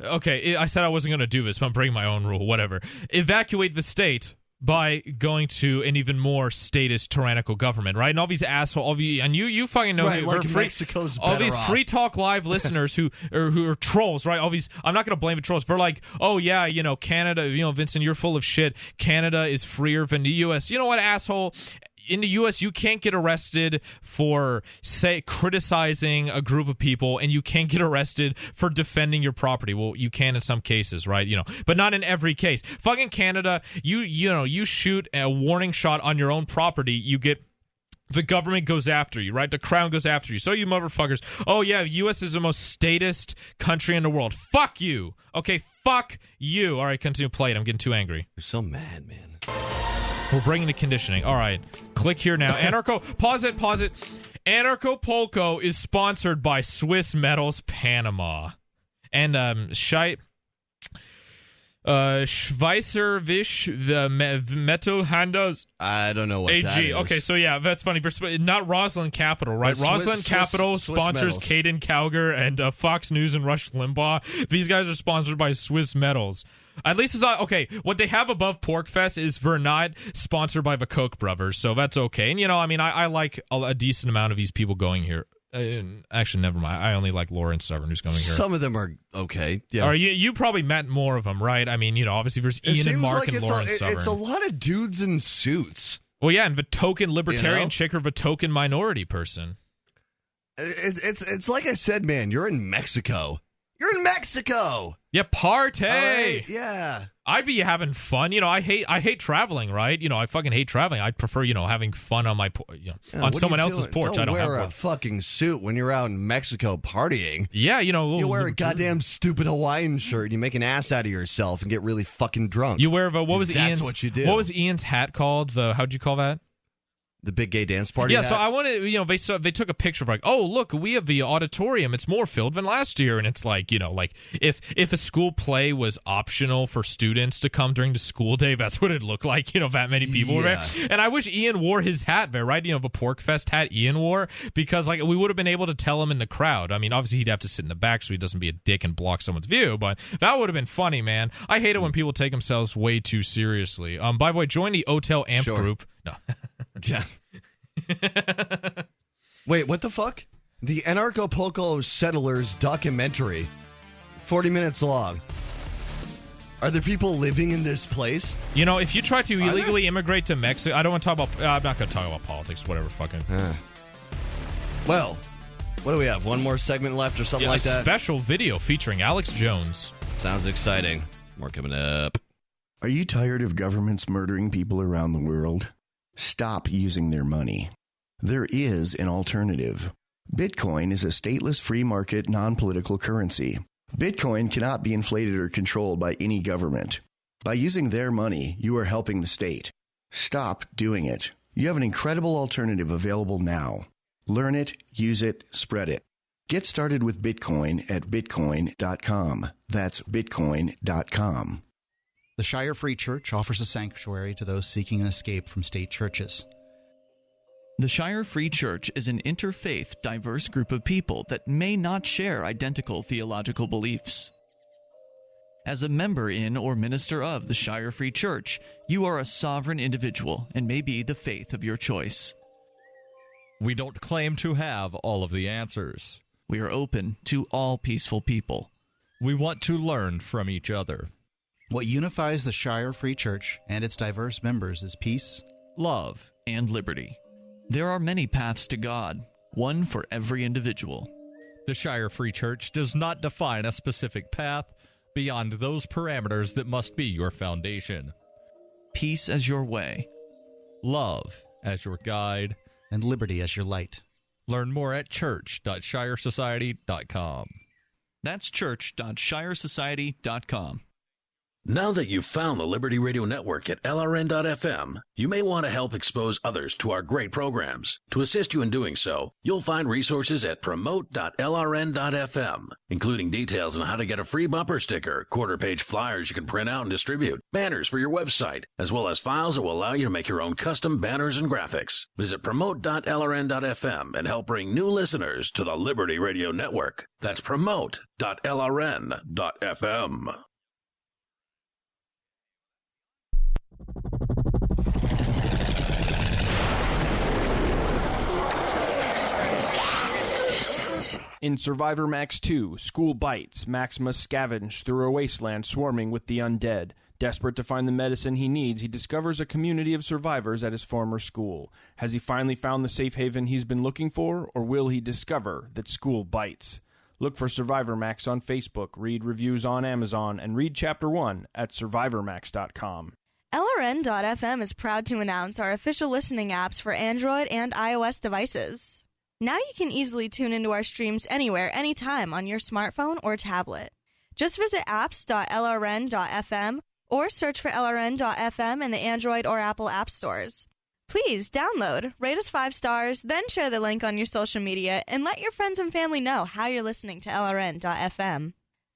[SPEAKER 3] Okay, I said I wasn't going to do this, but I'm breaking my own rule. Whatever. Evacuate the state by going to an even more statist, tyrannical government, right? And all these assholes, and you fucking know,
[SPEAKER 2] right, like Mexico's
[SPEAKER 3] all
[SPEAKER 2] better
[SPEAKER 3] these
[SPEAKER 2] off.
[SPEAKER 3] Free Talk Live listeners who are trolls, right? All these, I'm not going to blame the trolls. They're like, oh yeah, Canada, Vincent, you're full of shit. Canada is freer than the U.S. You know what, asshole? In the U.S., you can't get arrested for, say, criticizing a group of people, and you can't get arrested for defending your property. Well, you can in some cases, right? But not in every case. Fucking Canada, you shoot a warning shot on your own property, the government goes after you, right? The crown goes after you. So you motherfuckers, oh yeah, U.S. is the most statist country in the world. Fuck you. Okay, fuck you. All right, continue to play it. I'm getting too angry.
[SPEAKER 2] You're so mad, man.
[SPEAKER 3] We're bringing the conditioning. All right. Click here now. Pause it. Anarchapulco is sponsored by Swiss Metals Panama. And Schweizerwisch Metallhandels.
[SPEAKER 2] I don't know what
[SPEAKER 3] AG.
[SPEAKER 2] that is.
[SPEAKER 3] Okay, so yeah, that's funny. Not Roslyn Capital, right? Roslyn Capital sponsors Caden Cowger and Fox News and Rush Limbaugh. These guys are sponsored by Swiss Metals. At least it's not okay. What they have above Porkfest is we're not sponsored by the Koch brothers, so that's okay. And I like a decent amount of these people going here. Actually, never mind. I only like Lawrence Severn, who's going here.
[SPEAKER 2] Some of them are okay. Yeah.
[SPEAKER 3] Or you probably met more of them, right? I mean, obviously there's Ian and Mark and Lawrence Severn.
[SPEAKER 2] It's a lot of dudes in suits.
[SPEAKER 3] Well, yeah, and the token libertarian chick or the token minority person.
[SPEAKER 2] It's like I said, man. You're in Mexico.
[SPEAKER 3] Yeah, party.
[SPEAKER 2] Right, yeah.
[SPEAKER 3] I'd be having fun. I hate traveling, right? I fucking hate traveling. I prefer, having fun on my on someone else's porch.
[SPEAKER 2] Don't
[SPEAKER 3] I don't
[SPEAKER 2] wear
[SPEAKER 3] have
[SPEAKER 2] a fucking suit when you're out in Mexico partying.
[SPEAKER 3] Yeah,
[SPEAKER 2] you wear a goddamn stupid Hawaiian shirt and you make an ass out of yourself and get really fucking drunk.
[SPEAKER 3] You wear what was
[SPEAKER 2] That's
[SPEAKER 3] Ian's?
[SPEAKER 2] what you do.
[SPEAKER 3] What was Ian's hat called? How'd you call that?
[SPEAKER 2] The big gay dance party.
[SPEAKER 3] Yeah,
[SPEAKER 2] hat?
[SPEAKER 3] so I wanted, they took a picture of like, oh look, we have the auditorium. It's more filled than last year, and it's like, like if a school play was optional for students to come during the school day, that's what it looked like. That many people were there. And I wish Ian wore his hat there, right? The Porkfest hat Ian wore, because like we would have been able to tell him in the crowd. I mean, obviously he'd have to sit in the back so he doesn't be a dick and block someone's view, but that would have been funny, man. I hate it when people take themselves way too seriously. By the way, join the Otel Amp group. No.
[SPEAKER 2] Yeah. Wait, what the fuck? The Anarchapulco Settlers documentary, 40 minutes long. Are there people living in this place?
[SPEAKER 3] If you try to illegally immigrate to Mexico, I don't want to talk about. I'm not going to talk about politics. Whatever, fucking.
[SPEAKER 2] Well, what do we have? One more segment left or something like that?
[SPEAKER 3] A special video featuring Alex Jones.
[SPEAKER 2] Sounds exciting. More coming up.
[SPEAKER 30] Are you tired of governments murdering people around the world? Stop using their money. There is an alternative. Bitcoin is a stateless free market non-political currency. Bitcoin cannot be inflated or controlled by any government. By using their money, you are helping the state. Stop doing it. You have an incredible alternative available now. Learn it, use it, spread it. Get started with Bitcoin at bitcoin.com. That's bitcoin.com.
[SPEAKER 5] The Shire Free Church offers a sanctuary to those seeking an escape from state churches.
[SPEAKER 6] The Shire Free Church is an interfaith, diverse group of people that may not share identical theological beliefs. As a member in or minister of the Shire Free Church, you are a sovereign individual and may be the faith of your choice.
[SPEAKER 10] We don't claim to have all of the answers.
[SPEAKER 6] We are open to all peaceful people.
[SPEAKER 10] We want to learn from each other.
[SPEAKER 5] What unifies the Shire Free Church and its diverse members is peace,
[SPEAKER 10] love,
[SPEAKER 6] and liberty. There are many paths to God, one for every individual.
[SPEAKER 10] The Shire Free Church does not define a specific path beyond those parameters that must be your foundation.
[SPEAKER 6] Peace as your way.
[SPEAKER 10] Love as your guide.
[SPEAKER 5] And liberty as your light.
[SPEAKER 10] Learn more at church.shiresociety.com.
[SPEAKER 6] That's church.shiresociety.com.
[SPEAKER 7] Now that you've found the Liberty Radio Network at LRN.FM, you may want to help expose others to our great programs. To assist you in doing so, you'll find resources at promote.lrn.fm, including details on how to get a free bumper sticker, quarter-page flyers you can print out and distribute, banners for your website, as well as files that will allow you to make your own custom banners and graphics. Visit promote.lrn.fm and help bring new listeners to the Liberty Radio Network. That's promote.lrn.fm.
[SPEAKER 13] In Survivor Max 2, School Bites, Max must scavenge through a wasteland swarming with the undead. Desperate to find the medicine he needs, he discovers a community of survivors at his former school. Has he finally found the safe haven he's been looking for, or will he discover that school bites? Look for Survivor Max on Facebook, read reviews on Amazon, and read Chapter 1 at survivormax.com.
[SPEAKER 4] LRN.FM is proud to announce our official listening apps for Android and iOS devices. Now you can easily tune into our streams anywhere, anytime on your smartphone or tablet. Just visit apps.lrn.fm or search for LRN.FM in the Android or Apple app stores. Please download, rate us 5 stars, then share the link on your social media and let your friends and family know how you're listening to LRN.FM.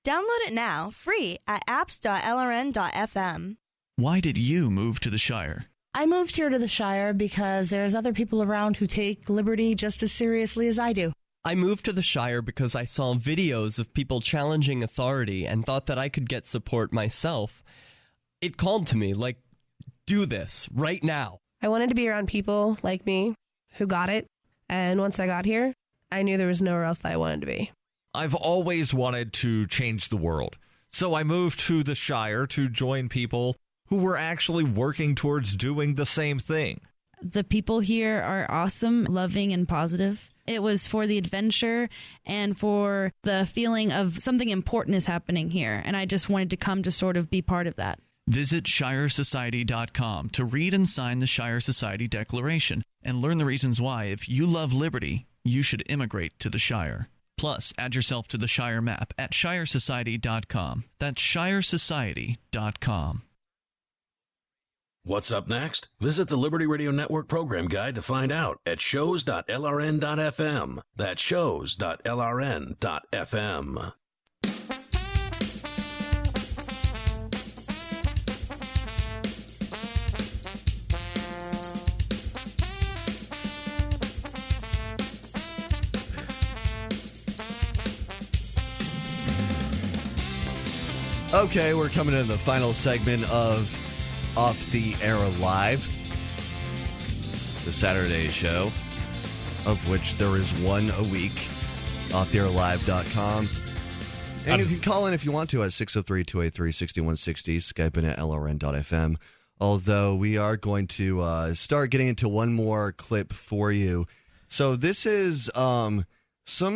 [SPEAKER 4] Download it now, free at apps.lrn.fm.
[SPEAKER 6] Why did you move to the Shire?
[SPEAKER 14] I moved here to the Shire because there's other people around who take liberty just as seriously as I do.
[SPEAKER 15] I moved to the Shire because I saw videos of people challenging authority and thought that I could get support myself. It called to me, like, do this right now.
[SPEAKER 16] I wanted to be around people like me who got it, and once I got here, I knew there was nowhere else that I wanted to be.
[SPEAKER 10] I've always wanted to change the world, so I moved to the Shire to join people who were actually working towards doing the same thing.
[SPEAKER 17] The people here are awesome, loving, and positive. It was for the adventure and for the feeling of something important is happening here, and I just wanted to come to sort of be part of that.
[SPEAKER 6] Visit shiresociety.com to read and sign the Shire Society Declaration and learn the reasons why, if you love liberty, you should immigrate to the Shire. Plus, add yourself to the Shire map at shiresociety.com. That's shiresociety.com.
[SPEAKER 7] What's up next? Visit the Liberty Radio Network program guide to find out at shows.lrn.fm. That's shows.lrn.fm.
[SPEAKER 2] Okay, we're coming to the final segment of Off the Air Live, the Saturday show, of which there is one a week, offtheairlive.com. And you can call in if you want to at 603-283-6160, Skype in at lrn.fm. Although we are going to start getting into one more clip for you. So this is some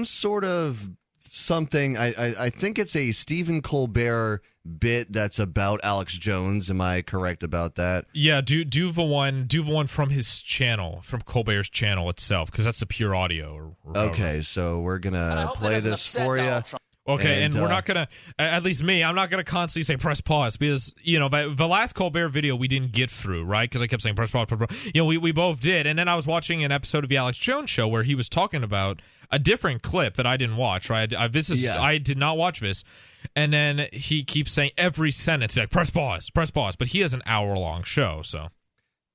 [SPEAKER 2] sort of something, I think it's a Stephen Colbert bit that's about Alex Jones. Am I correct about that?
[SPEAKER 3] Yeah, do the one from his channel, from Colbert's channel itself, because that's the pure audio.
[SPEAKER 2] Okay, so we're going to play this for you.
[SPEAKER 3] Okay, and we're not going to, at least me, I'm not going to constantly say press pause because, you know, the last Colbert video we didn't get through, right? Because I kept saying press pause, press pause. You know, we both did. And then I was watching an episode of the Alex Jones show where he was talking about a different clip that I didn't watch, right? I did not watch this. And then he keeps saying every sentence, like press pause, but he has an hour-long show, so.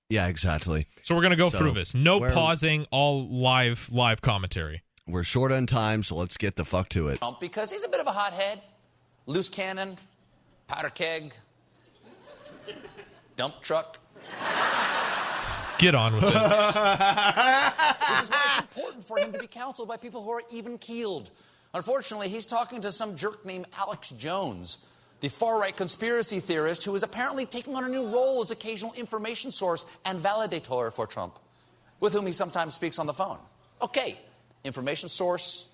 [SPEAKER 2] Yeah, exactly.
[SPEAKER 3] So we're going to go through this. No pausing, all live commentary.
[SPEAKER 2] We're short on time, so let's get the fuck to it.
[SPEAKER 18] Because he's a bit of a hothead, loose cannon,
[SPEAKER 1] powder keg, dump truck.
[SPEAKER 3] Get on with it.
[SPEAKER 1] Which is why it's important for him to be counseled by people who are even-keeled. Unfortunately, he's talking to some jerk named Alex Jones, the far-right conspiracy theorist who is apparently taking on a new role as occasional information source and validator for Trump, with whom he sometimes speaks on the phone. Okay, information source,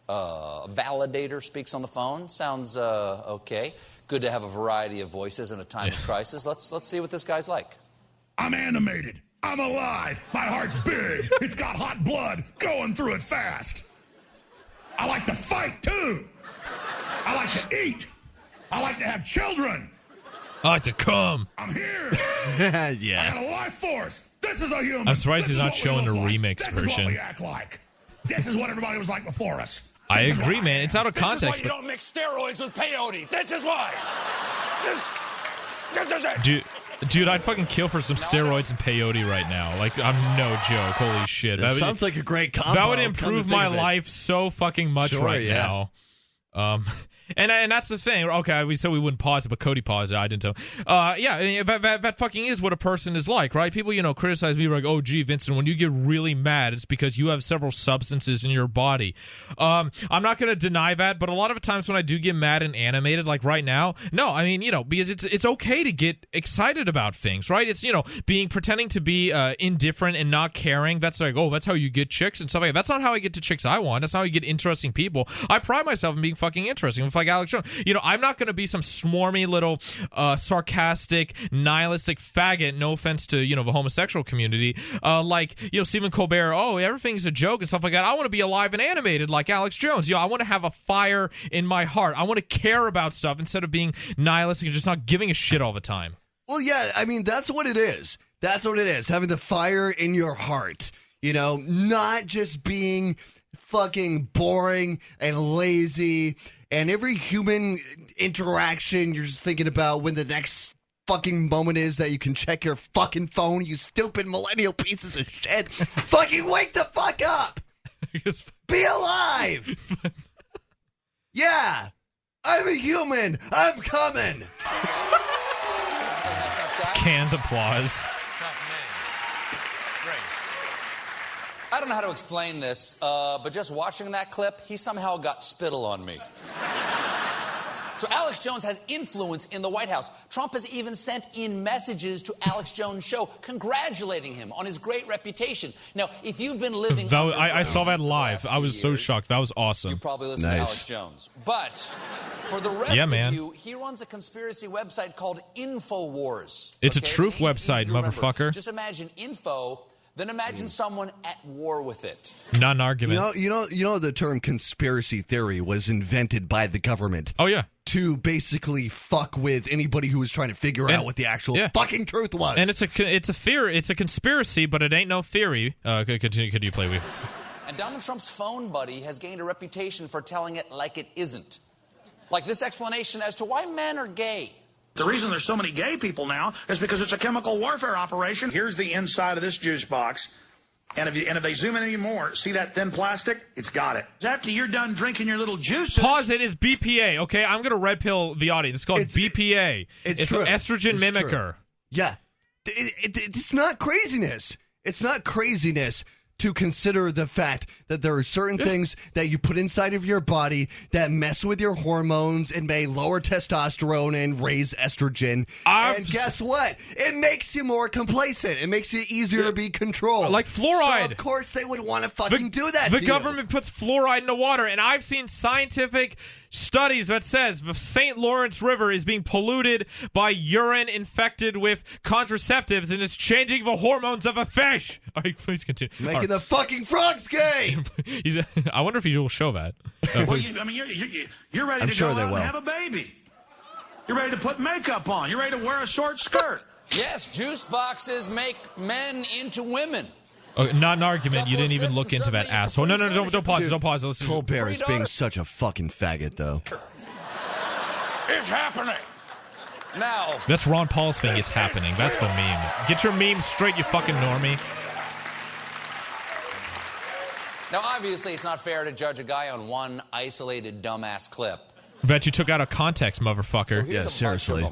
[SPEAKER 1] validator speaks on the phone. Sounds okay. Good to have a variety of voices in a time of crisis. Let's see what this guy's like.
[SPEAKER 8] I'm animated. I'm alive. My heart's big. It's got hot blood going through it fast. I like to fight, too. I like to eat. I like to have children.
[SPEAKER 3] I like to come.
[SPEAKER 8] I'm here.
[SPEAKER 2] Yeah.
[SPEAKER 8] I got a life force. This is a human.
[SPEAKER 3] I'm surprised
[SPEAKER 8] This
[SPEAKER 3] he's
[SPEAKER 8] is
[SPEAKER 3] not
[SPEAKER 8] what we
[SPEAKER 3] showing the
[SPEAKER 8] look like.
[SPEAKER 3] remix
[SPEAKER 8] This
[SPEAKER 3] version.
[SPEAKER 8] is what we act like. This is what everybody was like before us.
[SPEAKER 3] I agree, man. It's out of
[SPEAKER 8] This is
[SPEAKER 3] context.
[SPEAKER 8] why you don't mix steroids with peyote. This is why. This is it.
[SPEAKER 3] Dude, I'd fucking kill for some steroids and peyote right now. Like, I'm no joke. Holy shit.
[SPEAKER 2] That sounds like a great combo.
[SPEAKER 3] That would improve my life so fucking much now. And that's the thing. Okay, we said we wouldn't pause it, but Cody paused it. I didn't tell. Yeah, that fucking is what a person is like, right? People, criticize me like, oh, gee, Vincent, when you get really mad, it's because you have several substances in your body. I'm not going to deny that, but a lot of times when I do get mad and animated, like right now, no, I mean, because it's okay to get excited about things, right? It's, pretending to be indifferent and not caring. That's like, oh, that's how you get chicks and stuff like that. That's not how I get to chicks I want. That's not how you get interesting people. I pride myself in being fucking interesting. Like Alex Jones, I'm not going to be some swarmy little sarcastic, nihilistic faggot. No offense to the homosexual community, like Stephen Colbert. Oh, everything's a joke and stuff like that. I want to be alive and animated like Alex Jones. I want to have a fire in my heart. I want to care about stuff instead of being nihilistic and just not giving a shit all the time.
[SPEAKER 2] Well, yeah, I mean that's what it is. That's what it is. Having the fire in your heart. Not just being fucking boring and lazy. And every human interaction, you're just thinking about when the next fucking moment is that you can check your fucking phone, you stupid millennial pieces of shit. Fucking wake the fuck up! Be alive! Yeah! I'm a human! I'm coming!
[SPEAKER 3] Canned applause.
[SPEAKER 1] I don't know how to explain this, but just watching that clip, he somehow got spittle on me. So Alex Jones has influence in the White House. Trump has even sent in messages to Alex Jones' show congratulating him on his great reputation. Now, if you've been living...
[SPEAKER 3] I saw that live. I was so shocked. That was awesome.
[SPEAKER 1] You probably listen to Alex Jones. But for the rest of you, he runs a conspiracy website called InfoWars.
[SPEAKER 3] It's a truth website, motherfucker.
[SPEAKER 1] Just imagine info... Then imagine someone at war with it.
[SPEAKER 3] Not an argument.
[SPEAKER 2] You know the term conspiracy theory was invented by the government.
[SPEAKER 3] Oh, yeah.
[SPEAKER 2] To basically fuck with anybody who was trying to figure out what the actual fucking truth was.
[SPEAKER 3] And it's a theory. It's a conspiracy, but it ain't no theory. Could you play with?
[SPEAKER 1] And Donald Trump's phone buddy has gained a reputation for telling it like it isn't. Like this explanation as to why men are gay.
[SPEAKER 8] The reason there's so many gay people now is because it's a chemical warfare operation. Here's the inside of this juice box. And if they zoom in any more, see that thin plastic? It's got it. After you're done drinking your little juices...
[SPEAKER 3] Pause it. It's BPA, okay? I'm going to red pill the audience. It's called BPA.
[SPEAKER 2] It's
[SPEAKER 3] an estrogen mimicker.
[SPEAKER 2] True. Yeah. It's not craziness. It's not craziness to consider the fact that there are certain things that you put inside of your body that mess with your hormones and may lower testosterone and raise estrogen. And guess what? It makes you more complacent. It makes it easier to be controlled.
[SPEAKER 3] Like fluoride.
[SPEAKER 2] So of course they would want to fucking do that
[SPEAKER 3] The
[SPEAKER 2] to
[SPEAKER 3] government puts fluoride in the water, and I've seen scientific studies that says the St. Lawrence River is being polluted by urine infected with contraceptives, and it's changing the hormones of a fish. All right, please continue.
[SPEAKER 2] It's making the fucking frogs gay.
[SPEAKER 3] I wonder if he will show that.
[SPEAKER 8] Well, you're ready to go out and have a baby. You're ready to put makeup on. You're ready to wear a short skirt.
[SPEAKER 1] Yes, juice boxes make men into women.
[SPEAKER 3] Not an argument. You didn't even look into that asshole. No, don't pause. Don't pause. Listen.
[SPEAKER 2] Colbert is being such a fucking faggot, though.
[SPEAKER 8] It's happening.
[SPEAKER 1] Now.
[SPEAKER 3] That's Ron Paul's thing. It's happening. That's the meme. Get your meme straight, you fucking normie.
[SPEAKER 1] Now, obviously, it's not fair to judge a guy on one isolated dumbass clip.
[SPEAKER 3] Bet you took out of context, motherfucker.
[SPEAKER 8] Yeah, seriously.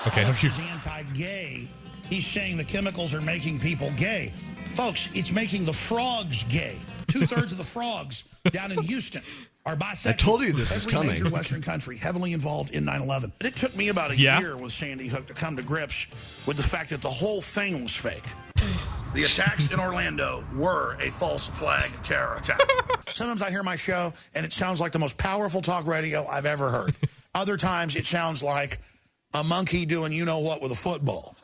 [SPEAKER 3] Okay.
[SPEAKER 8] He's anti-gay. He's saying the chemicals are making people gay. Folks, it's making the frogs gay. 2/3 of the frogs down in Houston are bisexual.
[SPEAKER 2] I told you this is coming.
[SPEAKER 8] Every major Western country heavily involved in 9/11. It took me about a year with Sandy Hook to come to grips with the fact that the whole thing was fake. The attacks in Orlando were a false flag terror attack. Sometimes I hear my show, and it sounds like the most powerful talk radio I've ever heard. Other times, it sounds like a monkey doing you-know-what with a football.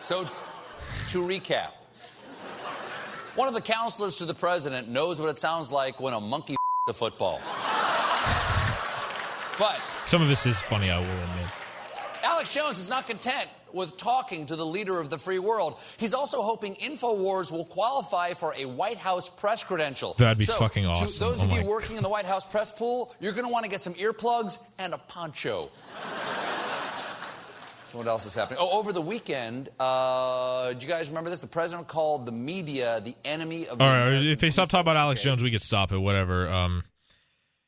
[SPEAKER 1] So, to recap, one of the counselors to the president knows what it sounds like when a monkey the football. But
[SPEAKER 3] some of this is funny, I will admit.
[SPEAKER 1] Alex Jones is not content with talking to the leader of the free world. He's also hoping InfoWars will qualify for a White House press credential.
[SPEAKER 3] That'd be fucking awesome.
[SPEAKER 1] To those of you working in the White House press pool, you're going to want to get some earplugs and a poncho. So what else is happening? Oh, over the weekend, do you guys remember this? The president called the media the enemy of...
[SPEAKER 3] All right, if they stop talking about Alex Jones, we could stop it, whatever.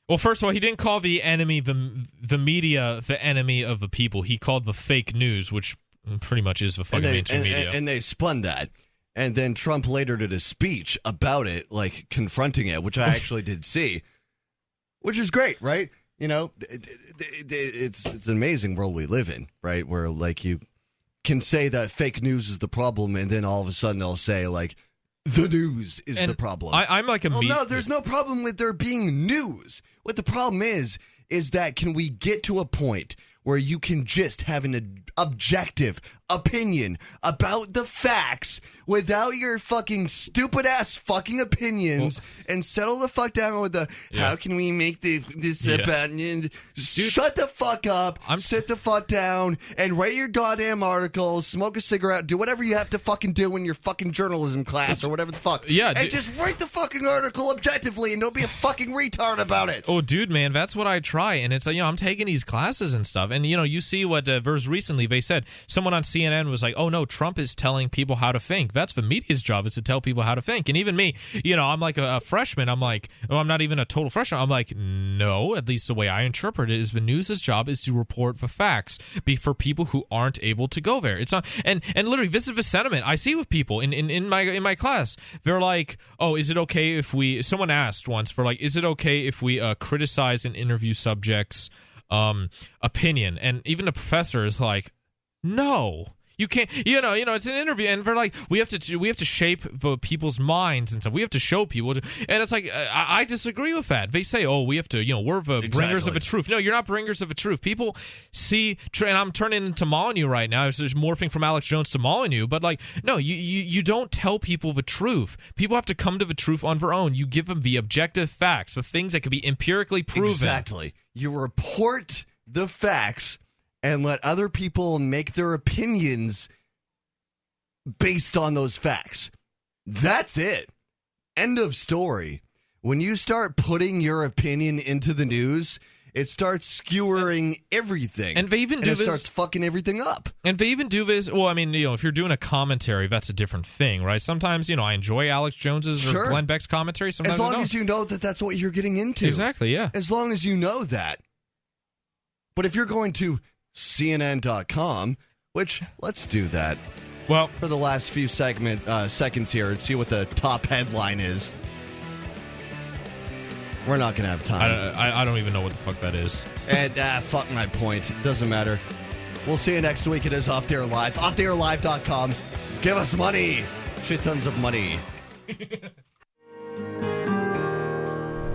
[SPEAKER 3] Well, first of all, he didn't call the enemy, the media, the enemy of the people. He called the fake news, which pretty much is the fucking mainstream media.
[SPEAKER 2] And they spun that. And then Trump later did a speech about it, like confronting it, which I actually did see, which is great, right? You know, it's an amazing world we live in, right? Where, like, you can say that fake news is the problem, and then all of a sudden they'll say, like, the news is the problem.
[SPEAKER 3] I'm like a...
[SPEAKER 2] Well, no, there's no problem with there being news. What the problem is that can we get to a point where you can just have an objective opinion about the facts without your fucking stupid-ass fucking opinions and settle the fuck down with the, how can we make this about... Shut the fuck up, sit the fuck down, and write your goddamn articles, smoke a cigarette, do whatever you have to fucking do in your fucking journalism class or whatever the fuck.
[SPEAKER 3] Yeah,
[SPEAKER 2] and just write the fucking article objectively and don't be a fucking retard about it.
[SPEAKER 3] Oh, dude, man, that's what I try. And it's, I'm taking these classes and stuff. And, you see what, very recently they said, someone on CNN was like, oh, no, Trump is telling people how to think. That's the media's job, is to tell people how to think. And even me, I'm like a freshman. I'm like, I'm not even a total freshman. I'm like, no, at least the way I interpret it is the news's job is to report the facts for people who aren't able to go there. It's not, and literally, this is the sentiment I see with people in my class. They're like, oh, is it okay if we, someone asked once for like, is it okay if we criticize and interview subjects' opinion? And even the professor is like, no, you can't. It's an interview, and they're like, we have to shape the people's minds and stuff. We have to show people, and it's like, I disagree with that. They say, oh, we have to, we're the bringers of the truth. No, you're not bringers of the truth. People see, and I'm turning into Molyneux right now. It's just morphing from Alex Jones to Molyneux, but like, no, you don't tell people the truth. People have to come to the truth on their own. You give them the objective facts, the things that can be empirically proven.
[SPEAKER 2] Exactly. You report the facts and let other people make their opinions based on those facts. That's it. End of story. When you start putting your opinion into the news, it starts skewering everything.
[SPEAKER 3] And they even do this.
[SPEAKER 2] It starts fucking everything up.
[SPEAKER 3] And they even do this. Well, I mean, if you're doing a commentary, that's a different thing, right? Sometimes, I enjoy Alex Jones's or Glenn Beck's commentary. Sometimes
[SPEAKER 2] as long as you know that that's what you're getting into.
[SPEAKER 3] Exactly, yeah.
[SPEAKER 2] As long as you know that. But if you're going to CNN.com, which, let's do that.
[SPEAKER 3] Well,
[SPEAKER 2] for the last few seconds here and see what the top headline is. We're not going to have time.
[SPEAKER 3] I don't even know what the fuck that is.
[SPEAKER 2] And fuck my point. Doesn't matter. We'll see you next week. It is Off the Air Live. OffTheAirLive.com. Give us money. Shit tons of money.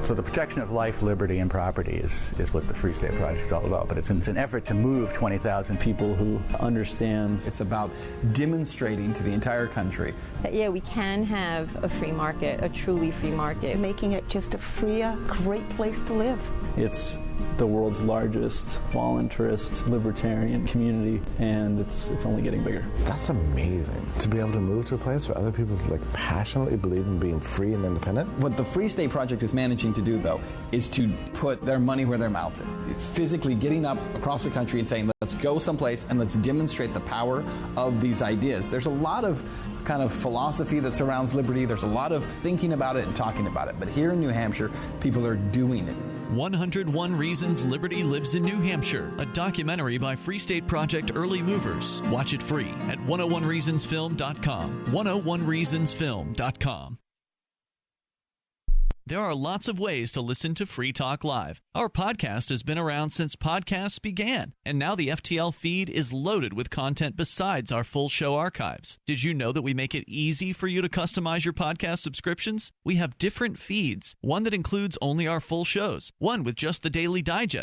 [SPEAKER 9] So the protection of life, liberty, and property is what the Free State Project is all about. But it's an effort to move 20,000 people who understand.
[SPEAKER 12] It's about demonstrating to the entire country
[SPEAKER 18] that, we can have a free market, a truly free market. Making it just a freer, great place to live.
[SPEAKER 9] It's the world's largest voluntarist libertarian community, and it's only getting bigger.
[SPEAKER 19] That's amazing. To be able to move to a place where other people passionately believe in being free and independent.
[SPEAKER 12] What the Free State Project is managing to do, though, is to put their money where their mouth is. It's physically getting up across the country and saying, let's go someplace and let's demonstrate the power of these ideas. There's a lot of kind of philosophy that surrounds liberty. There's a lot of thinking about it and talking about it. But here in New Hampshire, people are doing it.
[SPEAKER 6] 101 Reasons Liberty Lives in New Hampshire, a documentary by Free State Project Early Movers. Watch it free at 101reasonsfilm.com. 101reasonsfilm.com. There are lots of ways to listen to Free Talk Live. Our podcast has been around since podcasts began, and now the FTL feed is loaded with content besides our full show archives. Did you know that we make it easy for you to customize your podcast subscriptions? We have different feeds, one that includes only our full shows, one with just the Daily Digest,